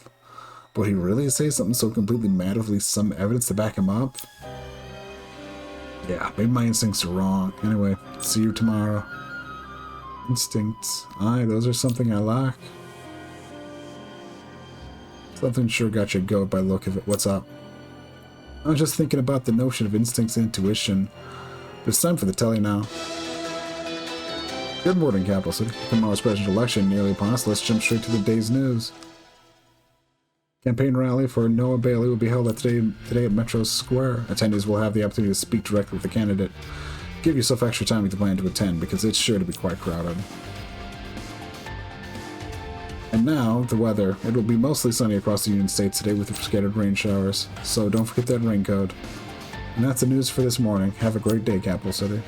Would he really say something so completely mad with at least some evidence to back him up? Yeah, maybe my instincts are wrong. Anyway, see you tomorrow. Instincts. Aye, those are something I lack. Something sure got your goat by the look of it. What's up? I was just thinking about the notion of instincts and intuition. But it's time for the telly now. Good morning, Capital City. Tomorrow's presidential election nearly upon us. Let's jump straight to the day's news. Campaign rally for Noah Bailey will be held today at Metro Square. Attendees will have the opportunity to speak directly with the candidate. Give yourself extra time if you plan to attend, because it's sure to be quite crowded. And now, the weather. It will be mostly sunny across the United States today with scattered rain showers, so don't forget that raincoat. And that's the news for this morning. Have a great day, Capital City.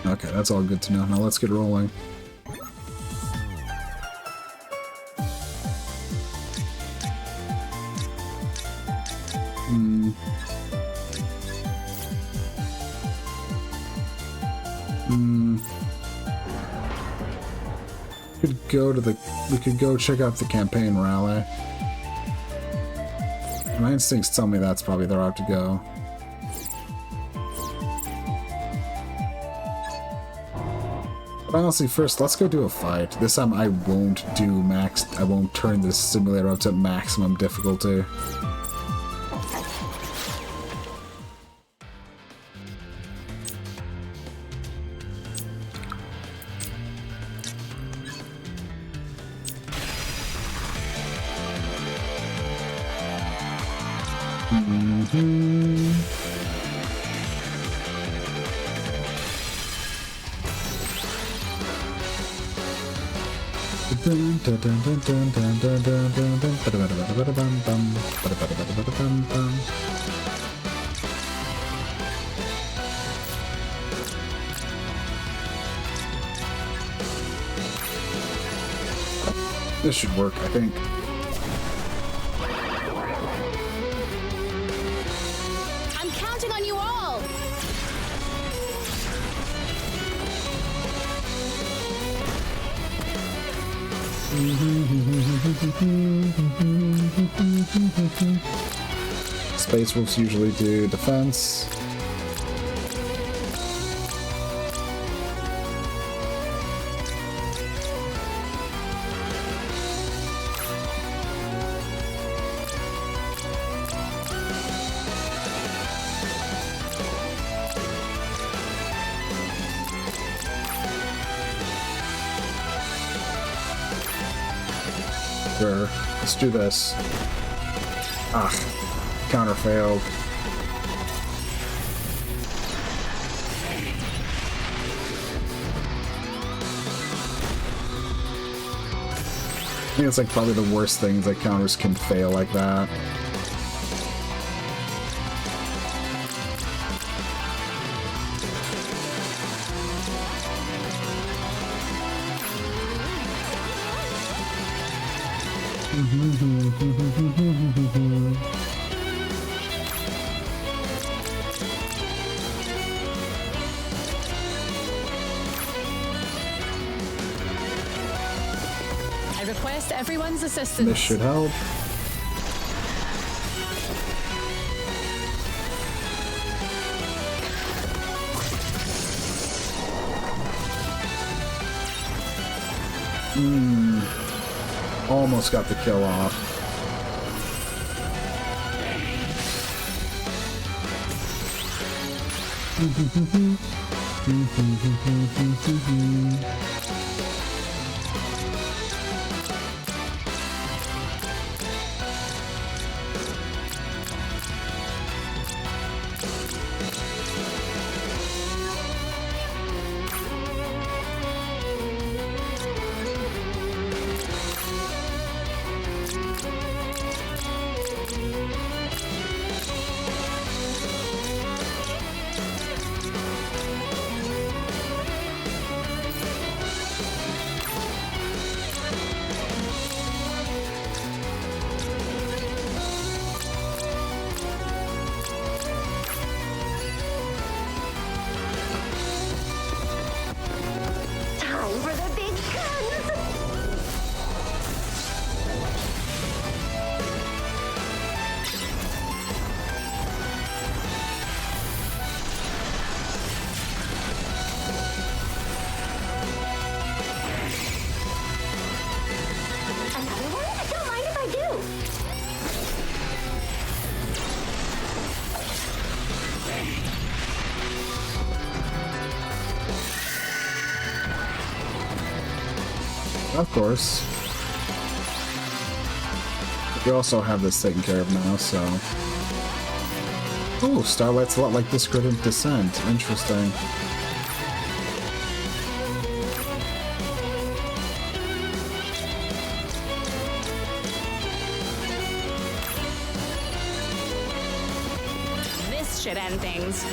Okay, that's all good to know. Now let's get rolling. We could go check out the campaign rally. My instincts tell me that's probably the route to go. But honestly, first, let's go do a fight. This time I won't turn this simulator up to maximum difficulty. This should work, I think. I'm counting on you all. Space Wolves usually do defense. Sure. Let's do this. Ah, counter failed. I think it's like probably the worst things that counters can fail like that. I request everyone's assistance. This should help. Almost got the kill off. Time for the big guns. Another one? Don't mind if I do. Of course. We also have this taken care of now, so... Oh, Starlight's a lot like Discordant Descent. Interesting. This should end things.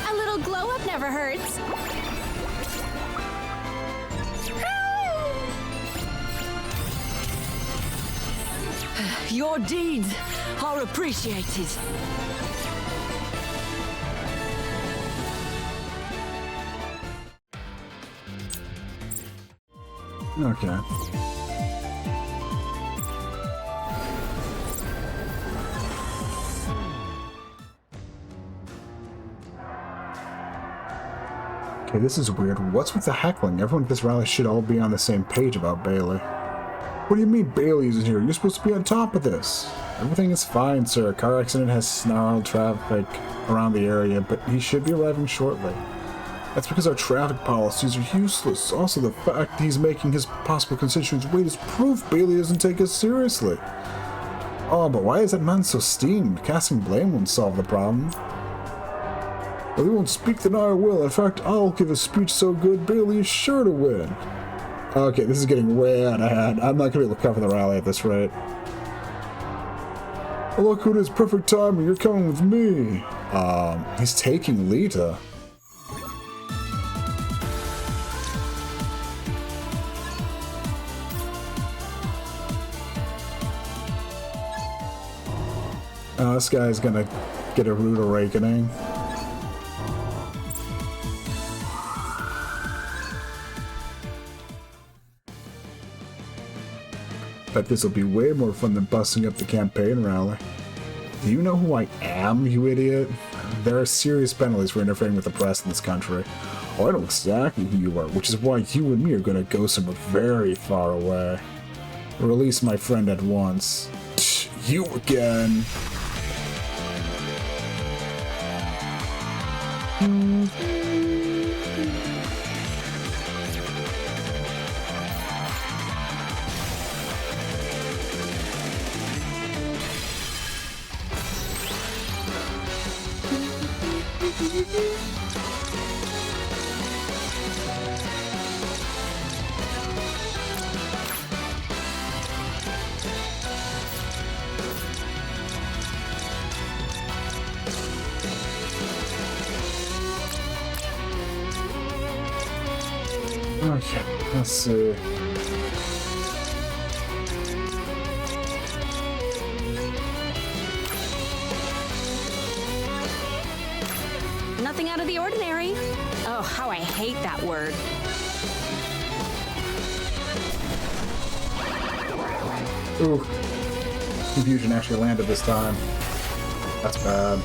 A little glow up never hurts. Your deeds are appreciated. Okay. Okay, this is weird. What's with the heckling? Everyone at this rally should all be on the same page about Bailey. What do you mean Bailey isn't here? You're supposed to be on top of this. Everything is fine, sir. A car accident has snarled traffic around the area, but he should be arriving shortly. That's because our traffic policies are useless. Also, the fact he's making his possible constituents wait is proof Bailey doesn't take us seriously. Oh, but why is that man so steamed? Casting blame won't solve the problem. If he won't speak, then I will. In fact, I'll give a speech so good, Bailey is sure to win. Okay, this is getting way out of hand. I'm not going to be able to cover the rally at this rate. Oh, look who it is, perfect timing, you're coming with me. He's taking Lita. This guy's gonna get a rude awakening. Bet this will be way more fun than busting up the campaign rally. Do you know who I am, you idiot? There are serious penalties for interfering with the press in this country. Oh, I know exactly who you are, which is why you and me are gonna go somewhere very far away. Release my friend at once. You again. Okay, let's see. Nothing out of the ordinary. Oh, how I hate that word. Ooh. Confusion actually landed this time. That's bad.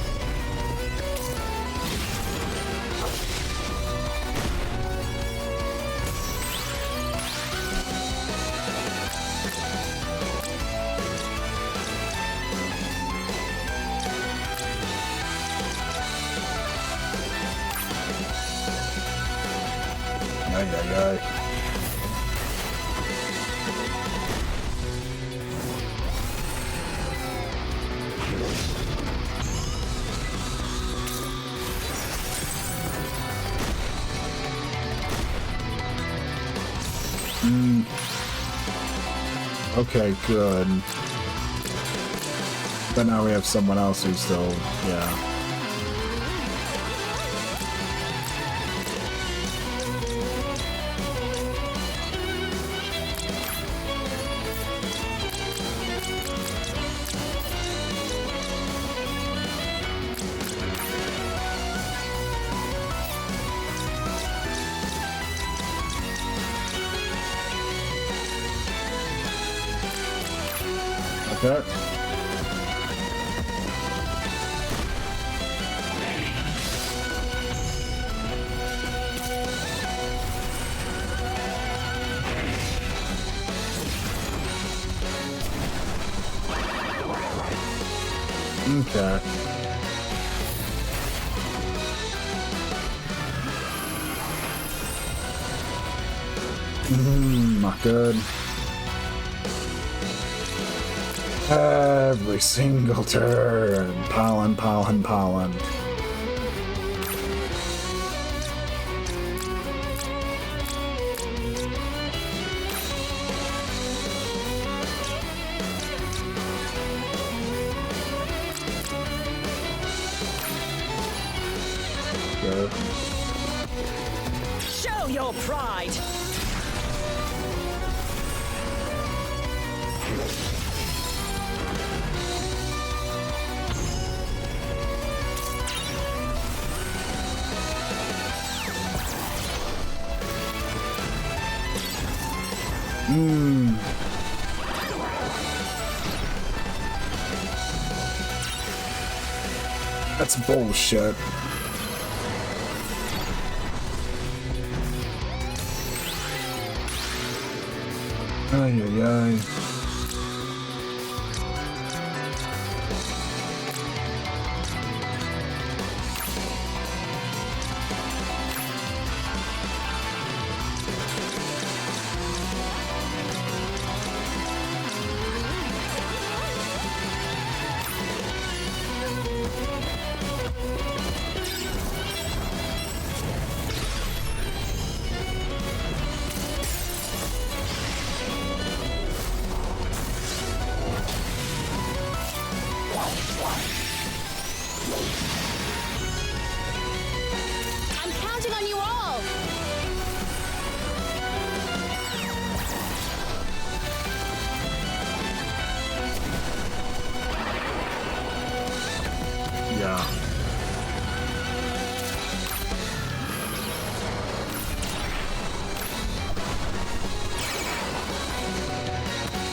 Ay, ay, ay. Okay, good. But now we have someone else who's still, yeah. Okay. Okay. Not good. Every single turn. Pollen, pollen, pollen. Go. Show your pride. That's bullshit. Ay, ay, ay.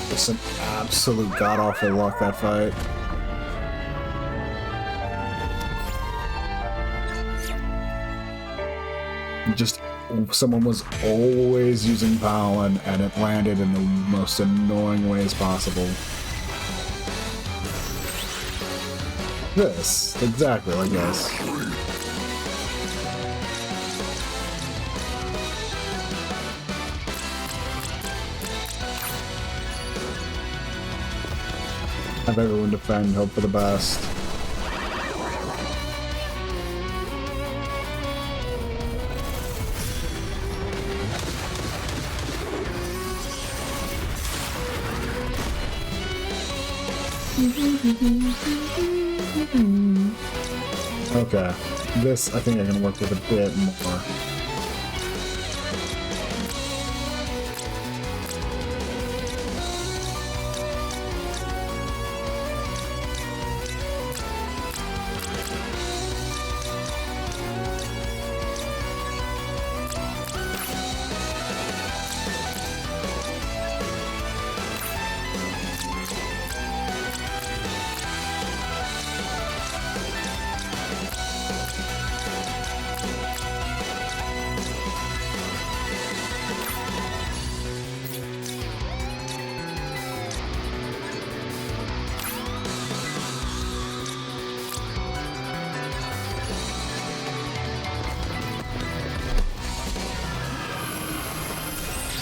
Just an absolute god-awful luck, that fight. Just, someone was always using pollen, and it landed in the most annoying ways possible. This, exactly like this. Have everyone defend, hope for the best. Okay, this I think I can work with a bit more.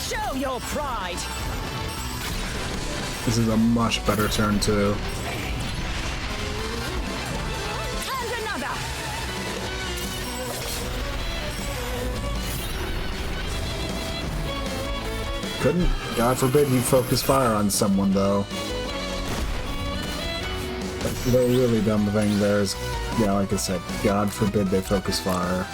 Show your pride. This is a much better turn too. And another. Couldn't, God forbid you focus fire on someone though. The really dumb thing there is, yeah, like I said, God forbid they focus fire.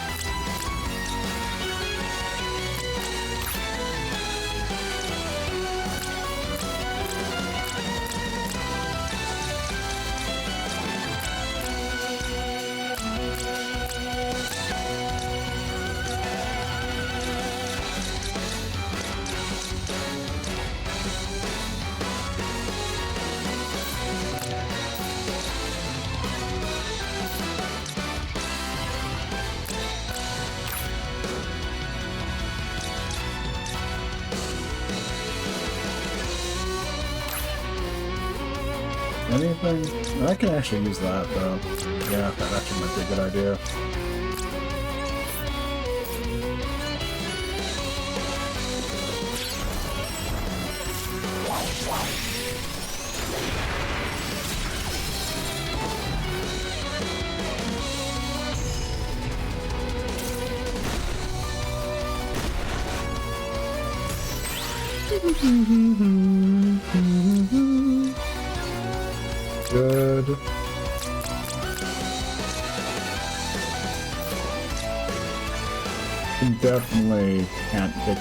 Anything? I can actually use that though. Yeah, that actually might be a good idea. Good. Definitely can't pick.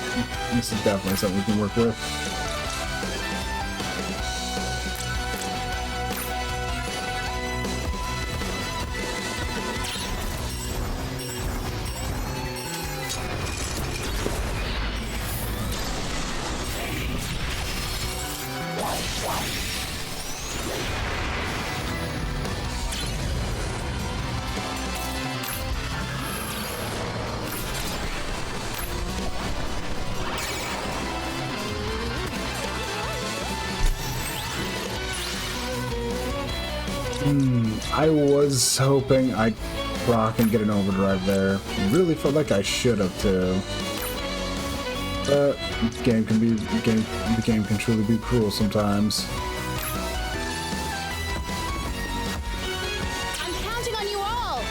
This is definitely something we can work with. I was hoping I'd proc and get an overdrive there. Really felt like I should have too. But the game can truly be cruel sometimes. I'm counting on you all.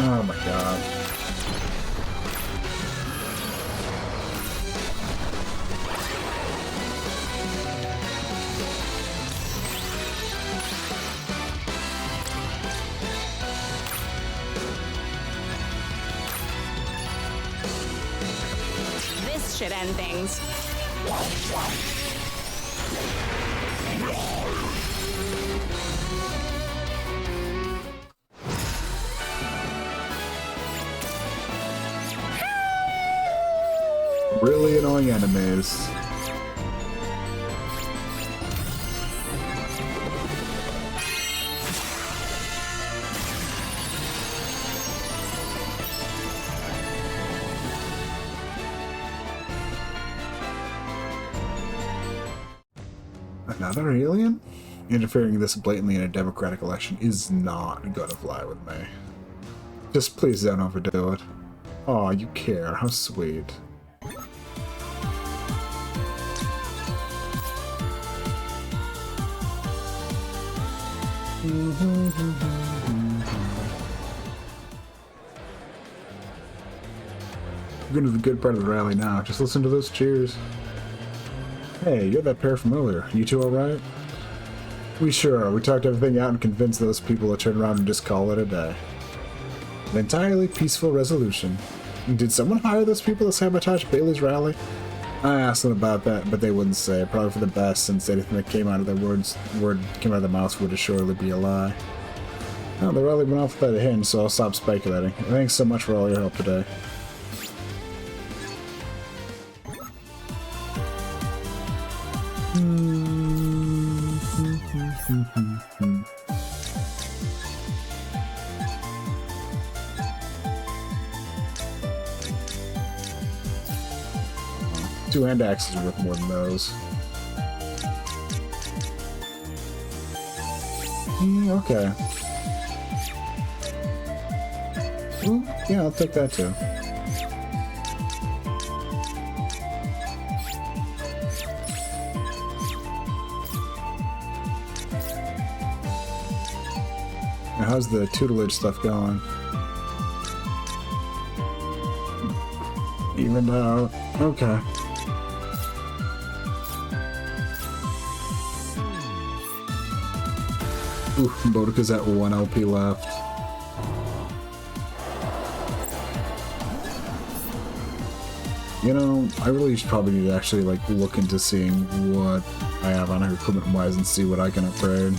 Oh my god. This should end things. really annoying enemies. Another alien? Interfering this blatantly in a democratic election is not gonna fly with me. Just please don't overdo it. Aw, you care. How sweet. We're going to the good part of the rally now. Just listen to those cheers. Hey, you're that pair from earlier. You two alright? We sure are. We talked everything out and convinced those people to turn around and just call it a day. An entirely peaceful resolution. Did someone hire those people to sabotage Bailey's rally? I asked them about that, but they wouldn't say. Probably for the best, since anything that came out of their word came out of their mouths would assuredly be a lie. Well, the rally went off without a hinge, so I'll stop speculating. Thanks so much for all your help today. Two hand axes are worth more than those. Okay. Ooh, yeah, I'll take that too. Now, how's the tutelage stuff going? Evened out. Okay. Ooh, Boudica's at 1 LP left. You know, I really should probably need to actually like look into seeing what I have on her equipment wise and see what I can upgrade.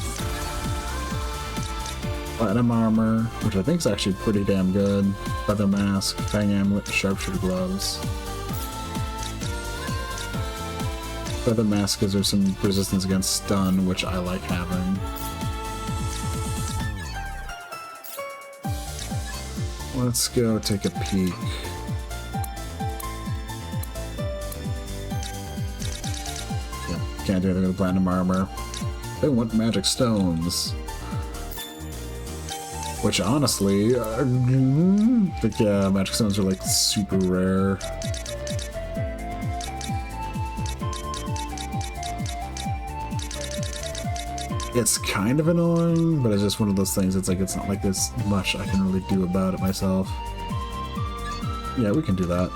Platinum armor, which I think is actually pretty damn good. Feather mask, fang amulet, sharpshooter gloves. Feather mask gives her some resistance against stun, which I like having. Let's go take a peek. Yeah, can't do anything with platinum armor. They want magic stones. Which honestly, I think yeah, magic stones are like super rare. It's kind of annoying, but it's just one of those things. It's like it's not like there's much I can really do about it myself. Yeah, we can do that.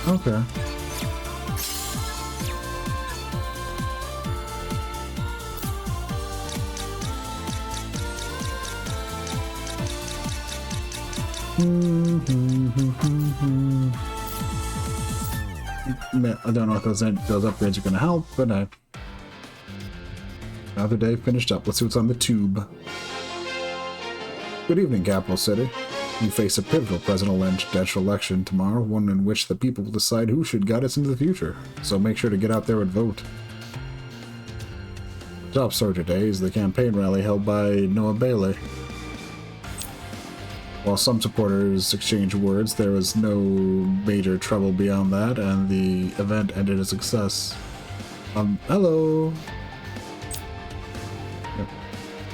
Okay. I don't know if those upgrades are going to help, but another day finished up. Let's see what's on the tube. Good evening, Capital City. You face a pivotal presidential election tomorrow, one in which the people will decide who should guide us into the future. So make sure to get out there and vote. Top story today is the campaign rally held by Noah Bailey. While some supporters exchanged words, there was no major trouble beyond that, and the event ended a success. Hello!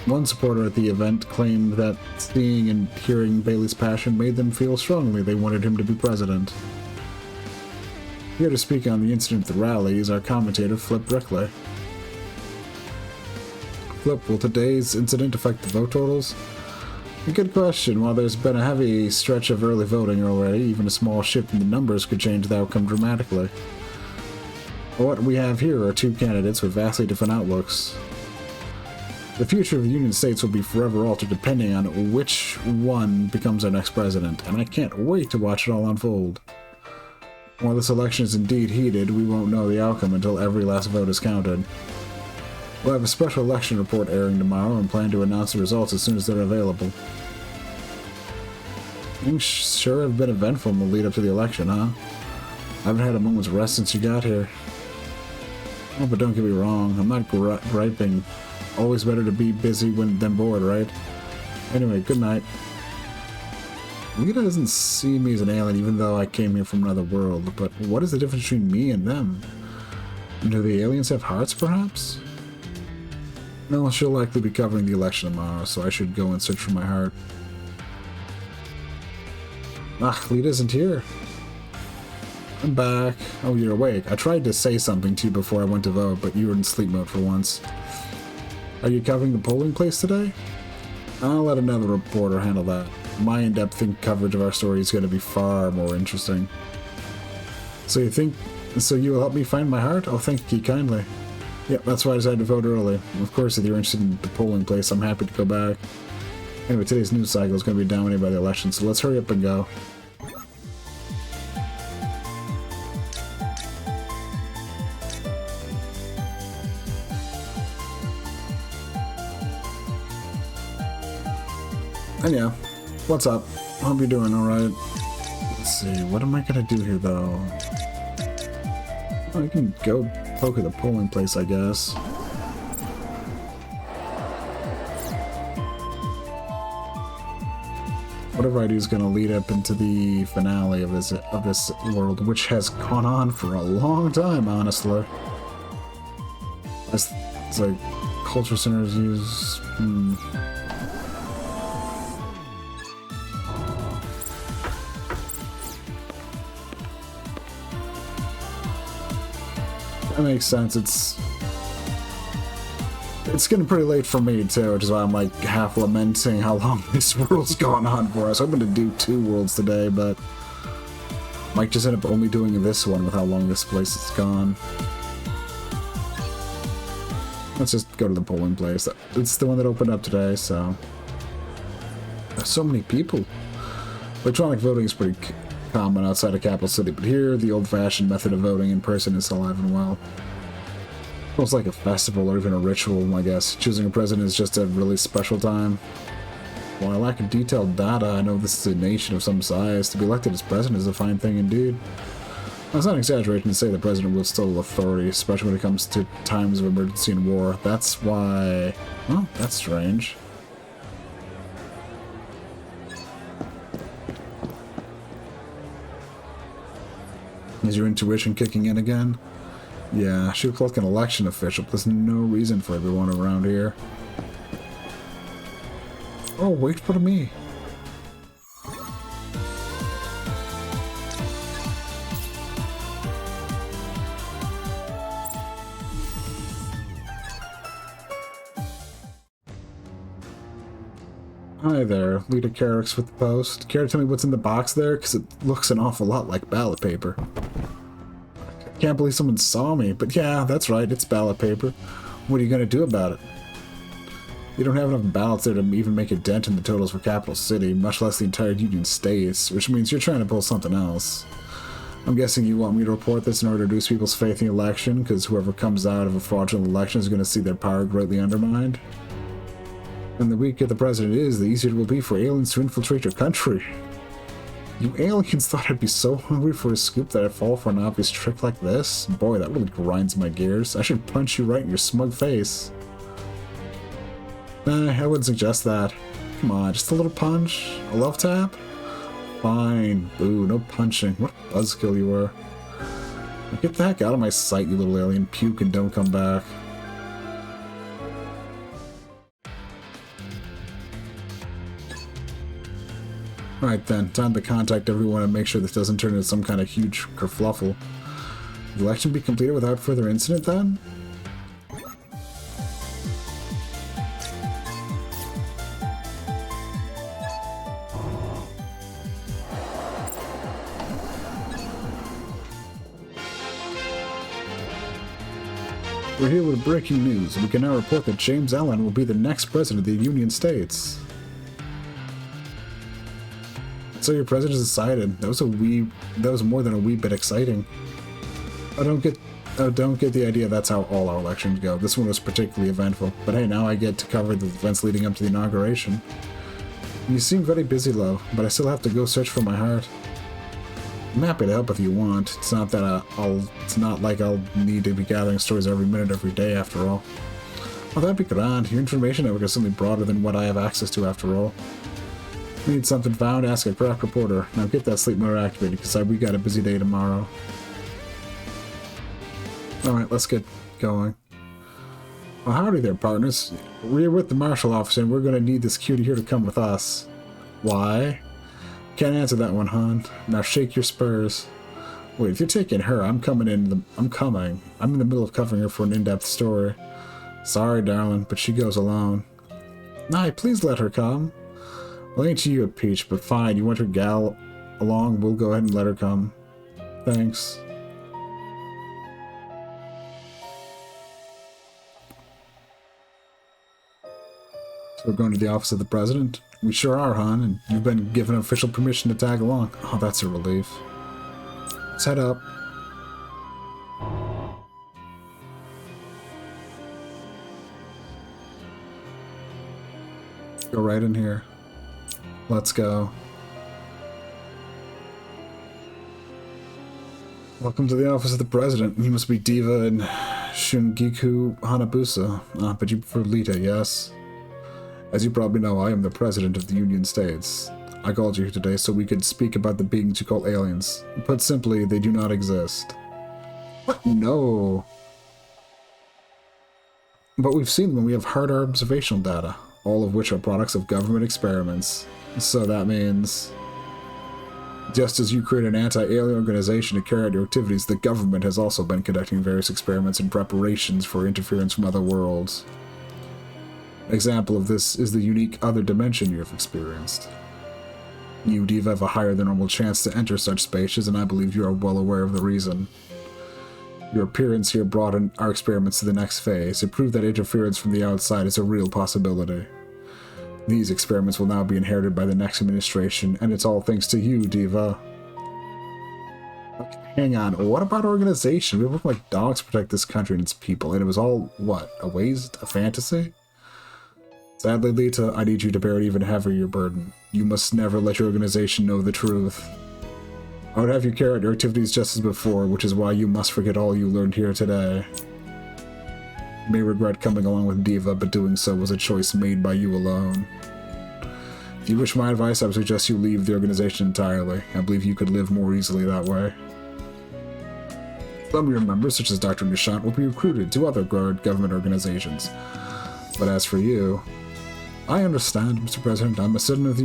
One supporter at the event claimed that seeing and hearing Bailey's passion made them feel strongly they wanted him to be president. Here to speak on the incident at the rally is our commentator, Flip Brickley. Flip, will today's incident affect the vote totals? A good question. While there's been a heavy stretch of early voting already, even a small shift in the numbers could change the outcome dramatically. What we have here are two candidates with vastly different outlooks. The future of the United States will be forever altered depending on which one becomes our next president, and I can't wait to watch it all unfold. While this election is indeed heated, we won't know the outcome until every last vote is counted. We'll have a special election report airing tomorrow and plan to announce the results as soon as they're available. Things sure have been eventful in the lead up to the election, huh? I haven't had a moment's rest since you got here. Oh, but don't get me wrong, I'm not griping. Always better to be busy than bored, right? Anyway, good night. Lita doesn't see me as an alien even though I came here from another world, but what is the difference between me and them? Do the aliens have hearts, perhaps? No, she'll likely be covering the election tomorrow, so I should go and search for my heart. Ah, Lita isn't here. I'm back. Oh, you're awake. I tried to say something to you before I went to vote, but you were in sleep mode for once. Are you covering the polling place today? I'll let another reporter handle that. My in-depth coverage of our story is going to be far more interesting. So you will help me find my heart? Oh, thank you kindly. Yep, that's why I decided to vote early. Of course, if you're interested in the polling place, I'm happy to go back. Anyway, today's news cycle is going to be dominated by the election, so let's hurry up and go. And yeah, what's up? Hope you're doing alright. Let's see, what am I gonna do here though? Oh, I can go poke at the polling place, I guess. Whatever I do is gonna lead up into the finale of this world, which has gone on for a long time, honestly. It's like culture centers use. That makes sense. It's getting pretty late for me too, which is why I'm like half lamenting how long this world's gone on for us. I'm gonna do 2 worlds today, but might just end up only doing this one with how long this place has gone. Let's just go to the polling place. It's the one that opened up today, so there's so many people. Electronic voting is pretty common outside of Capital City, but here the old-fashioned method of voting in person is alive and well. Almost like a festival or even a ritual, I guess. Choosing a president is just a really special time. While I lack detailed data, I know this is a nation of some size. To be elected as president is a fine thing indeed. It's not an exaggeration to say the president will still authority, especially when it comes to times of emergency and war. That's why... Oh, that's strange. Is your intuition kicking in again? Yeah, she looks like an election official, but there's no reason for everyone around here. Oh, wait for me. Hi there, Lita Carricks with the post. Care to tell me what's in the box there? Because it looks an awful lot like ballot paper. I can't believe someone saw me, but yeah, that's right, it's ballot paper. What are you going to do about it? You don't have enough ballots there to even make a dent in the totals for Capital City, much less the entire Union States, which means you're trying to pull something else. I'm guessing you want me to report this in order to reduce people's faith in the election, because whoever comes out of a fraudulent election is going to see their power greatly undermined. And the weaker the president is, the easier it will be for aliens to infiltrate your country. You aliens thought I'd be so hungry for a scoop that I'd fall for an obvious trick like this? Boy, that really grinds my gears. I should punch you right in your smug face. Nah, I wouldn't suggest that. Come on, just a little punch? A love tap? Fine. Boo, no punching. What a buzzkill you were. Now get the heck out of my sight, you little alien. Puke and don't come back. Alright then, time to contact everyone and make sure this doesn't turn into some kind of huge kerfluffle. Will the election be completed without further incident then? We're here with breaking news. We can now report that James Allen will be the next president of the Union States. So your president is decided. That was more than a wee bit exciting. I don't get the idea that's how all our elections go. This one was particularly eventful. But hey, now I get to cover the events leading up to the inauguration. You seem very busy, love, but I still have to go search for my heart. I'm happy to help if you want. It's not that it's not like I'll need to be gathering stories every minute, every day, after all. Well, that'd be grand. Your information network is something broader than what I have access to, after all. Need something found? Ask a craft reporter. Now get that sleep mode activated, because we got a busy day tomorrow. Alright, let's get going. Well, howdy there, partners. We're with the marshal officer, and we're going to need this cutie here to come with us. Why? Can't answer that one, hon. Now shake your spurs. Wait, if you're taking her, I'm coming. I'm in the middle of covering her for an in-depth story. Sorry, darling, but she goes alone. Nye, please let her come. Well, ain't you a peach, but fine. You want your gal along? We'll go ahead and let her come. Thanks. So we're going to the office of the president? We sure are, hon, and you've been given official permission to tag along. Oh, that's a relief. Let's head up. Go right in here. Let's go. Welcome to the office of the president. You must be Diva and Shungiku Hanabusa. But you prefer Lita, yes? As you probably know, I am the president of the Union States. I called you here today so we could speak about the beings you call aliens. Put simply, they do not exist. What? No. But we've seen them and we have hard observational data, all of which are products of government experiments. So that means, just as you create an anti-alien organization to carry out your activities, the government has also been conducting various experiments and preparations for interference from other worlds. An example of this is the unique other dimension you have experienced. You, Diva, have a higher than normal chance to enter such spaces, and I believe you are well aware of the reason. Your appearance here brought our experiments to the next phase. It proved that interference from the outside is a real possibility. These experiments will now be inherited by the next administration, and it's all thanks to you, Diva. Okay, hang on, what about organization? We work like dogs to protect this country and its people, and it was all, what, a fantasy? Sadly, Lita, I need you to bear an even heavier burden. You must never let your organization know the truth. I would have you carry out your activities just as before, which is why you must forget all you learned here today. You may regret coming along with Diva, but doing so was a choice made by you alone. If you wish my advice, I would suggest you leave the organization entirely. I believe you could live more easily that way. Some of your members, such as Dr. Nishant, will be recruited to other government organizations. But as for you, I understand, Mr. President. I'm a citizen of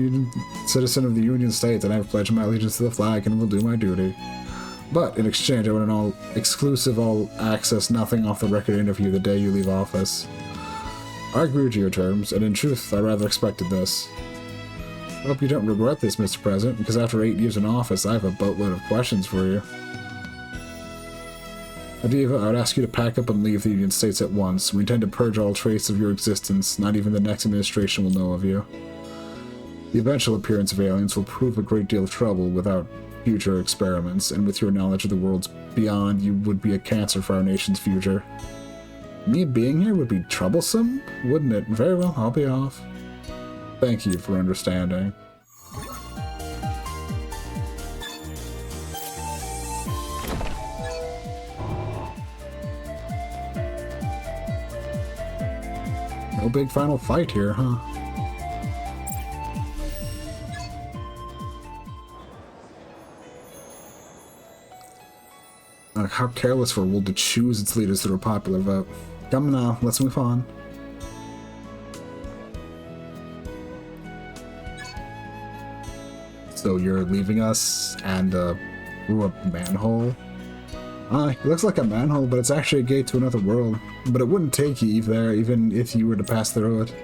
the Union States, and I have pledged my allegiance to the flag and will do my duty. But in exchange, I want an all-exclusive, all-access, nothing-off-the-record interview the day you leave office. I agree to your terms, and in truth, I rather expected this. I hope you don't regret this, Mr. President, because after 8 years in office, I have a boatload of questions for you. Diva, I would ask you to pack up and leave the Union States at once. We intend to purge all trace of your existence. Not even the next administration will know of you. The eventual appearance of aliens will prove a great deal of trouble without future experiments, and with your knowledge of the worlds beyond, you would be a cancer for our nation's future. Me being here would be troublesome, wouldn't it? Very well, I'll be off. Thank you for understanding. No big final fight here, huh? How careless for a world to choose its leaders through a popular vote. Come now, let's move on. So you're leaving us and through a manhole? It looks like a manhole, but it's actually a gate to another world. But it wouldn't take you there, even if you were to pass through it.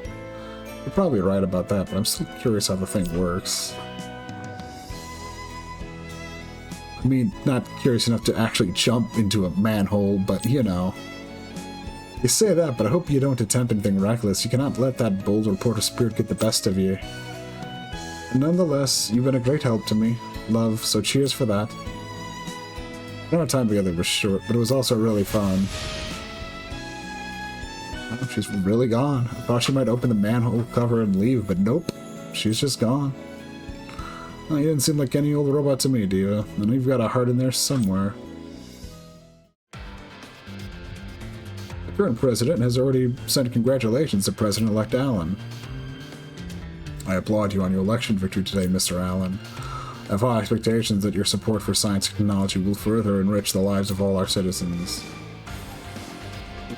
You're probably right about that, but I'm still curious how the thing works. I mean, not curious enough to actually jump into a manhole, but you know. You say that, but I hope you don't attempt anything reckless. You cannot let that bold reporter spirit get the best of you. Nonetheless, you've been a great help to me, love, so cheers for that. I know our time together was short, but it was also really fun. Oh, she's really gone. I thought she might open the manhole cover and leave, but nope. She's just gone. Well, you didn't seem like any old robot to me, Diva. I know you've got a heart in there somewhere. The current president has already sent congratulations to President-elect Allen. I applaud you on your election victory today, Mr. Allen. I have high expectations that your support for science and technology will further enrich the lives of all our citizens.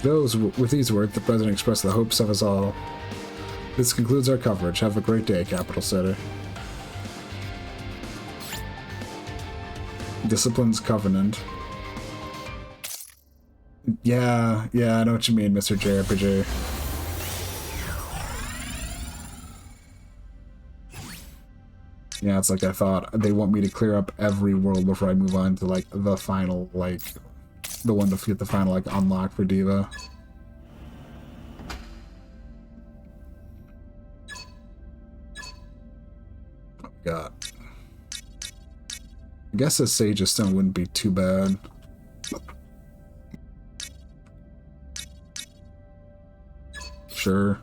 With these words, the President expressed the hopes of us all. This concludes our coverage. Have a great day, Capital City. Discipline's Covenant. Yeah, I know what you mean, Mr. JRPG. Yeah, it's like I thought. They want me to clear up every world before I move on to, like, the final, like, the one to get the final, like, unlock for Diva. Oh, God. I guess a Sage's Stone wouldn't be too bad. Sure.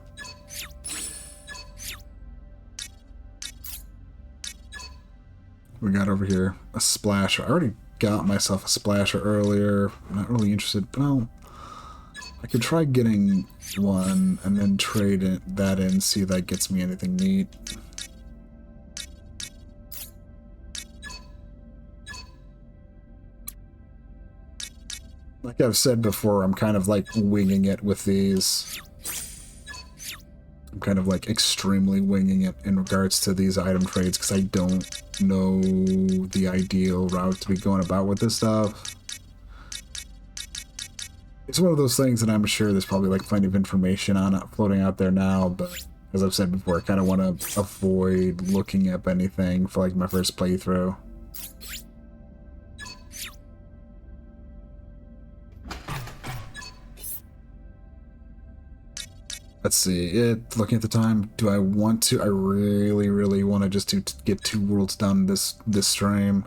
We got over here a splasher. I already got myself a splasher earlier. I'm not really interested, but I could try getting one and then trade that in, see if that gets me anything neat. Like I've said before, I'm kind of like winging it with these. I'm kind of like extremely winging it in regards to these item trades because I don't know the ideal route to be going about with this stuff. It's one of those things that I'm sure there's probably like plenty of information on it floating out there now, but as I've said before, I kind of want to avoid looking up anything for like my first playthrough. Let's see, looking at the time, do I want to? I really want to just get 2 worlds done this stream.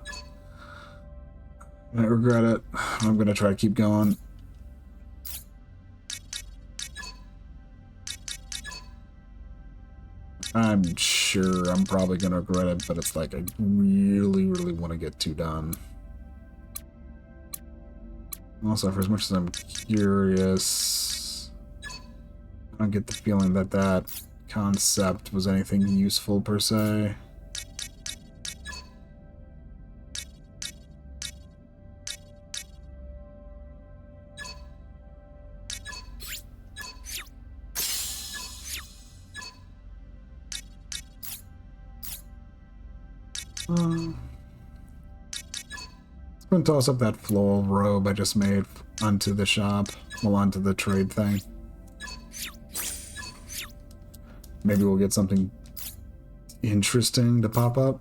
I regret it. I'm going to try to keep going. I'm sure I'm probably going to regret it, but it's like I really want to get 2 done. Also, for as much as I'm curious, I don't get the feeling that that concept was anything useful per se. Let's go and toss up that floral robe I just made onto the shop, well, onto the trade thing. Maybe we'll get something interesting to pop up.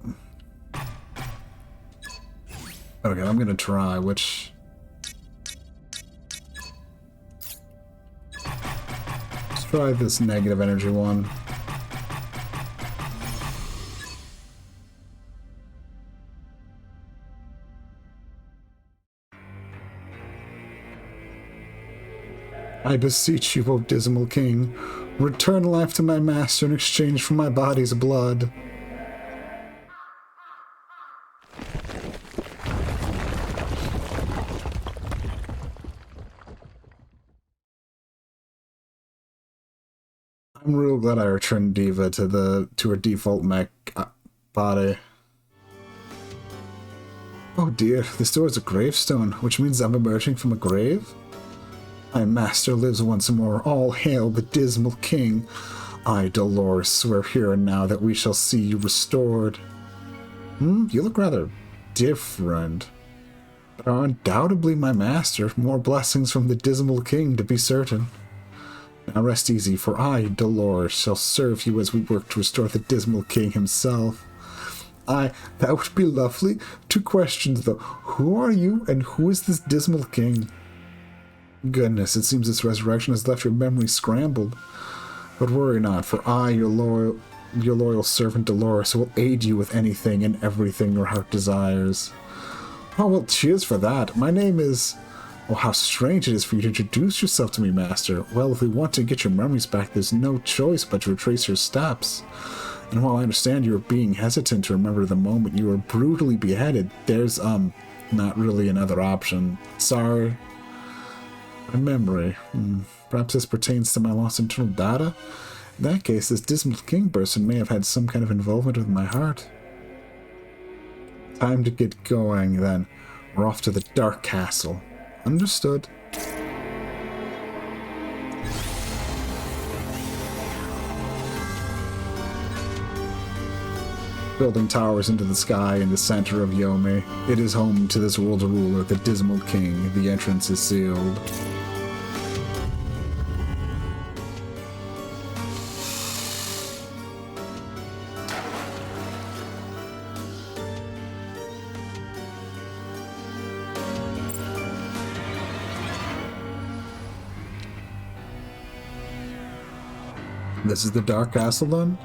Okay, I'm gonna try, which... Let's try this negative energy one. I beseech you, O dismal king, return life to my master in exchange for my body's blood. I'm real glad I returned Diva to her default mech body. Oh dear, this door is a gravestone, which means I'm emerging from a grave? My master lives once more. All hail the dismal king. I, Dolores, swear here and now that we shall see you restored. You look rather different. But are undoubtedly my master. More blessings from the dismal king, to be certain. Now rest easy, for I, Dolores, shall serve you as we work to restore the dismal king himself. That would be lovely. 2 questions, though. Who are you, and who is this dismal king? Goodness, it seems this resurrection has left your memory scrambled. But worry not, for I, your loyal servant Dolores, will aid you with anything and everything your heart desires. Oh, well, cheers for that. My name is... Oh, how strange it is for you to introduce yourself to me, Master. Well, if we want to get your memories back, there's no choice but to retrace your steps. And while I understand you are being hesitant to remember the moment you were brutally beheaded, there's, not really another option. Sorry. My memory. Perhaps this pertains to my lost internal data? In that case, this dismal king person may have had some kind of involvement with my heart. Time to get going, then. We're off to the Dark Castle. Understood. Building towers into the sky in the center of Yomi. It is home to this world's ruler, the Dismal King. The entrance is sealed. This is the Dark Castle, then?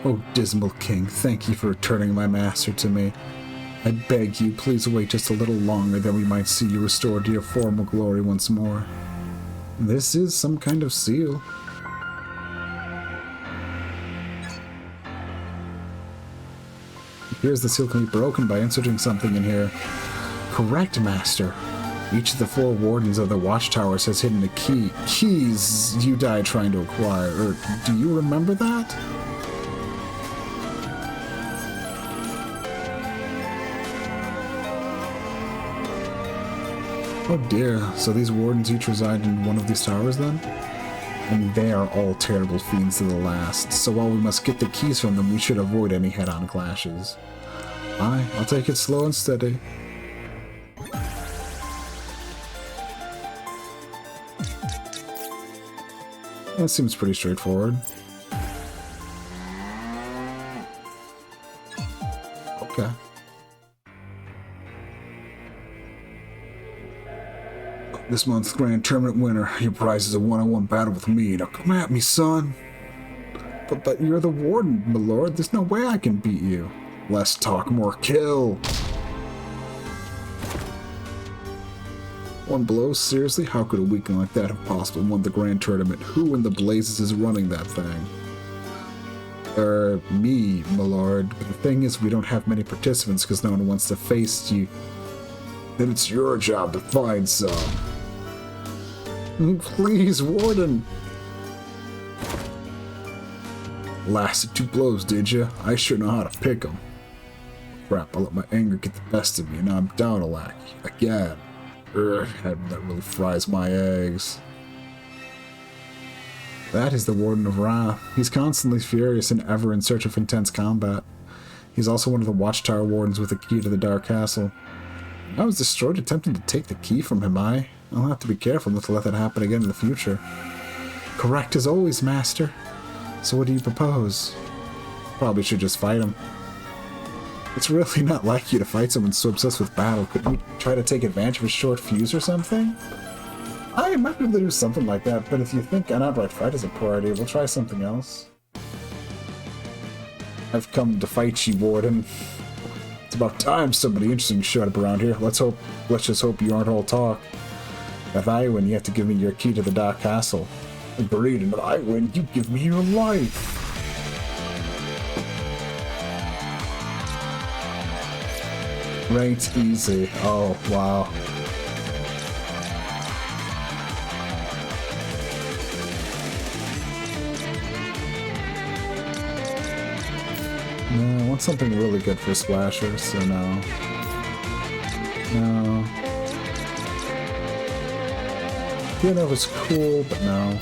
Oh, Dismal King, thank you for returning my master to me. I beg you, please wait just a little longer, that we might see you restored to your former glory once more. This is some kind of seal. It appears the seal can be broken by inserting something in here. Correct, Master. Each of the 4 wardens of the watchtowers has hidden a key. Keys you died trying to acquire. Or do you remember that? Oh dear, so these wardens each reside in one of these towers then? And they are all terrible fiends to the last, so while we must get the keys from them, we should avoid any head-on clashes. Aye, I'll take it slow and steady. That seems pretty straightforward. Okay. This month's Grand Tournament winner, your prize is a one-on-one battle with me. Now come at me, son. But you're the warden, my lord. There's no way I can beat you. Less talk, more kill. One blow? Seriously? How could a weakling like that have possibly won the Grand Tournament? Who in the blazes is running that thing? Me, my lord. But the thing is, we don't have many participants because no one wants to face you. Then it's your job to find some. Please, Warden. Lasted 2 blows, did you? I sure know how to pick 'em. Crap, I let my anger get the best of me, and now I'm down a lack. Again. That really fries my eggs. That is the Warden of Wrath. He's constantly furious and ever in search of intense combat. He's also one of the Watchtower Wardens with the key to the Dark Castle. I was destroyed attempting to take the key from him, I'll have to be careful not to let that happen again in the future. Correct as always, Master. So what do you propose? Probably should just fight him. It's really not like you to fight someone so obsessed with battle. Couldn't you try to take advantage of a short fuse or something? I might be able to do something like that, but if you think an outright fight is a poor idea, we'll try something else. I've come to fight you, Warden. It's about time somebody interesting showed up around here. Let's just hope you aren't all talk. If I win, you have to give me your key to the Dark Castle. Agreed, and if I win, you give me your life. Ranked easy. Oh, wow. No, I want something really good for Splasher, so no. No. Piano was cool, but no.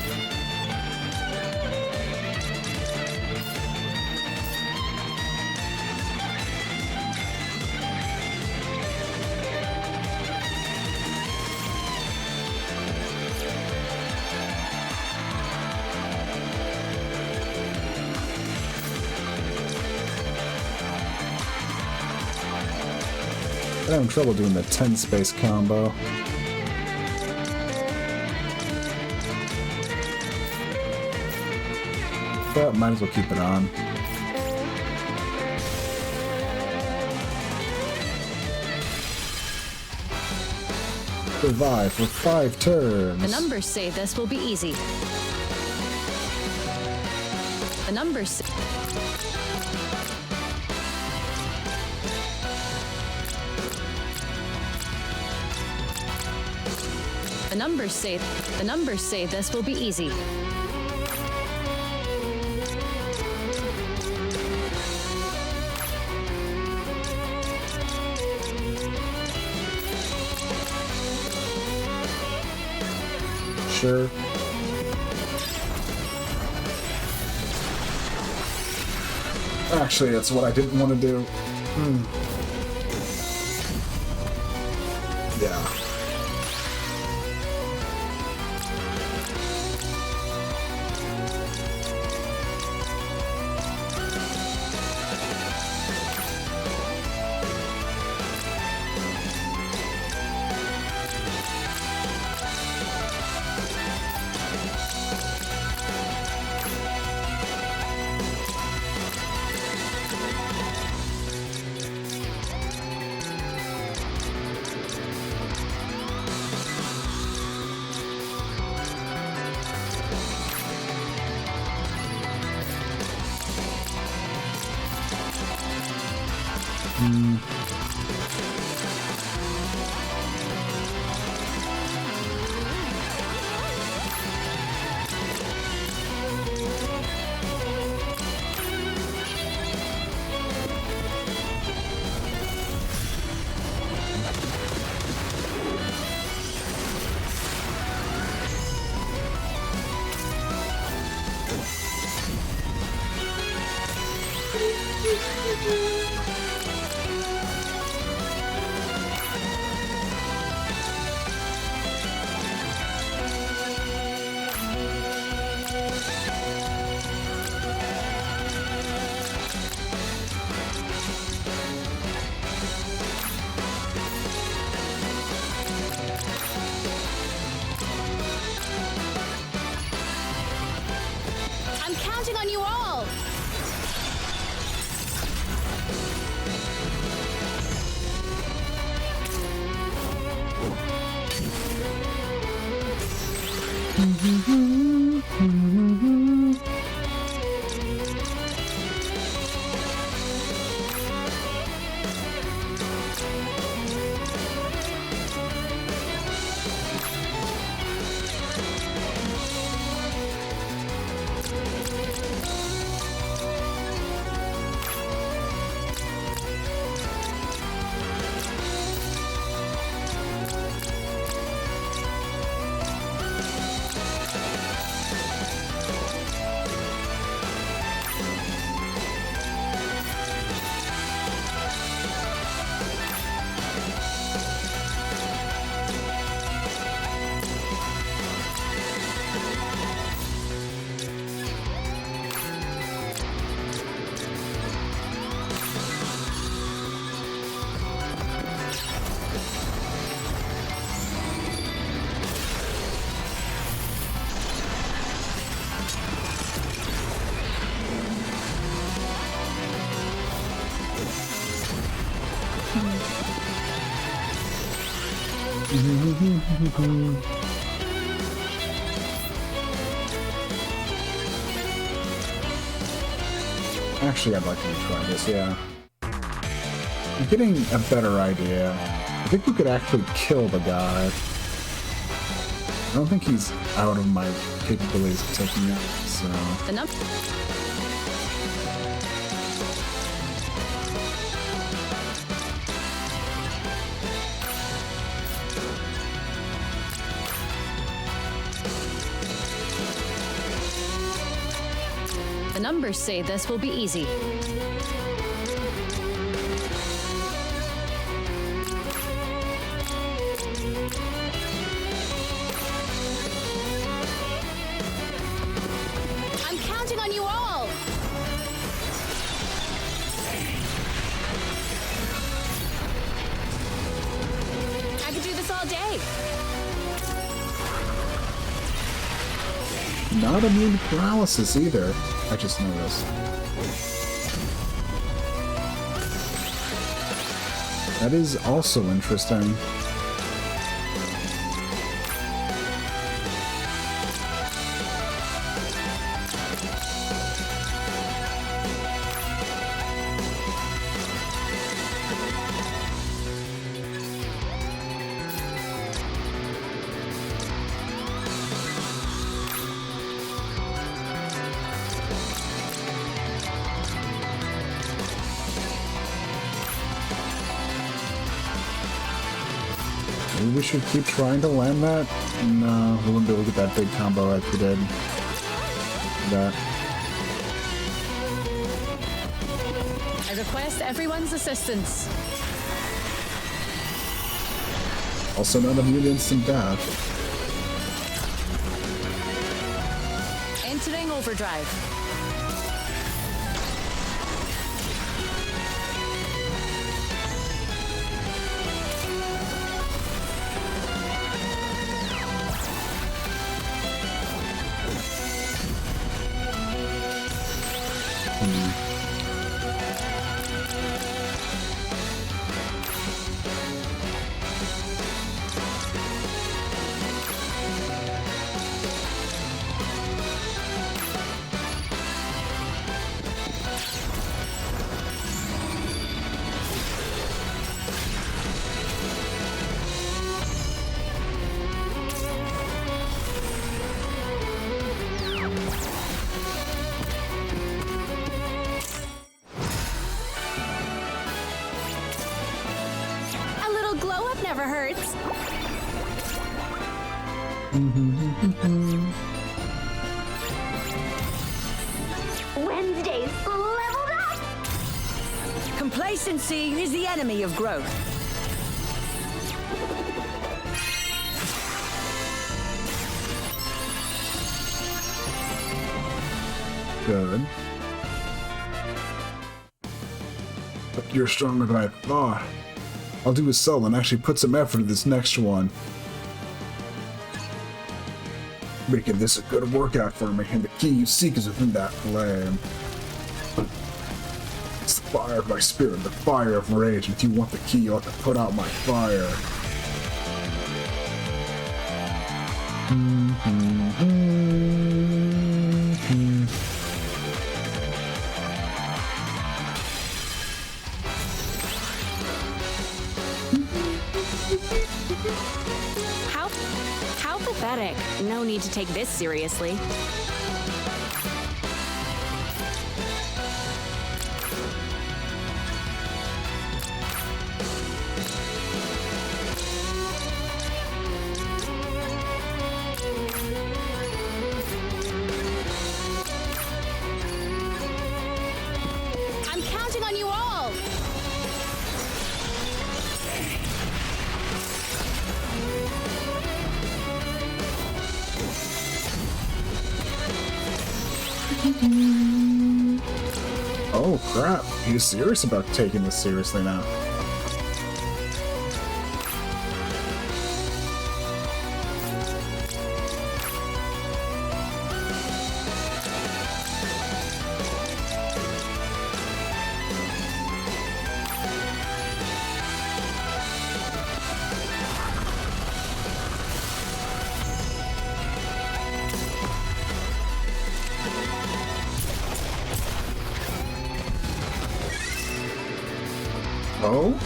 I'm having trouble doing the 10 space combo. with that, might as well keep it on. Survive for 5 turns. The numbers say this will be easy. The numbers. The numbers say this will be easy. Sure. Actually, that's what I didn't want to do. Yeah. I'm counting on you all. Actually, I'd like to retry this, yeah. I'm getting a better idea. I think we could actually kill the guy. I don't think he's out of my capabilities of taking it, so... The numbers say this will be easy. I'm counting on you all. I could do this all day. Not immune to paralysis either. I just noticed. That is also interesting. Maybe we should keep trying to land that? No, we wouldn't be able to get that big combo like we did. That. I request everyone's assistance. Also not immune to instant death. Entering overdrive. Never hurts. Wednesday's leveled up. Complacency is the enemy of growth. Good. But you're stronger than I thought. I'll do a sell and actually put some effort into this next one. Making this a good workout for me, and the key you seek is within that flame. It's the fire of my spirit, the fire of rage. If you want the key, you'll have to put out my fire. How pathetic. No need to take this seriously. I'm counting on you all. Oh crap, he's serious about taking this seriously now. Oh?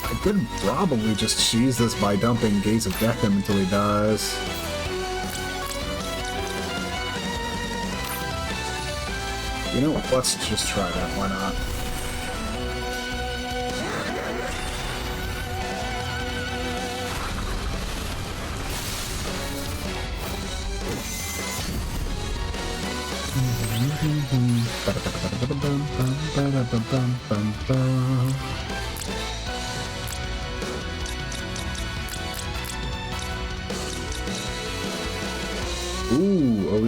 I could probably just cheese this by dumping Gates of Death him until he dies. You know what, let's just try that, why not?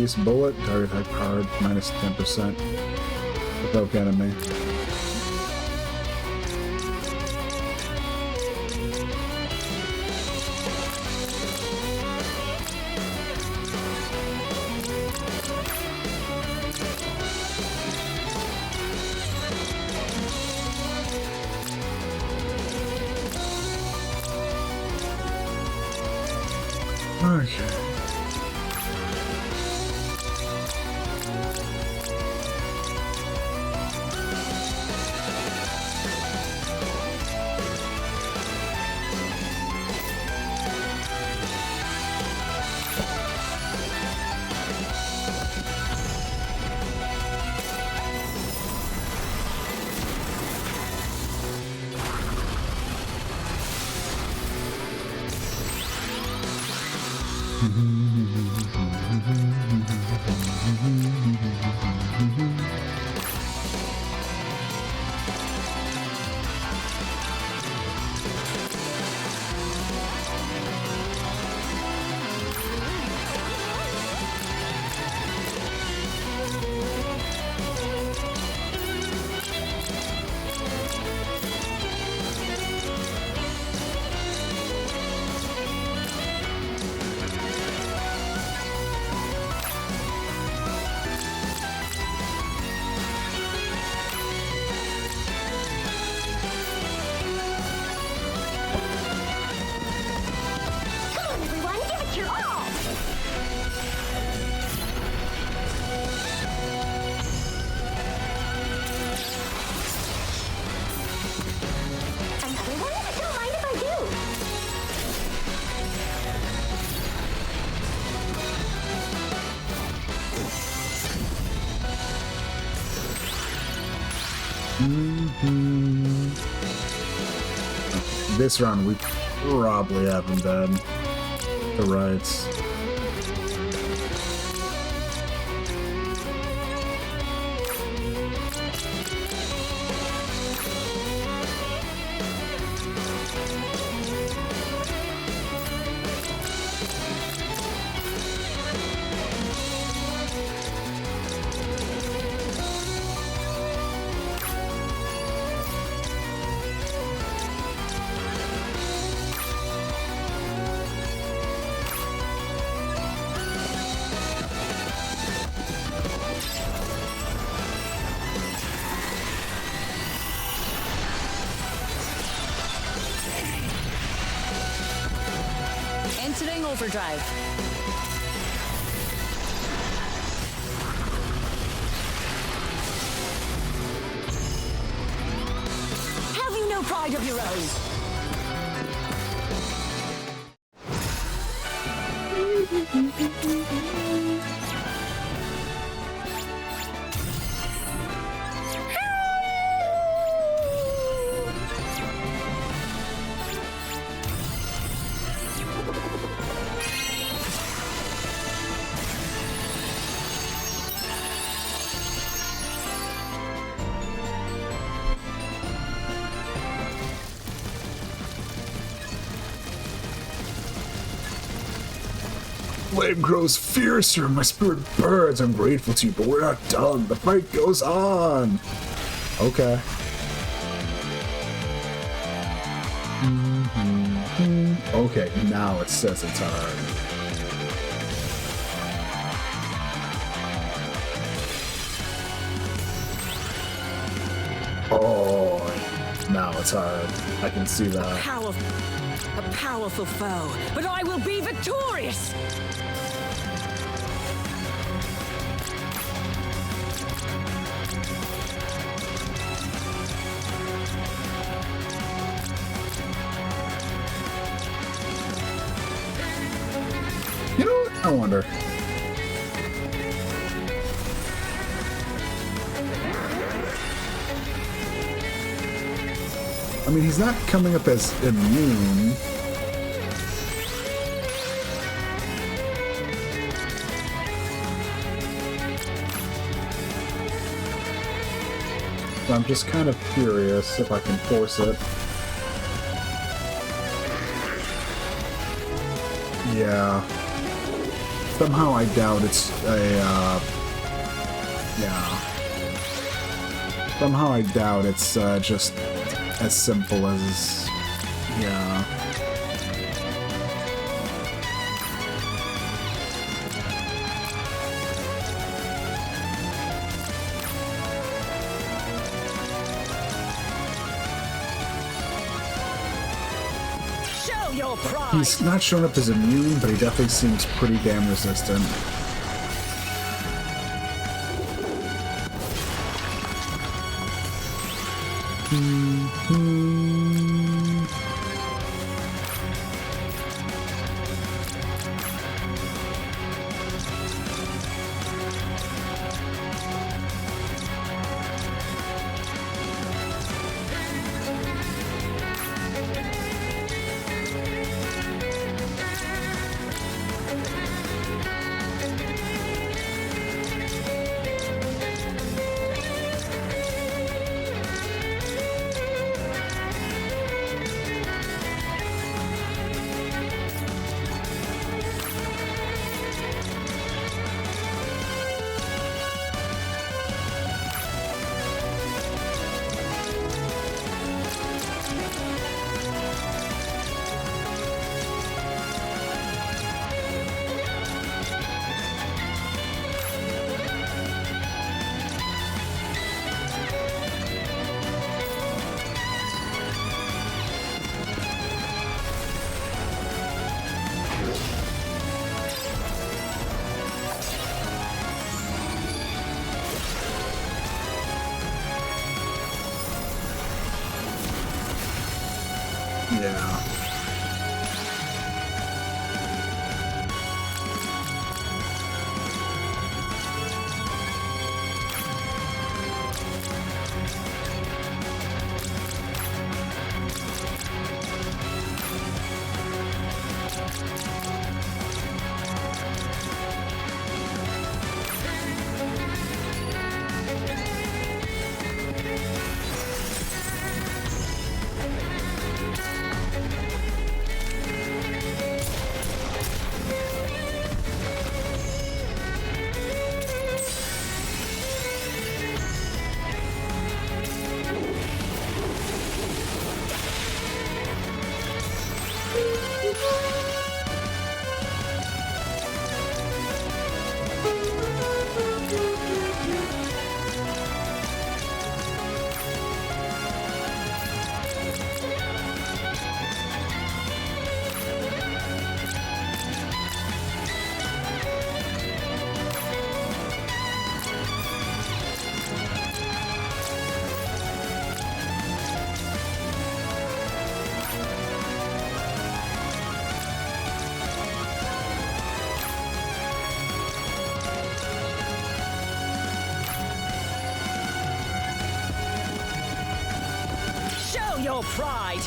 Freeze bullet. Target type card minus 10%. Provoke enemy. Okay. This round we probably have him dead. The rights. Entering overdrive. Have you no pride of your own? Flame grows fiercer, my spirit burns. I'm grateful to you, but we're not done. The fight goes on. Okay. Okay, now it says it's hard. Oh, now it's hard. I can see that. A powerful foe, but I will be victorious! You know what? I wonder. I mean, he's not coming up as immune. So I'm just kind of curious if I can force it. Yeah. Somehow I doubt it's a, yeah. Somehow I doubt it's, just as simple as, yeah. Show your pride. He's not shown up as immune, but he definitely seems pretty damn resistant. Yeah. Show your pride.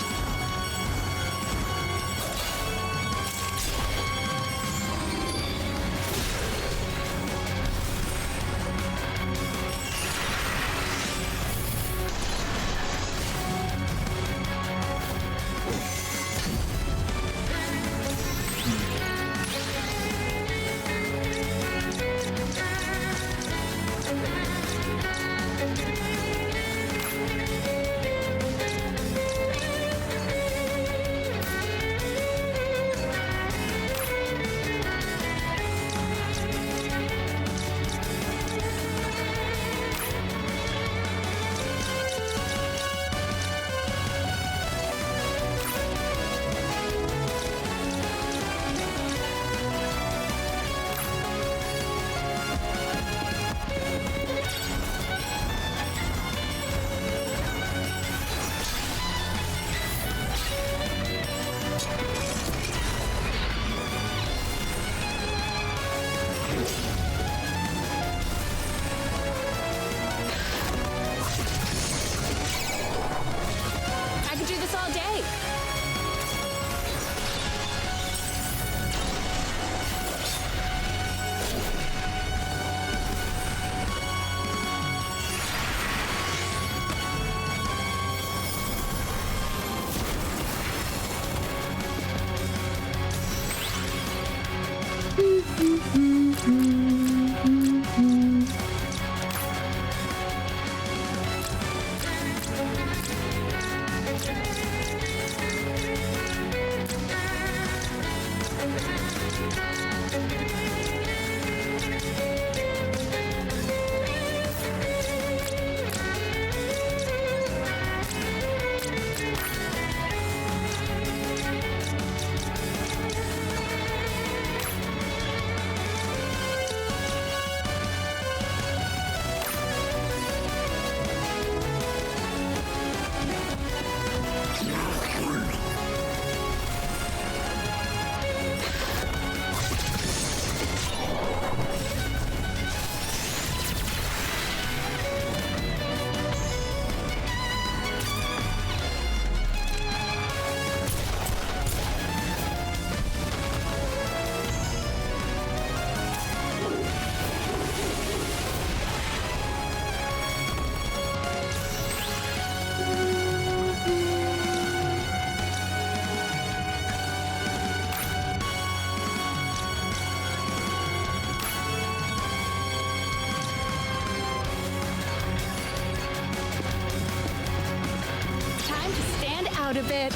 out a bit.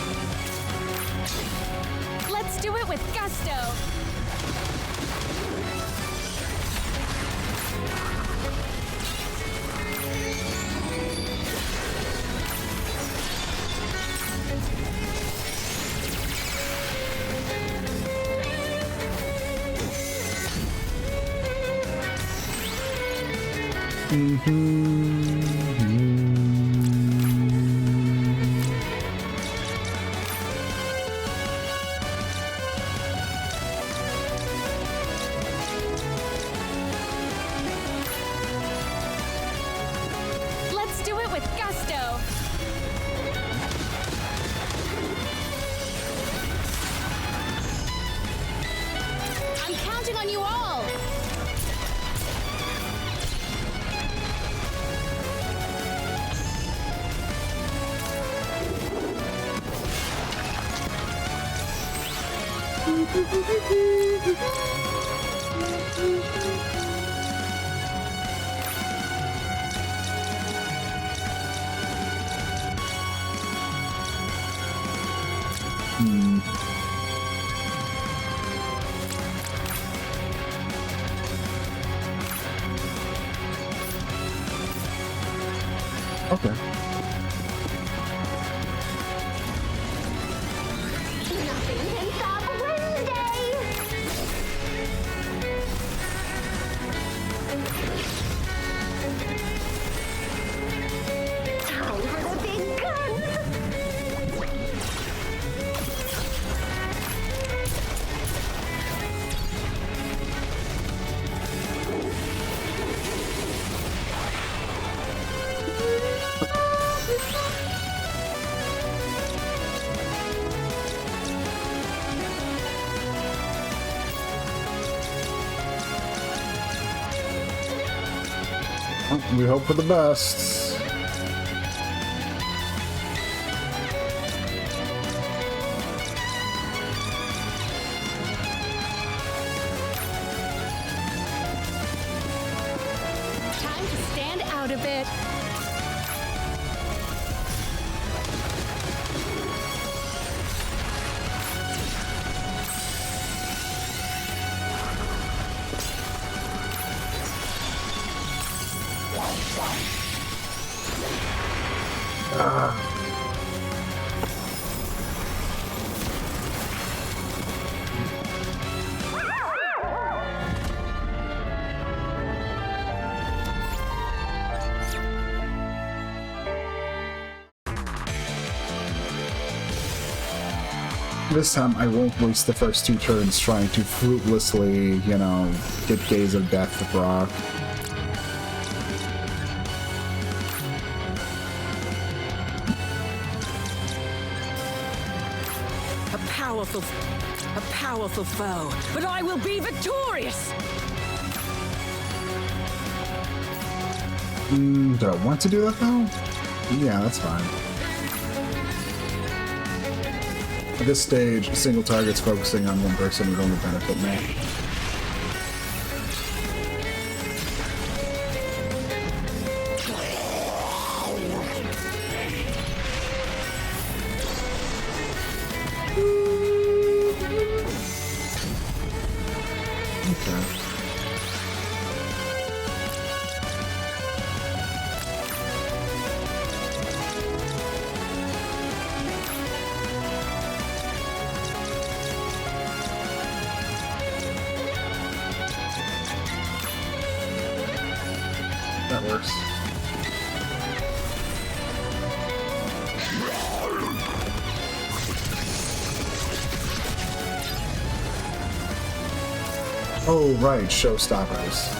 Let's do it with gusto. Let's do it with gusto. I'm counting on you all. Okay. Nothing can stop Wednesday. Time for the big guns. Well, we hope for the best. Time to stand out a bit. This time I won't waste the first 2 turns trying to fruitlessly, you know, get Days of Death to Brock. A powerful foe, but I will be victorious! Do I want to do that though? Yeah, that's fine. At this stage, single targets focusing on one person would only benefit me. Okay. That works. Oh, right, showstoppers.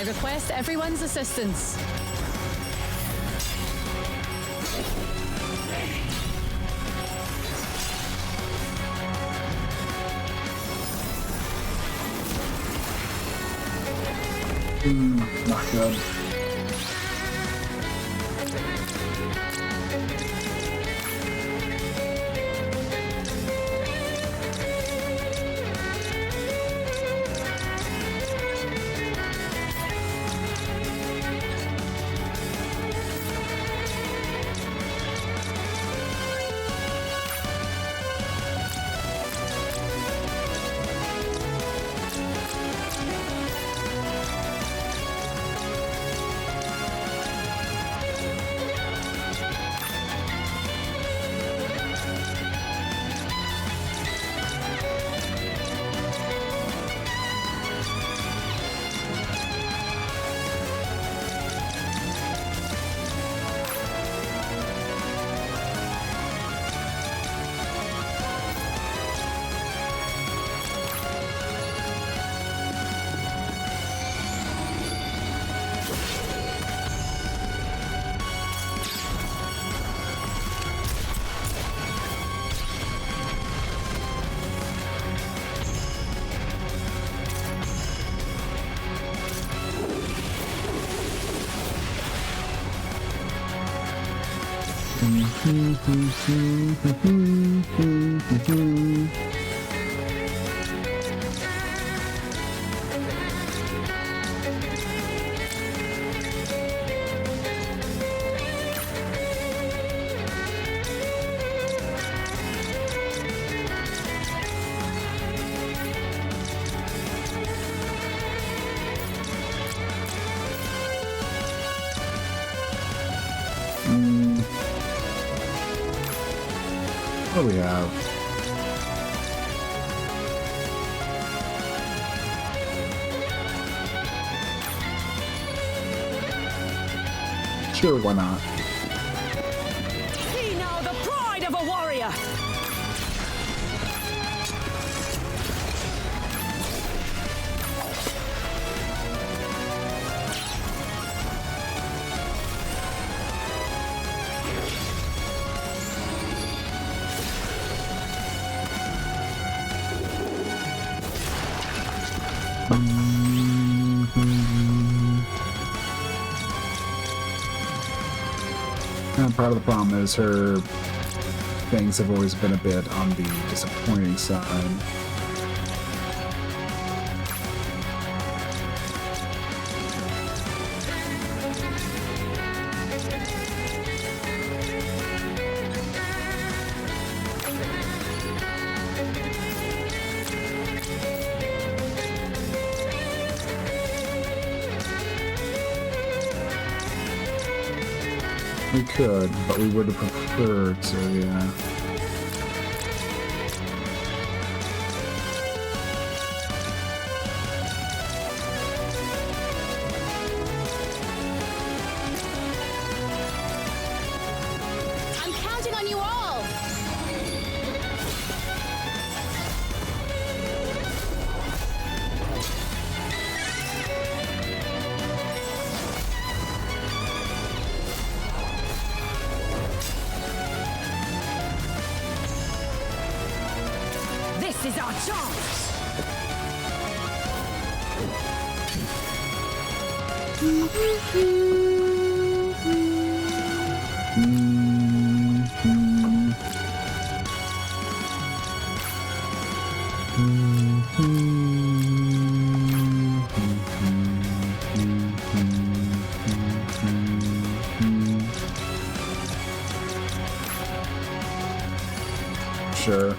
request everyone's assistance. Not good. What do we have? Sure, why not? See now the pride of a warrior! And part of the problem is her things have always been a bit on the disappointing side. We could, but we would have preferred to, yeah. I'm counting on you all. This is our chance! Sure.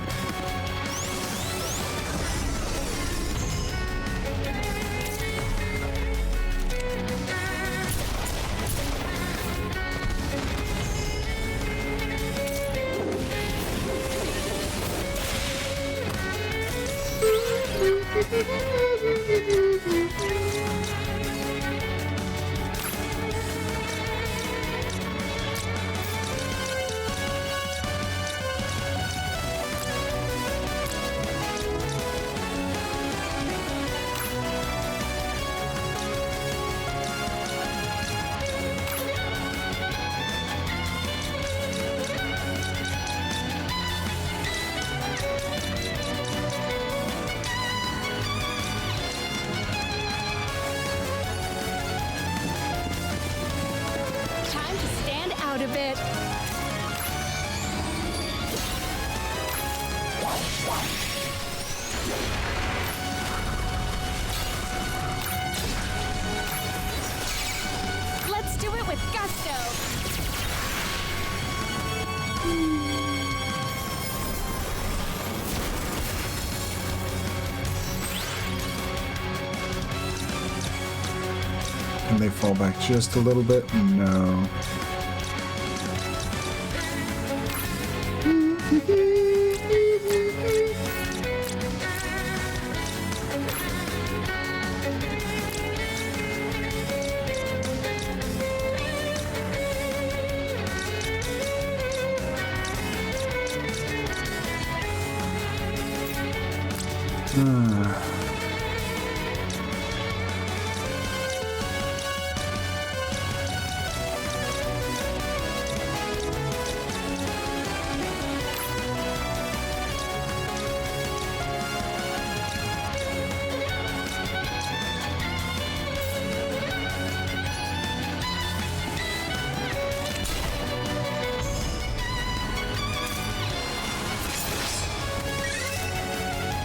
Let's do it with gusto. Can they fall back just a little bit? No.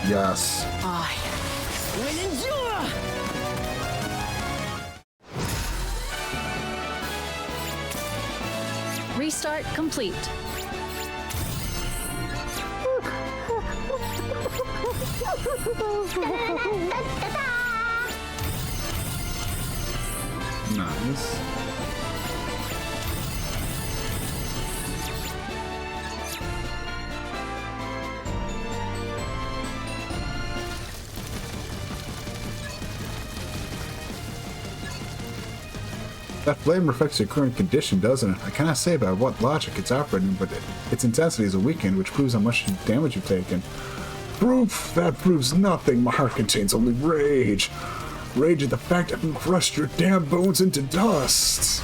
Yes. I will endure! Restart complete. Nice. That flame reflects your current condition, doesn't it? I cannot say by what logic it's operating, but its intensity is weakened, which proves how much damage you've taken. Proof? That proves nothing. My heart contains only rage. Rage at the fact that I've crushed your damn bones into dust.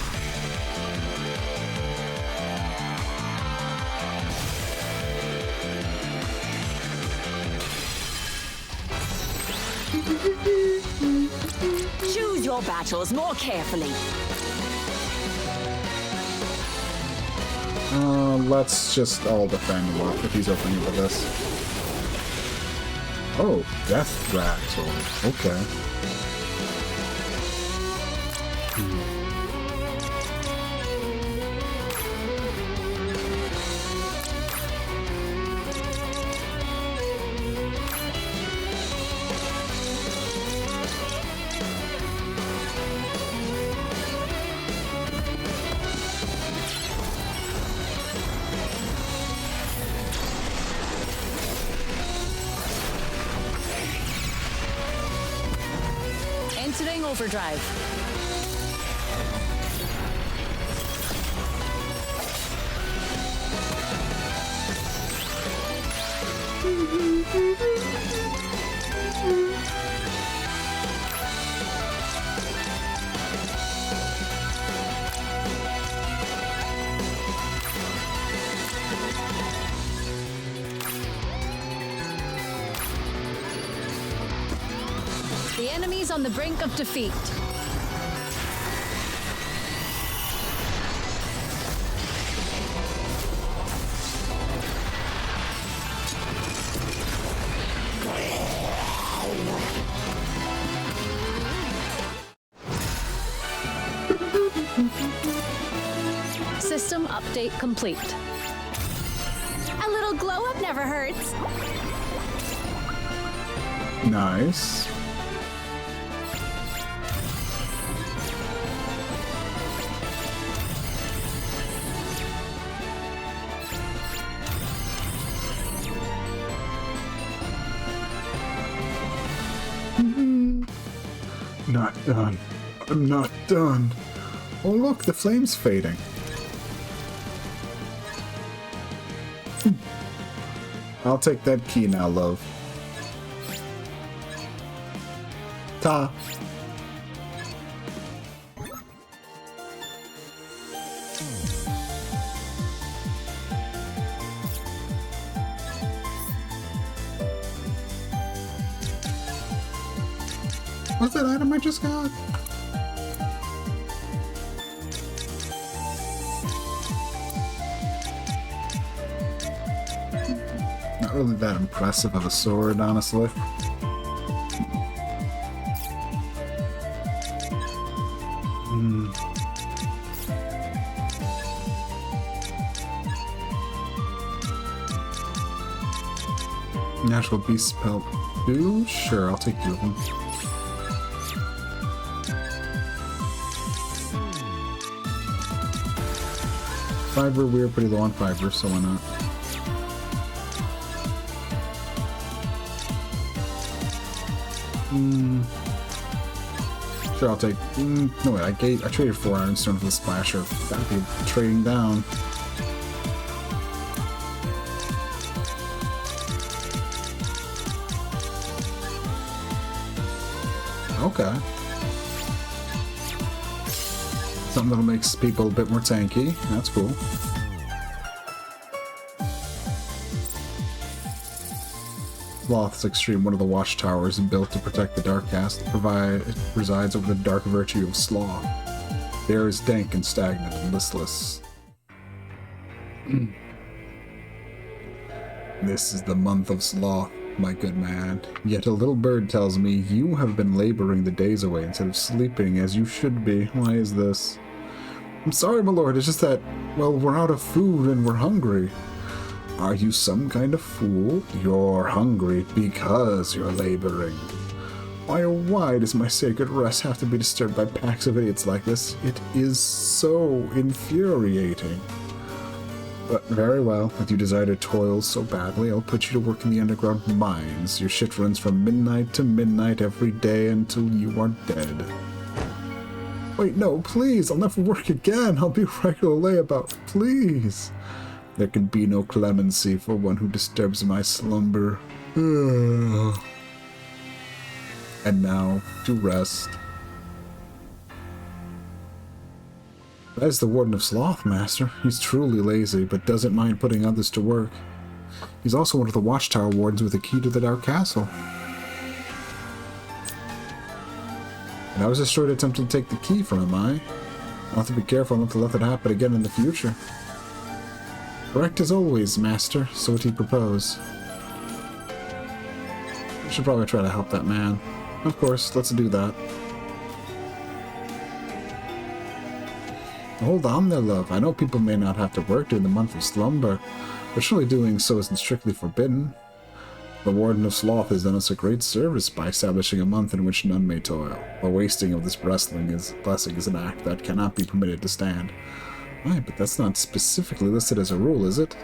Choose your battles more carefully. Let's just all defend him up if he's opening with us. Oh, death rattle. Okay. Entering overdrive. The enemy's on the brink of defeat. System update complete. A little glow up never hurts. Nice. Not done. I'm not done. Oh look, the flame's fading. I'll take that key now, love. Ta. What's that item I just got? Not really that impressive of a sword, honestly. Natural beast pelt. Two? Sure, I'll take 2 of them. Fiber, we're pretty low on fiber, so why not? Sure, I'll take. No wait, I traded 4 Iron Stone for the Splasher. That'd be trading down. Okay. Something that'll make people a bit more tanky. That's cool. Sloth's Extreme, one of the watchtowers built to protect the Dark Castle, resides over the dark virtue of Sloth. The air is dank and stagnant and listless. This is the month of Sloth, my good man. Yet a little bird tells me you have been laboring the days away instead of sleeping as you should be. Why is this? I'm sorry, my lord, it's just that, well, we're out of food and we're hungry. Are you some kind of fool? You're hungry because you're laboring. Why, oh why does my sacred rest have to be disturbed by packs of idiots like this? It is so infuriating. But very well, if you desire to toil so badly, I'll put you to work in the underground mines. Your shift runs from midnight to midnight every day until you are dead. Wait, no, please, I'll never work again. I'll be a regular layabout, please. There can be no clemency for one who disturbs my slumber. And now, to rest. That is the Warden of Sloth, Master. He's truly lazy, but doesn't mind putting others to work. He's also one of the Watchtower Wardens with a key to the Dark Castle. And I was destroyed attempting to take the key from him, I'll have to be careful not to let that happen again in the future. Correct as always, Master. So what do you propose? I should probably try to help that man. Of course, let's do that. Hold on there, love. I know people may not have to work during the month of slumber, but surely doing so isn't strictly forbidden. The Warden of Sloth has done us a great service by establishing a month in which none may toil. The wasting of this blessing is an act that cannot be permitted to stand. Aye, but that's not specifically listed as a rule, is it?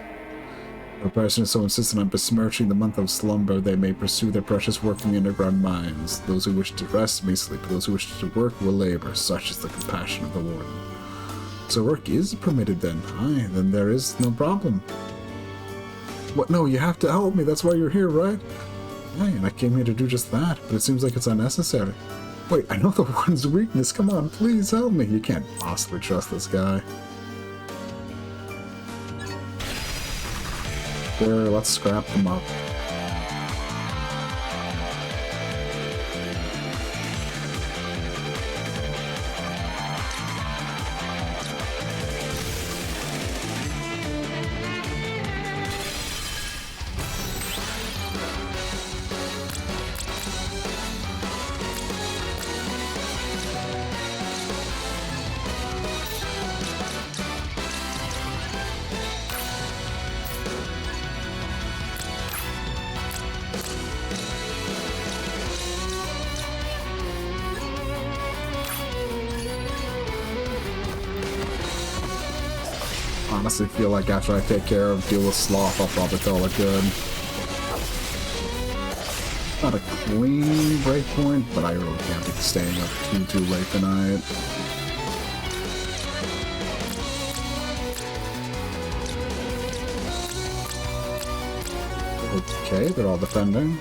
If a person is so insistent on besmirching the month of slumber, they may pursue their precious work in the underground mines. Those who wish to rest may sleep, those who wish to work will labor. Such is the compassion of the Warden. So work is permitted then. Aye, then there is no problem. What? No, you have to help me. That's why you're here, right? Aye, and I came here to do just that, but it seems like it's unnecessary. Wait, I know the Warden's weakness. Come on, please help me. You can't possibly trust this guy. Sure, let's scrap them up. Honestly feel like after I take care of deal with Sloth, I'll probably call it good. Not a clean breakpoint, but I really can't be staying up too late tonight. Okay, they're all defending.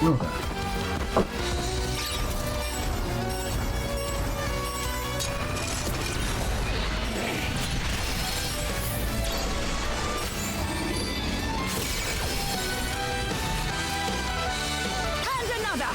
Okay. And another!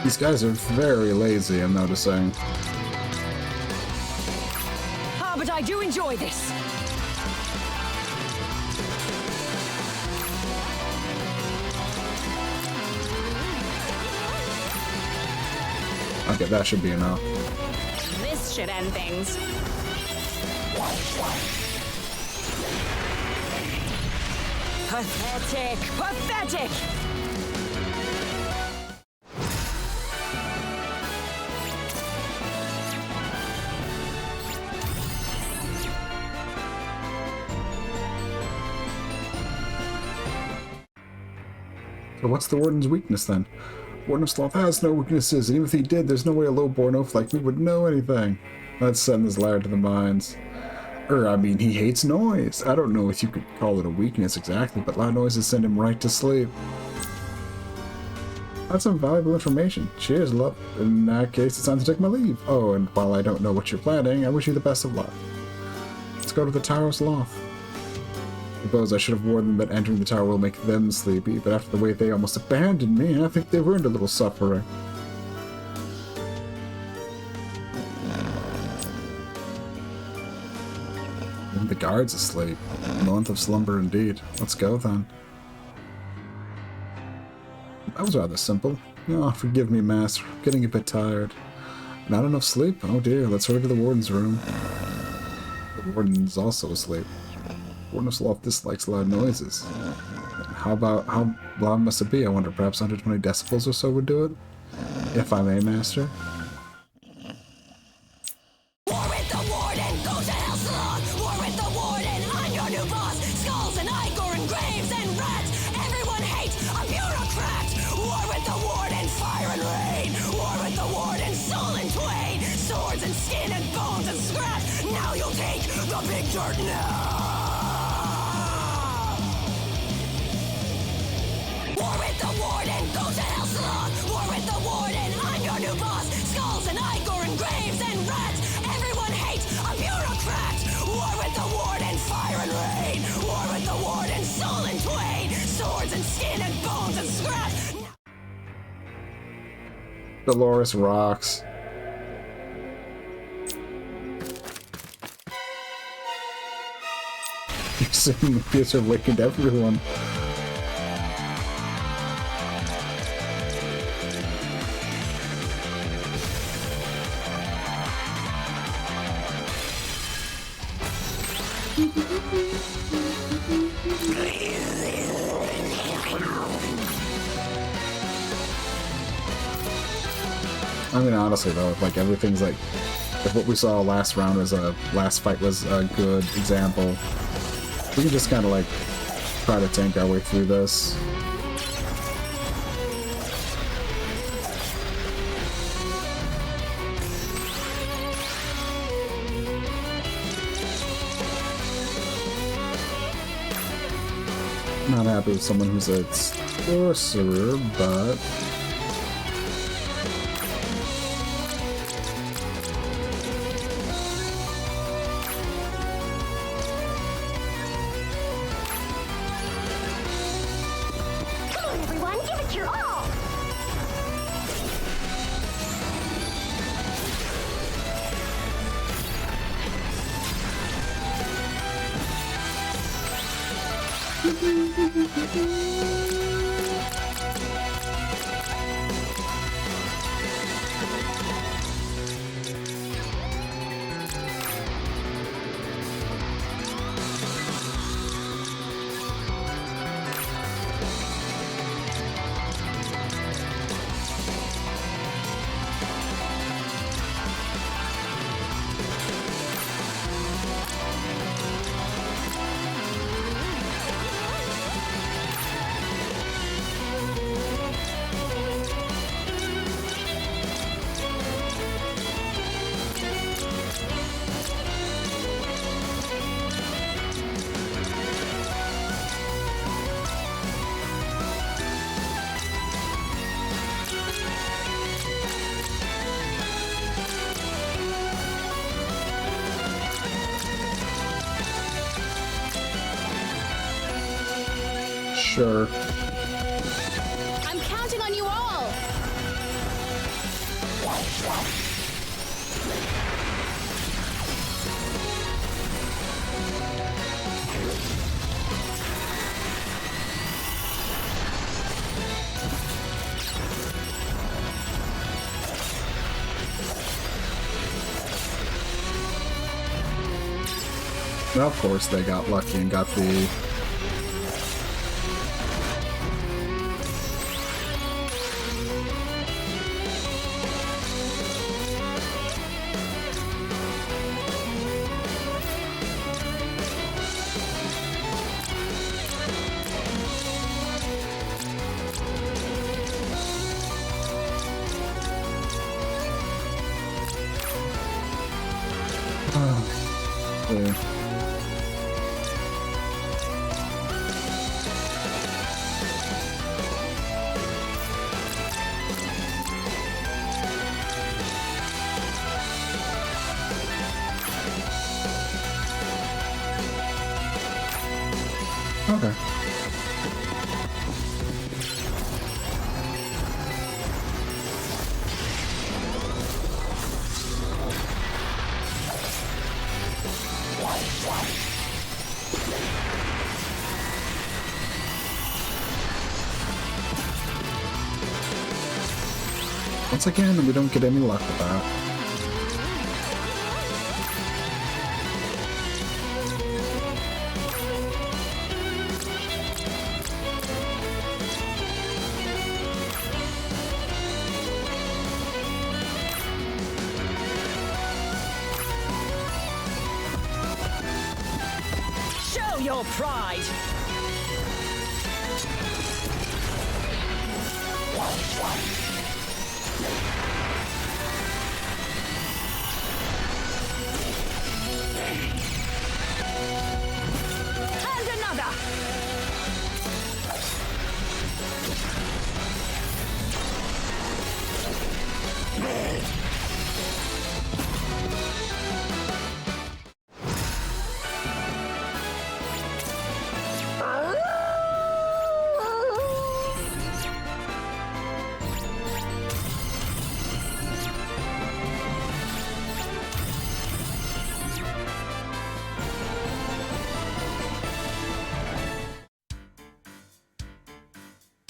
These guys are very lazy, I'm noticing. Ah, but I do enjoy this. Okay, that should be enough. This should end things. Pathetic! Pathetic! So what's the Warden's weakness then? Warden of Sloth has no weaknesses, and even if he did, there's no way a low-born oaf like me would know anything. Let's send this lad to the mines. I mean, he hates noise. I don't know if you could call it a weakness exactly, but loud noises send him right to sleep. That's some valuable information. Cheers, love. In that case, it's time to take my leave. Oh, and while I don't know what you're planning, I wish you the best of luck. Let's go to the Tower of Sloth. I suppose I should have warned them that entering the tower will make them sleepy, but after the way they almost abandoned me, I think they've earned a little suffering. The guard's asleep. A month of slumber indeed. Let's go then. That was rather simple. Oh, forgive me, Master. I'm getting a bit tired. Not enough sleep? Oh dear, let's hurry to the Warden's room. The Warden's also asleep. Warden of Sloth dislikes loud noises. How loud must it be? I wonder, perhaps 120 decibels or so would do it? If I may, Master. War with the Warden, go to hell, Sloth! War with the Warden, I'm your new boss! Skulls and ichor and graves and rats! Everyone hates a bureaucrat! War with the Warden, fire and rain! War with the Warden, soul and twain! Swords and skin and bones and scraps! Now you'll take the big dirt now! War with the Warden, go to hell, Sloth! War with the Warden, I'm your new boss! Skulls and ichor and graves and rats! Everyone hates a bureaucrat! War with the Warden, fire and rain! War with the Warden, soul and twain! Swords and skin and bones and scraps! Dolores rocks. You're saying the kids are waking everyone. I mean, honestly though, like everything's like, if what we saw last round was last fight was a good example, we can just kind of like try to tank our way through this. Not happy with someone who's a sorcerer, but... Come on, everyone, give it your all. Sure. I'm counting on you all. Well, of course they got lucky and got the... Yeah. Okay. Once again, we don't get any luck with that. Show your pride! And another!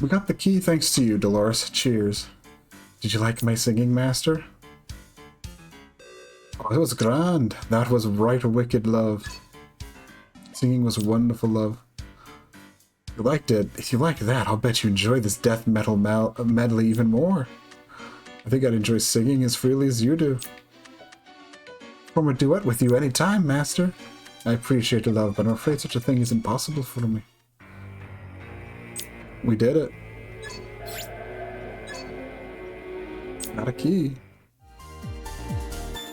We got the key thanks to you, Dolores. Cheers. Did you like my singing, Master? Oh, it was grand. That was right wicked love. Singing was wonderful love. You liked it. If you like that, I'll bet you enjoy this death metal medley even more. I think I'd enjoy singing as freely as you do. Form a duet with you any time, Master. I appreciate your love, but I'm afraid such a thing isn't possible for me. We did it. Got a key.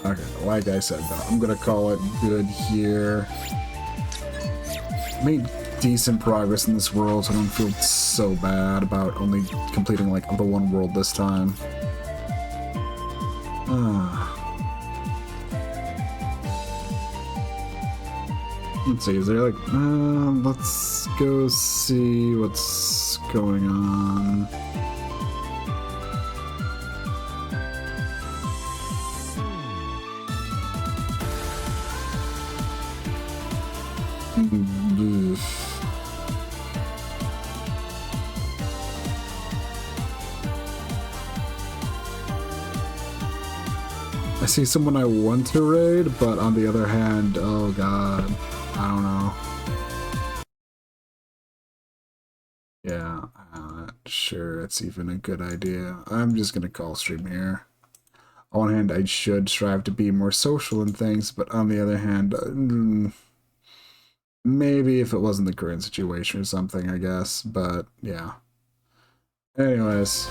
Okay, like I said though, I'm gonna call it good here. I mean, decent progress in this world, so I don't feel so bad about only completing like the one world this time. Let's see, is there like, let's go see what's going on. I see someone I want to raid, but on the other hand, oh god, I don't know. Yeah, I'm not sure it's even a good idea. I'm just gonna call stream here. On one hand, I should strive to be more social and things, but on the other hand, maybe if it wasn't the current situation or something, I guess, but yeah. Anyways,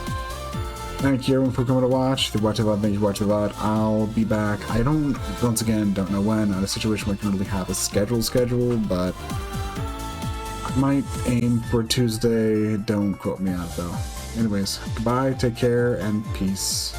thank you everyone for coming to watch. If you watched the VOD, thank you for watching the VOD. I'll be back. I once again, don't know when. I'm in a situation where I can really have a schedule, but I might aim for Tuesday. Don't quote me on it though. Anyways, goodbye, take care, and peace.